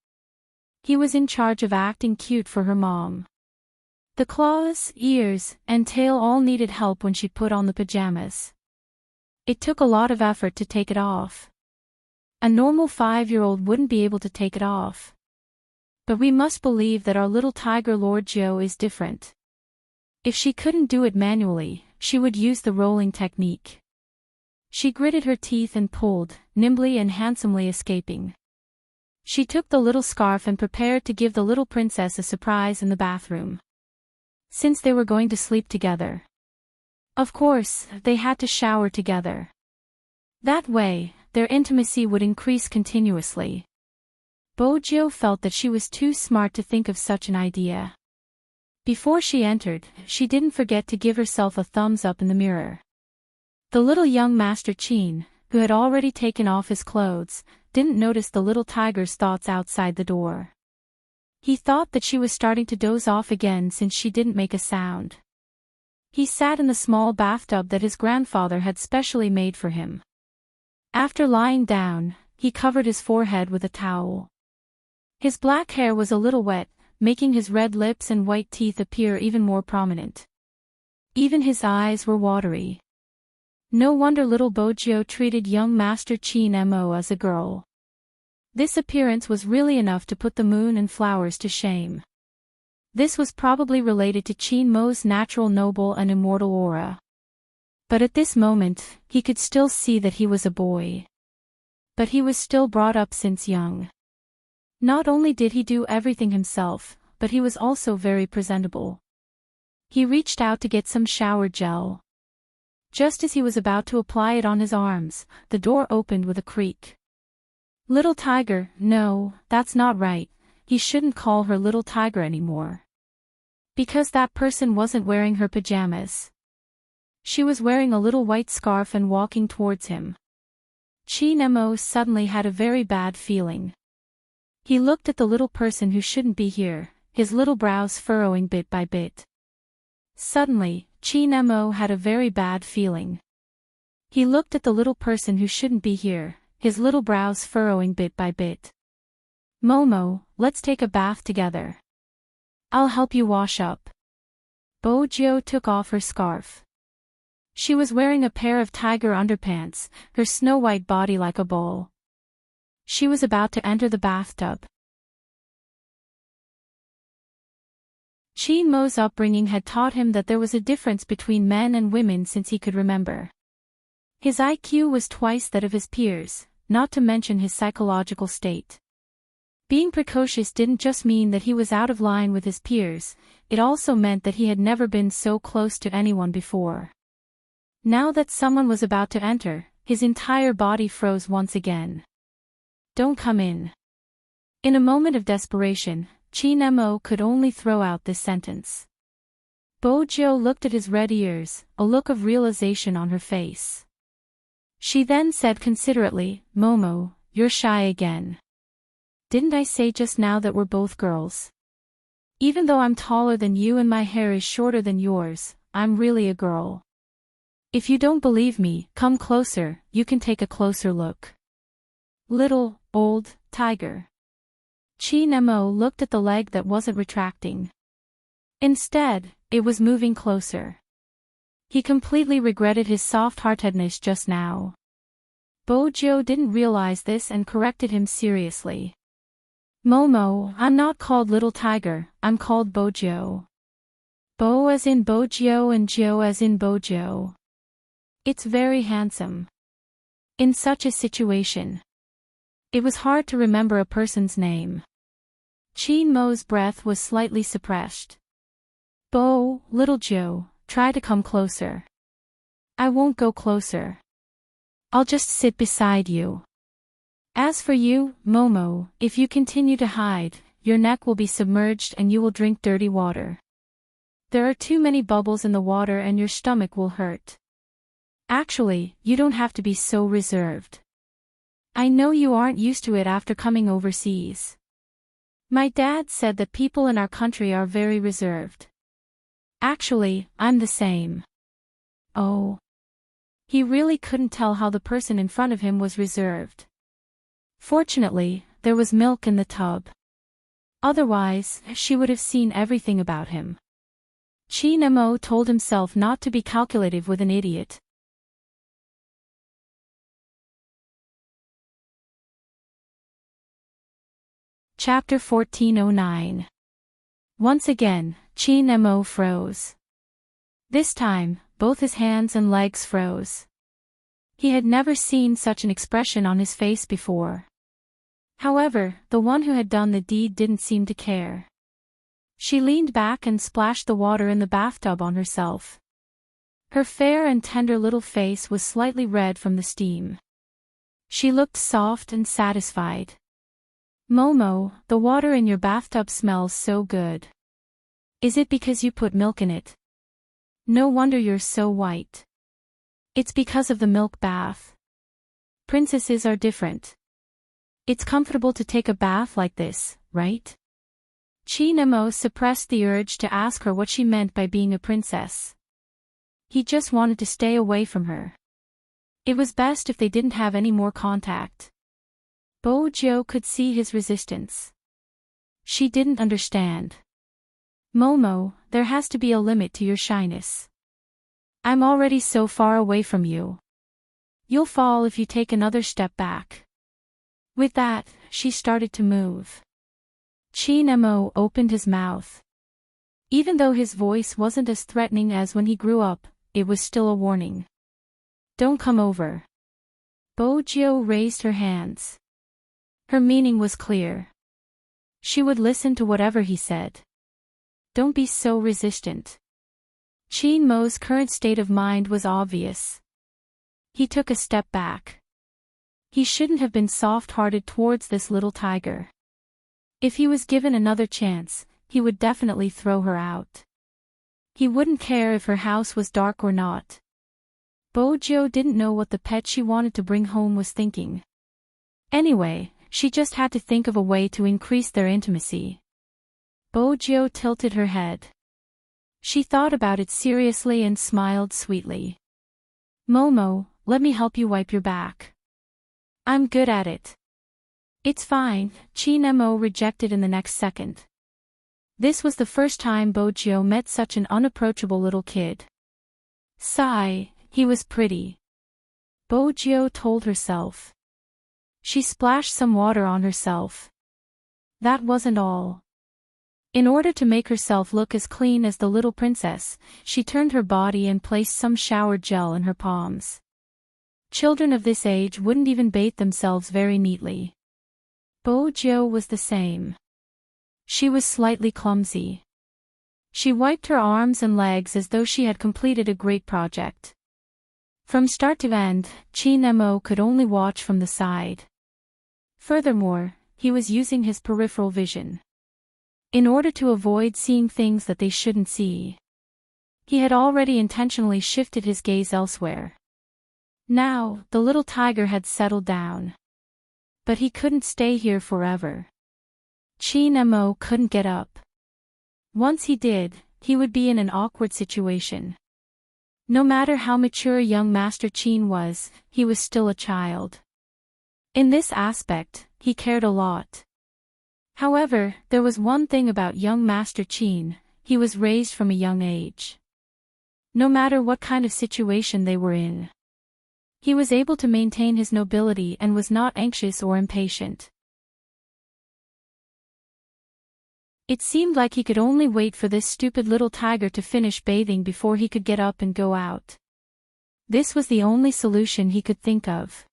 He was in charge of acting cute for her mom. The claws, ears, and tail all needed help when she put on the pajamas. It took a lot of effort to take it off. A normal 5-year-old wouldn't be able to take it off. But we must believe that our little tiger Lord Joe is different. If she couldn't do it manually, she would use the rolling technique. She gritted her teeth and pulled, nimbly and handsomely escaping. She took the little scarf and prepared to give the little princess a surprise in the bathroom. Since they were going to sleep together. Of course, they had to shower together. That way, their intimacy would increase continuously. Bojo felt that she was too smart to think of such an idea. Before she entered, she didn't forget to give herself a thumbs up in the mirror. The little young Master Chin, who had already taken off his clothes, didn't notice the little tiger's thoughts outside the door. He thought that she was starting to doze off again since she didn't make a sound. He sat in the small bathtub that his grandfather had specially made for him. After lying down, he covered his forehead with a towel. His black hair was a little wet, making his red lips and white teeth appear even more prominent. Even his eyes were watery. No wonder little Bojo treated young Master Chin Mo as a girl. This appearance was really enough to put the moon and flowers to shame. This was probably related to Chin Mo's natural noble and immortal aura. But at this moment, he could still see that he was a boy. But he was still brought up since young. Not only did he do everything himself, but he was also very presentable. He reached out to get some shower gel. Just as he was about to apply it on his arms, the door opened with a creak. Little tiger, no, that's not right, he shouldn't call her little tiger anymore. Because that person wasn't wearing her pajamas. She was wearing a little white scarf and walking towards him. Chin Mo suddenly had a very bad feeling. He looked at the little person who shouldn't be here, his little brows furrowing bit by bit. Suddenly, Chin Mo had a very bad feeling. He looked at the little person who shouldn't be here, his little brows furrowing bit by bit. Momo, let's take a bath together. I'll help you wash up. Bojo took off her scarf. She was wearing a pair of tiger underpants, her snow-white body like a ball. She was about to enter the bathtub. Chin Mo's upbringing had taught him that there was a difference between men and women since he could remember. His IQ was twice that of his peers, not to mention his psychological state. Being precocious didn't just mean that he was out of line with his peers, it also meant that he had never been so close to anyone before. Now that someone was about to enter, his entire body froze once again. Don't come in. In a moment of desperation, Chin Mo could only throw out this sentence. Bojo looked at his red ears, a look of realization on her face. She then said considerately, Momo, you're shy again. Didn't I say just now that we're both girls? Even though I'm taller than you and my hair is shorter than yours, I'm really a girl. If you don't believe me, come closer, you can take a closer look. Little, old, tiger. Chi Nemo looked at the leg that wasn't retracting. Instead, it was moving closer. He completely regretted his soft-heartedness just now. Bojo didn't realize this and corrected him seriously. Momo, I'm not called Little Tiger, I'm called Bojo. Bo as in Bojo and Jo as in Bojo. It's very handsome. In such a situation, it was hard to remember a person's name. Chin Mo's breath was slightly suppressed. Bo, little Jo, try to come closer. I won't go closer. I'll just sit beside you. As for you, Momo, if you continue to hide, your neck will be submerged and you will drink dirty water. There are too many bubbles in the water and your stomach will hurt. Actually, you don't have to be so reserved. I know you aren't used to it after coming overseas. My dad said that people in our country are very reserved. Actually, I'm the same. Oh. He really couldn't tell how the person in front of him was reserved. Fortunately, there was milk in the tub. Otherwise, she would have seen everything about him. Chi Nemo told himself not to be calculative with an idiot. Chapter 1409. Once again, Chi Nemo froze. This time, both his hands and legs froze. He had never seen such an expression on his face before. However, the one who had done the deed didn't seem to care. She leaned back and splashed the water in the bathtub on herself. Her fair and tender little face was slightly red from the steam. She looked soft and satisfied. Momo, the water in your bathtub smells so good. Is it because you put milk in it? No wonder you're so white. It's because of the milk bath. Princesses are different. It's comfortable to take a bath like this, right? Chi Nemo suppressed the urge to ask her what she meant by being a princess. He just wanted to stay away from her. It was best if they didn't have any more contact. Bojo could see his resistance. She didn't understand. Momo, there has to be a limit to your shyness. I'm already so far away from you. You'll fall if you take another step back. With that, she started to move. Chi Nemo opened his mouth. Even though his voice wasn't as threatening as when he grew up, it was still a warning. Don't come over. Bojo raised her hands. Her meaning was clear. She would listen to whatever he said. Don't be so resistant. Chi Mo's current state of mind was obvious. He took a step back. He shouldn't have been soft-hearted towards this little tiger. If he was given another chance, he would definitely throw her out. He wouldn't care if her house was dark or not. Bojo didn't know what the pet she wanted to bring home was thinking. Anyway, she just had to think of a way to increase their intimacy. Bojo tilted her head. She thought about it seriously and smiled sweetly. Momo, let me help you wipe your back. I'm good at it. It's fine, Chi Nemo rejected in the next second. This was the first time Bojo met such an unapproachable little kid. Sigh, he was pretty. Bojo told herself. She splashed some water on herself. That wasn't all. In order to make herself look as clean as the little princess, she turned her body and placed some shower gel in her palms. Children of this age wouldn't even bathe themselves very neatly. Bojo was the same. She was slightly clumsy. She wiped her arms and legs as though she had completed a great project. From start to end, Chi Nemo could only watch from the side. Furthermore, he was using his peripheral vision. In order to avoid seeing things that they shouldn't see. He had already intentionally shifted his gaze elsewhere. Now, the little tiger had settled down. But he couldn't stay here forever. Chin Mo couldn't get up. Once he did, he would be in an awkward situation. No matter how mature young Master Chin was, he was still a child. In this aspect, he cared a lot. However, there was one thing about young Master Chin: he was raised from a young age. No matter what kind of situation they were in, he was able to maintain his nobility and was not anxious or impatient. It seemed like he could only wait for this stupid little tiger to finish bathing before he could get up and go out. This was the only solution he could think of.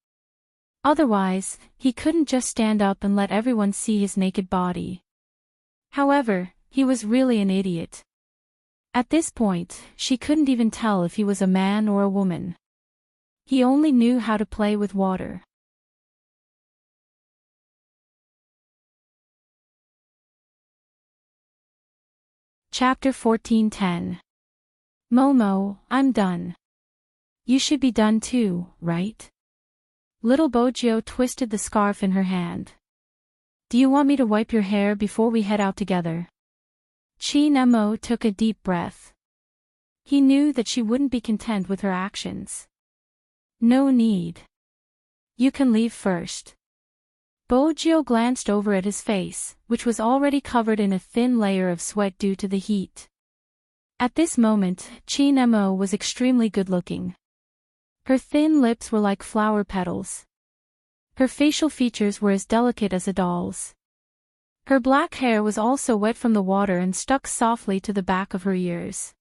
Otherwise, he couldn't just stand up and let everyone see his naked body. However, he was really an idiot. At this point, she couldn't even tell if he was a man or a woman. He only knew how to play with water. Chapter 14:10. Momo, I'm done. You should be done too, right? Little Bojo twisted the scarf in her hand. Do you want me to wipe your hair before we head out together? Chin Mo took a deep breath. He knew that she wouldn't be content with her actions. No need. You can leave first. Bojo glanced over at his face, which was already covered in a thin layer of sweat due to the heat. At this moment, Chin Mo was extremely good-looking. Her thin lips were like flower petals. Her facial features were as delicate as a doll's. Her black hair was also wet from the water and stuck softly to the back of her ears.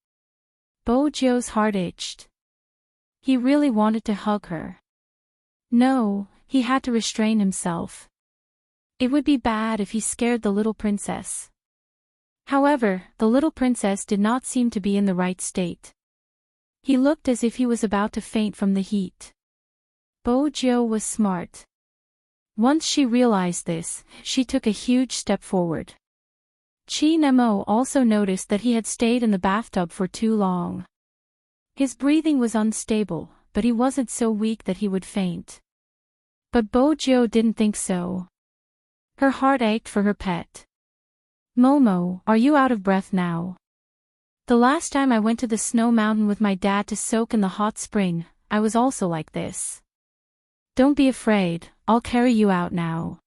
Bojo's heart itched. He really wanted to hug her. No, he had to restrain himself. It would be bad if he scared the little princess. However, the little princess did not seem to be in the right state. He looked as if he was about to faint from the heat. Bojo was smart. Once she realized this, she took a huge step forward. Chin Mo also noticed that he had stayed in the bathtub for too long. His breathing was unstable, but he wasn't so weak that he would faint. But Bojo didn't think so. Her heart ached for her pet. Momo, are you out of breath now? The last time I went to the snow mountain with my dad to soak in the hot spring, I was also like this. Don't be afraid, I'll carry you out now.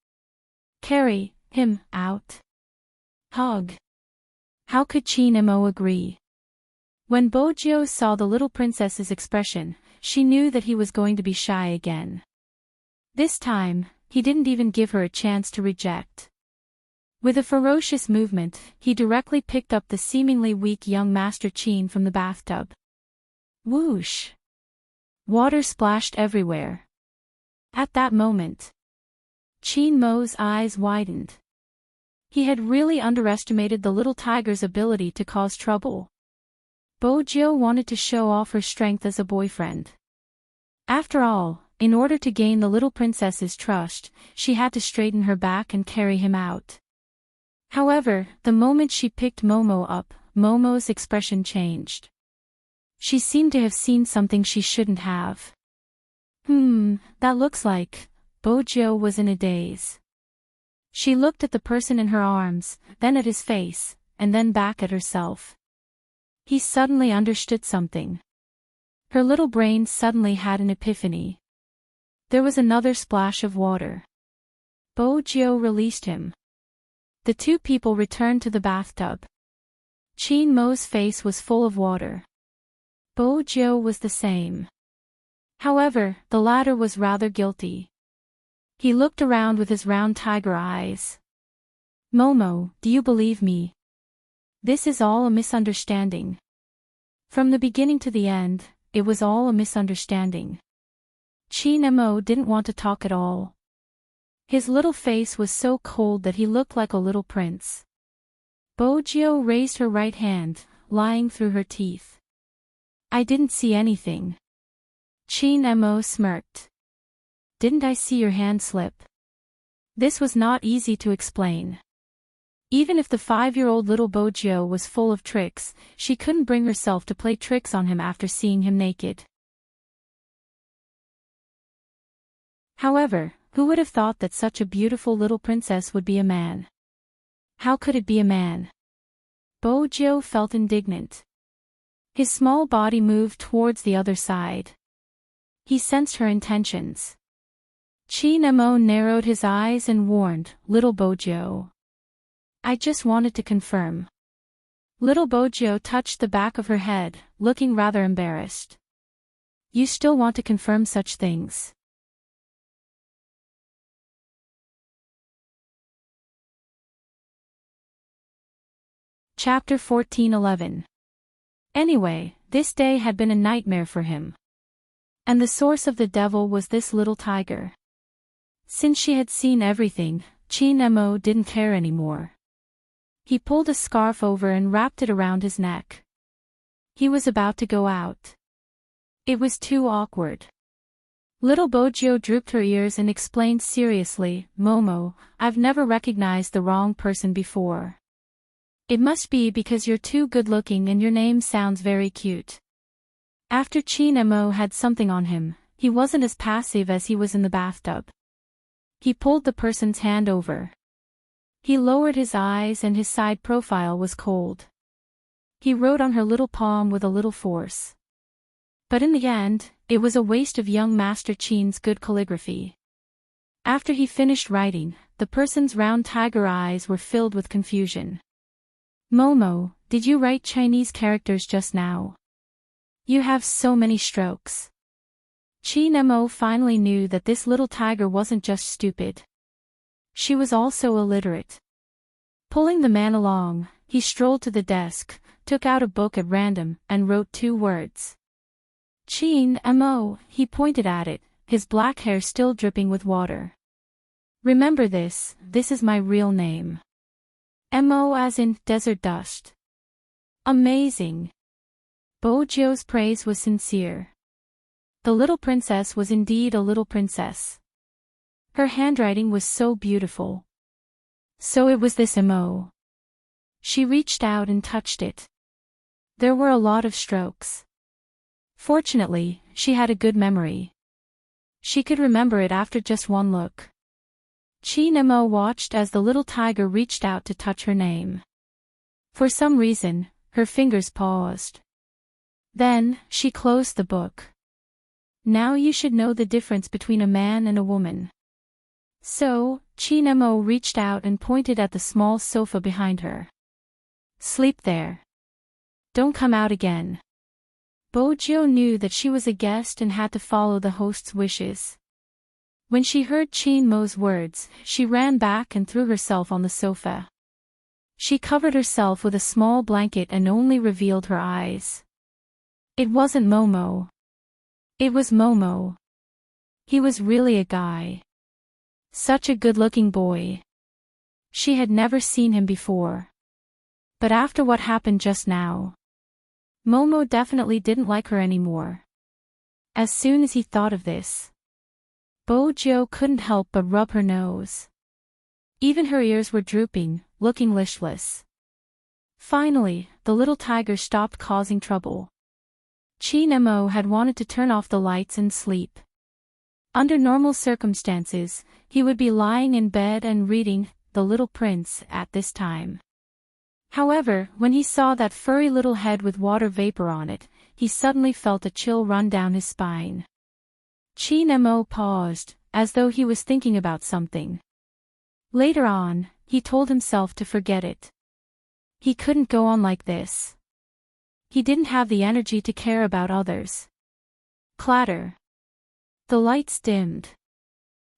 Carry him out? Hug. How could Chin Mo agree? When Bojo saw the little princess's expression, she knew that he was going to be shy again. This time, he didn't even give her a chance to reject. With a ferocious movement, he directly picked up the seemingly weak young Master Chin from the bathtub. Whoosh! Water splashed everywhere. At that moment, Chin Mo's eyes widened. He had really underestimated the little tiger's ability to cause trouble. Bojo wanted to show off her strength as a boyfriend. After all, in order to gain the little princess's trust, she had to straighten her back and carry him out. However, the moment she picked Momo up, Momo's expression changed. She seemed to have seen something she shouldn't have. That looks like... Bojo was in a daze. She looked at the person in her arms, then at his face, and then back at herself. He suddenly understood something. Her little brain suddenly had an epiphany. There was another splash of water. Bojo released him. The two people returned to the bathtub. Chin Mo's face was full of water. Bojo was the same. However, the latter was rather guilty. He looked around with his round tiger eyes. Momo, do you believe me? This is all a misunderstanding. From the beginning to the end, it was all a misunderstanding. Chin Mo didn't want to talk at all. His little face was so cold that he looked like a little prince. Bojo raised her right hand, lying through her teeth. I didn't see anything. Chin Mo smirked. Didn't I see your hand slip? This was not easy to explain. Even if the 5-year-old little Bojo was full of tricks, she couldn't bring herself to play tricks on him after seeing him naked. However, who would have thought that such a beautiful little princess would be a man? How could it be a man? Bojo felt indignant. His small body moved towards the other side. He sensed her intentions. Chin-mo narrowed his eyes and warned, "Little Bojo. I just wanted to confirm." Little Bojo touched the back of her head, looking rather embarrassed. "You still want to confirm such things?" Chapter 14:11. Anyway, this day had been a nightmare for him. And the source of the devil was this little tiger. Since she had seen everything, Chin-mo didn't care anymore. He pulled a scarf over and wrapped it around his neck. He was about to go out. It was too awkward. Little Bojo drooped her ears and explained seriously, "Momo, I've never recognized the wrong person before. It must be because you're too good-looking and your name sounds very cute." After Chin-mo had something on him, he wasn't as passive as he was in the bathtub. He pulled the person's hand over. He lowered his eyes and his side profile was cold. He wrote on her little palm with a little force. But in the end, it was a waste of young Master Chin's good calligraphy. After he finished writing, the person's round tiger eyes were filled with confusion. "Momo, did you write Chinese characters just now? You have so many strokes." Chin-mo finally knew that this little tiger wasn't just stupid. She was also illiterate. Pulling the man along, he strolled to the desk, took out a book at random, and wrote 2 words. Chin-mo, he pointed at it, his black hair still dripping with water. "Remember this is my real name. Mo as in desert dust." Amazing. Bojo's praise was sincere. The little princess was indeed a little princess. Her handwriting was so beautiful. So it was this Mo. She reached out and touched it. There were a lot of strokes. Fortunately, she had a good memory. She could remember it after just one look. Chin-mo watched as the little tiger reached out to touch her name. For some reason, her fingers paused. Then, she closed the book. Now you should know the difference between a man and a woman. So, Chin-mo reached out and pointed at the small sofa behind her. "Sleep there. Don't come out again." Bojo knew that she was a guest and had to follow the host's wishes. When she heard Chin-mo's words, she ran back and threw herself on the sofa. She covered herself with a small blanket and only revealed her eyes. It wasn't Momo. It was Momo. He was really a guy. Such a good-looking boy. She had never seen him before. But after what happened just now, Momo definitely didn't like her anymore. As soon as he thought of this, Bojo couldn't help but rub her nose. Even her ears were drooping, looking listless. Finally, the little tiger stopped causing trouble. Chin-mo had wanted to turn off the lights and sleep. Under normal circumstances, he would be lying in bed and reading The Little Prince at this time. However, when he saw that furry little head with water vapor on it, he suddenly felt a chill run down his spine. Chin-mo paused, as though he was thinking about something. Later on, he told himself to forget it. He couldn't go on like this. He didn't have the energy to care about others. Clatter. The lights dimmed.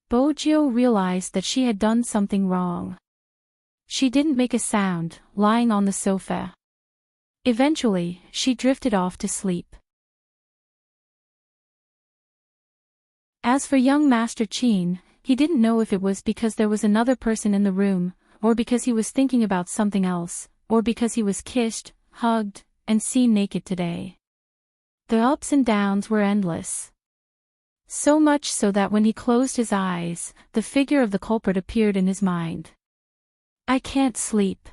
Bojo realized that she had done something wrong. She didn't make a sound, lying on the sofa. Eventually, she drifted off to sleep. As for young Master Chin, he didn't know if it was because there was another person in the room, or because he was thinking about something else, or because he was kissed, hugged, and seen naked today. The ups and downs were endless. So much so that when he closed his eyes, the figure of the culprit appeared in his mind. I can't sleep.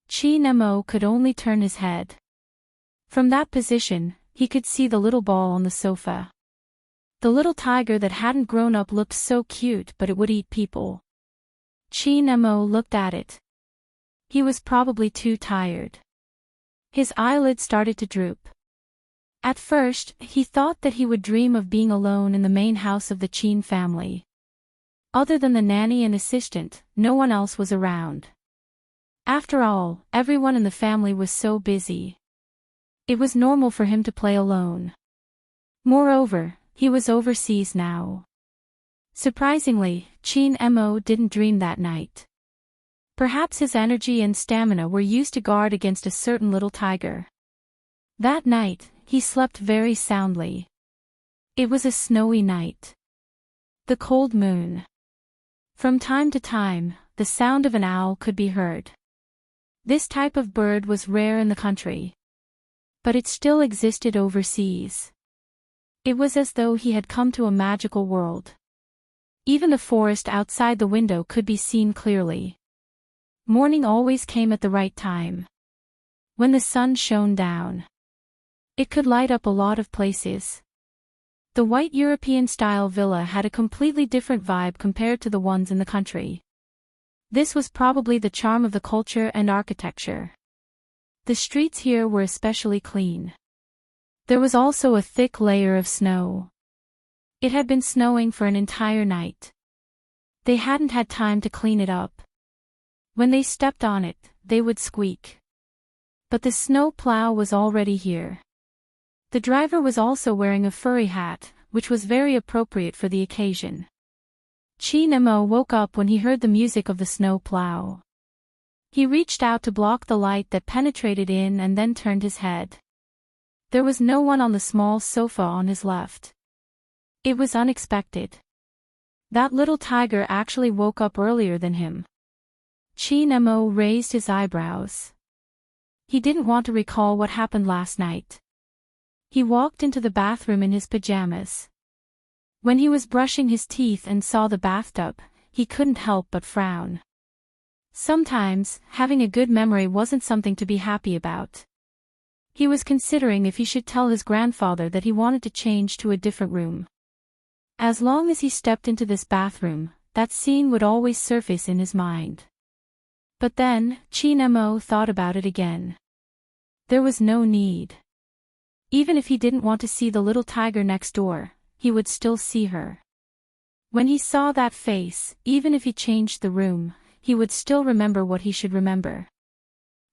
Chi Nemo could only turn his head. From that position, he could see the little ball on the sofa. The little tiger that hadn't grown up looked so cute, but it would eat people. Chi Nemo looked at it. He was probably too tired. His eyelids started to droop. At first, he thought that he would dream of being alone in the main house of the Chin family. Other than the nanny and assistant, no one else was around. After all, everyone in the family was so busy. It was normal for him to play alone. Moreover, he was overseas now. Surprisingly, Chin Mo didn't dream that night. Perhaps his energy and stamina were used to guard against a certain little tiger. That night, he slept very soundly. It was a snowy night. The cold moon. From time to time, the sound of an owl could be heard. This type of bird was rare in the country. But it still existed overseas. It was as though he had come to a magical world. Even the forest outside the window could be seen clearly. Morning always came at the right time. When the sun shone down, it could light up a lot of places. The white European-style villa had a completely different vibe compared to the ones in the country. This was probably the charm of the culture and architecture. The streets here were especially clean. There was also a thick layer of snow. It had been snowing for an entire night. They hadn't had time to clean it up. When they stepped on it, they would squeak. But the snow plow was already here. The driver was also wearing a furry hat, which was very appropriate for the occasion. Chi Nemo woke up when he heard the music of the snow plow. He reached out to block the light that penetrated in and then turned his head. There was no one on the small sofa on his left. It was unexpected. That little tiger actually woke up earlier than him. Chi Nemo raised his eyebrows. He didn't want to recall what happened last night. He walked into the bathroom in his pajamas. When he was brushing his teeth and saw the bathtub, he couldn't help but frown. Sometimes, having a good memory wasn't something to be happy about. He was considering if he should tell his grandfather that he wanted to change to a different room. As long as he stepped into this bathroom, that scene would always surface in his mind. But then, Chi Nemo thought about it again. There was no need. Even if he didn't want to see the little tiger next door, he would still see her. When he saw that face, even if he changed the room, he would still remember what he should remember.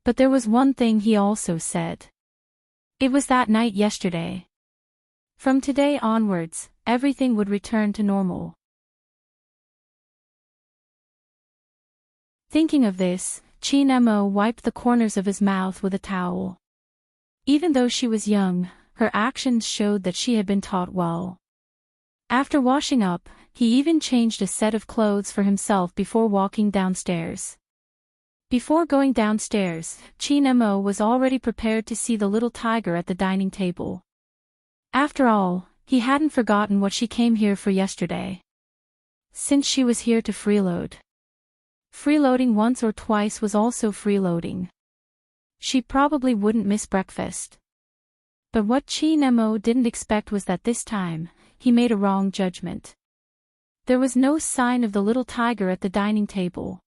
But there was one thing he also said. It was that night yesterday. From today onwards, everything would return to normal. Thinking of this, Chi Nemo wiped the corners of his mouth with a towel. Even though she was young, her actions showed that she had been taught well. After washing up, he even changed a set of clothes for himself before walking downstairs. Before going downstairs, Chi Nemo was already prepared to see the little tiger at the dining table. After all, he hadn't forgotten what she came here for yesterday. Since she was here to freeload. Freeloading once or twice was also freeloading. She probably wouldn't miss breakfast. But what Chi Nemo didn't expect was that this time, he made a wrong judgment. There was no sign of the little tiger at the dining table.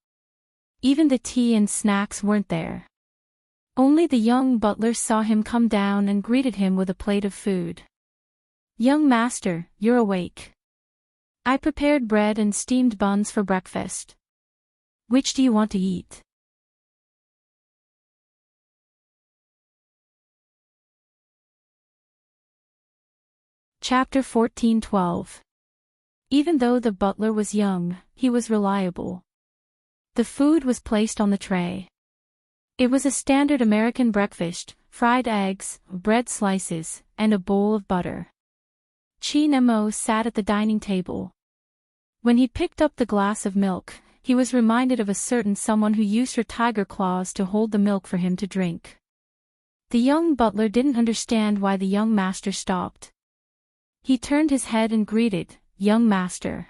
Even the tea and snacks weren't there. Only the young butler saw him come down and greeted him with a plate of food. "Young master, you're awake. I prepared bread and steamed buns for breakfast. Which do you want to eat?" Chapter 14:12. Even though the butler was young, he was reliable. The food was placed on the tray. It was a standard American breakfast: fried eggs, bread slices, and a bowl of butter. Chi Nemo sat at the dining table. When he picked up the glass of milk, he was reminded of a certain someone who used her tiger claws to hold the milk for him to drink. The young butler didn't understand why the young master stopped. He turned his head and greeted, "Young master."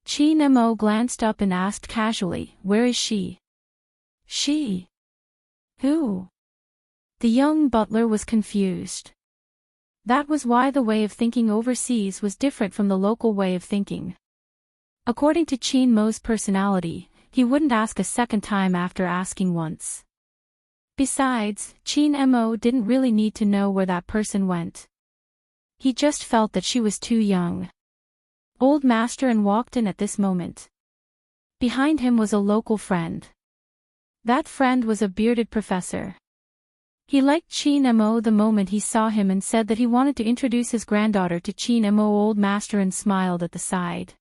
Chi Nemo glanced up and asked casually, "Where is she?" She? Who? The young butler was confused. That was why the way of thinking overseas was different from the local way of thinking. According to Chin Mo's personality, he wouldn't ask a second time after asking once. Besides, Chin Mo didn't really need to know where that person went. He just felt that she was too young. Old Master walked in at this moment. Behind him was a local friend. That friend was a bearded professor. He liked Chin Mo the moment he saw him and said that he wanted to introduce his granddaughter to Chin Mo. Old Master smiled at the side.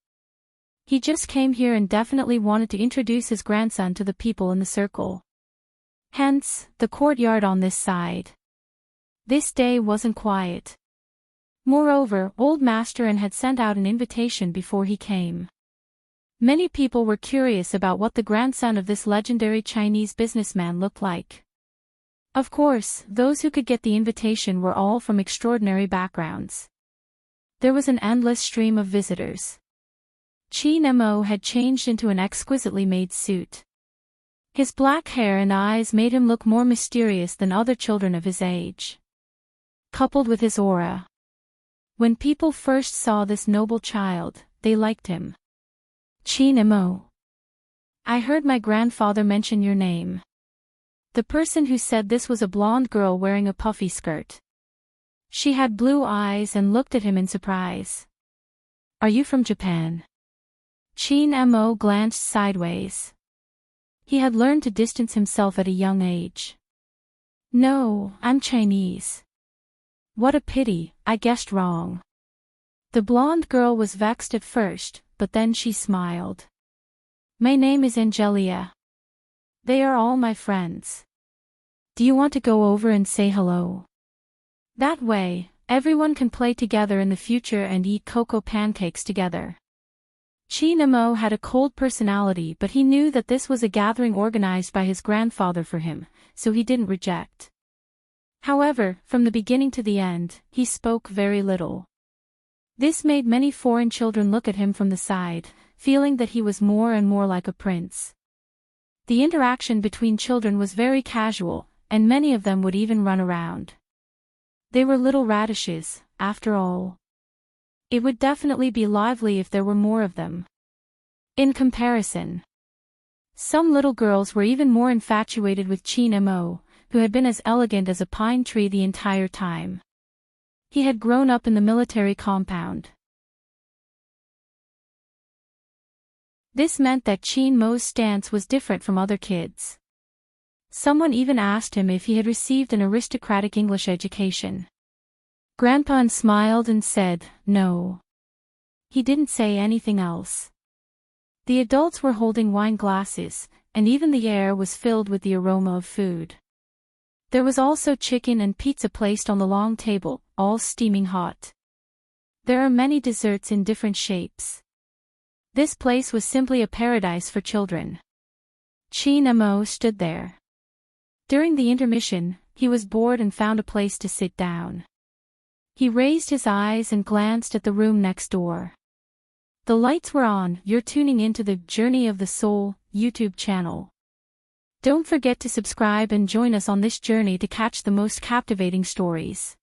He just came here and definitely wanted to introduce his grandson to the people in the circle. Hence, the courtyard on this side. This day wasn't quiet. Moreover, Old Master had sent out an invitation before he came. Many people were curious about what the grandson of this legendary Chinese businessman looked like. Of course, those who could get the invitation were all from extraordinary backgrounds. There was an endless stream of visitors. Chin Mo had changed into an exquisitely made suit. His black hair and eyes made him look more mysterious than other children of his age. Coupled with his aura. When people first saw this noble child, they liked him. Chin Mo. I heard my grandfather mention your name. The person who said this was a blonde girl wearing a puffy skirt. She had blue eyes and looked at him in surprise. Are you from Japan? Chin Mo glanced sideways. He had learned to distance himself at a young age. No, I'm Chinese. What a pity, I guessed wrong. The blonde girl was vexed at first, but then she smiled. My name is Angelia. They are all my friends. Do you want to go over and say hello? That way, everyone can play together in the future and eat cocoa pancakes together. Chin Mo had a cold personality, but he knew that this was a gathering organized by his grandfather for him, so he didn't reject. However, from the beginning to the end, he spoke very little. This made many foreign children look at him from the side, feeling that he was more and more like a prince. The interaction between children was very casual, and many of them would even run around. They were little radishes, after all. It would definitely be lively if there were more of them. In comparison, some little girls were even more infatuated with Chin Mo, who had been as elegant as a pine tree the entire time. He had grown up in the military compound. This meant that Chin Mo's stance was different from other kids. Someone even asked him if he had received an aristocratic English education. Grandpa smiled and said, no. He didn't say anything else. The adults were holding wine glasses, and even the air was filled with the aroma of food. There was also chicken and pizza placed on the long table, all steaming hot. There are many desserts in different shapes. This place was simply a paradise for children. Chin Mo stood there. During the intermission, he was bored and found a place to sit down. He raised his eyes and glanced at the room next door. The lights were on. You're tuning into the Journey of the Soul YouTube channel. Don't forget to subscribe and join us on this journey to catch the most captivating stories.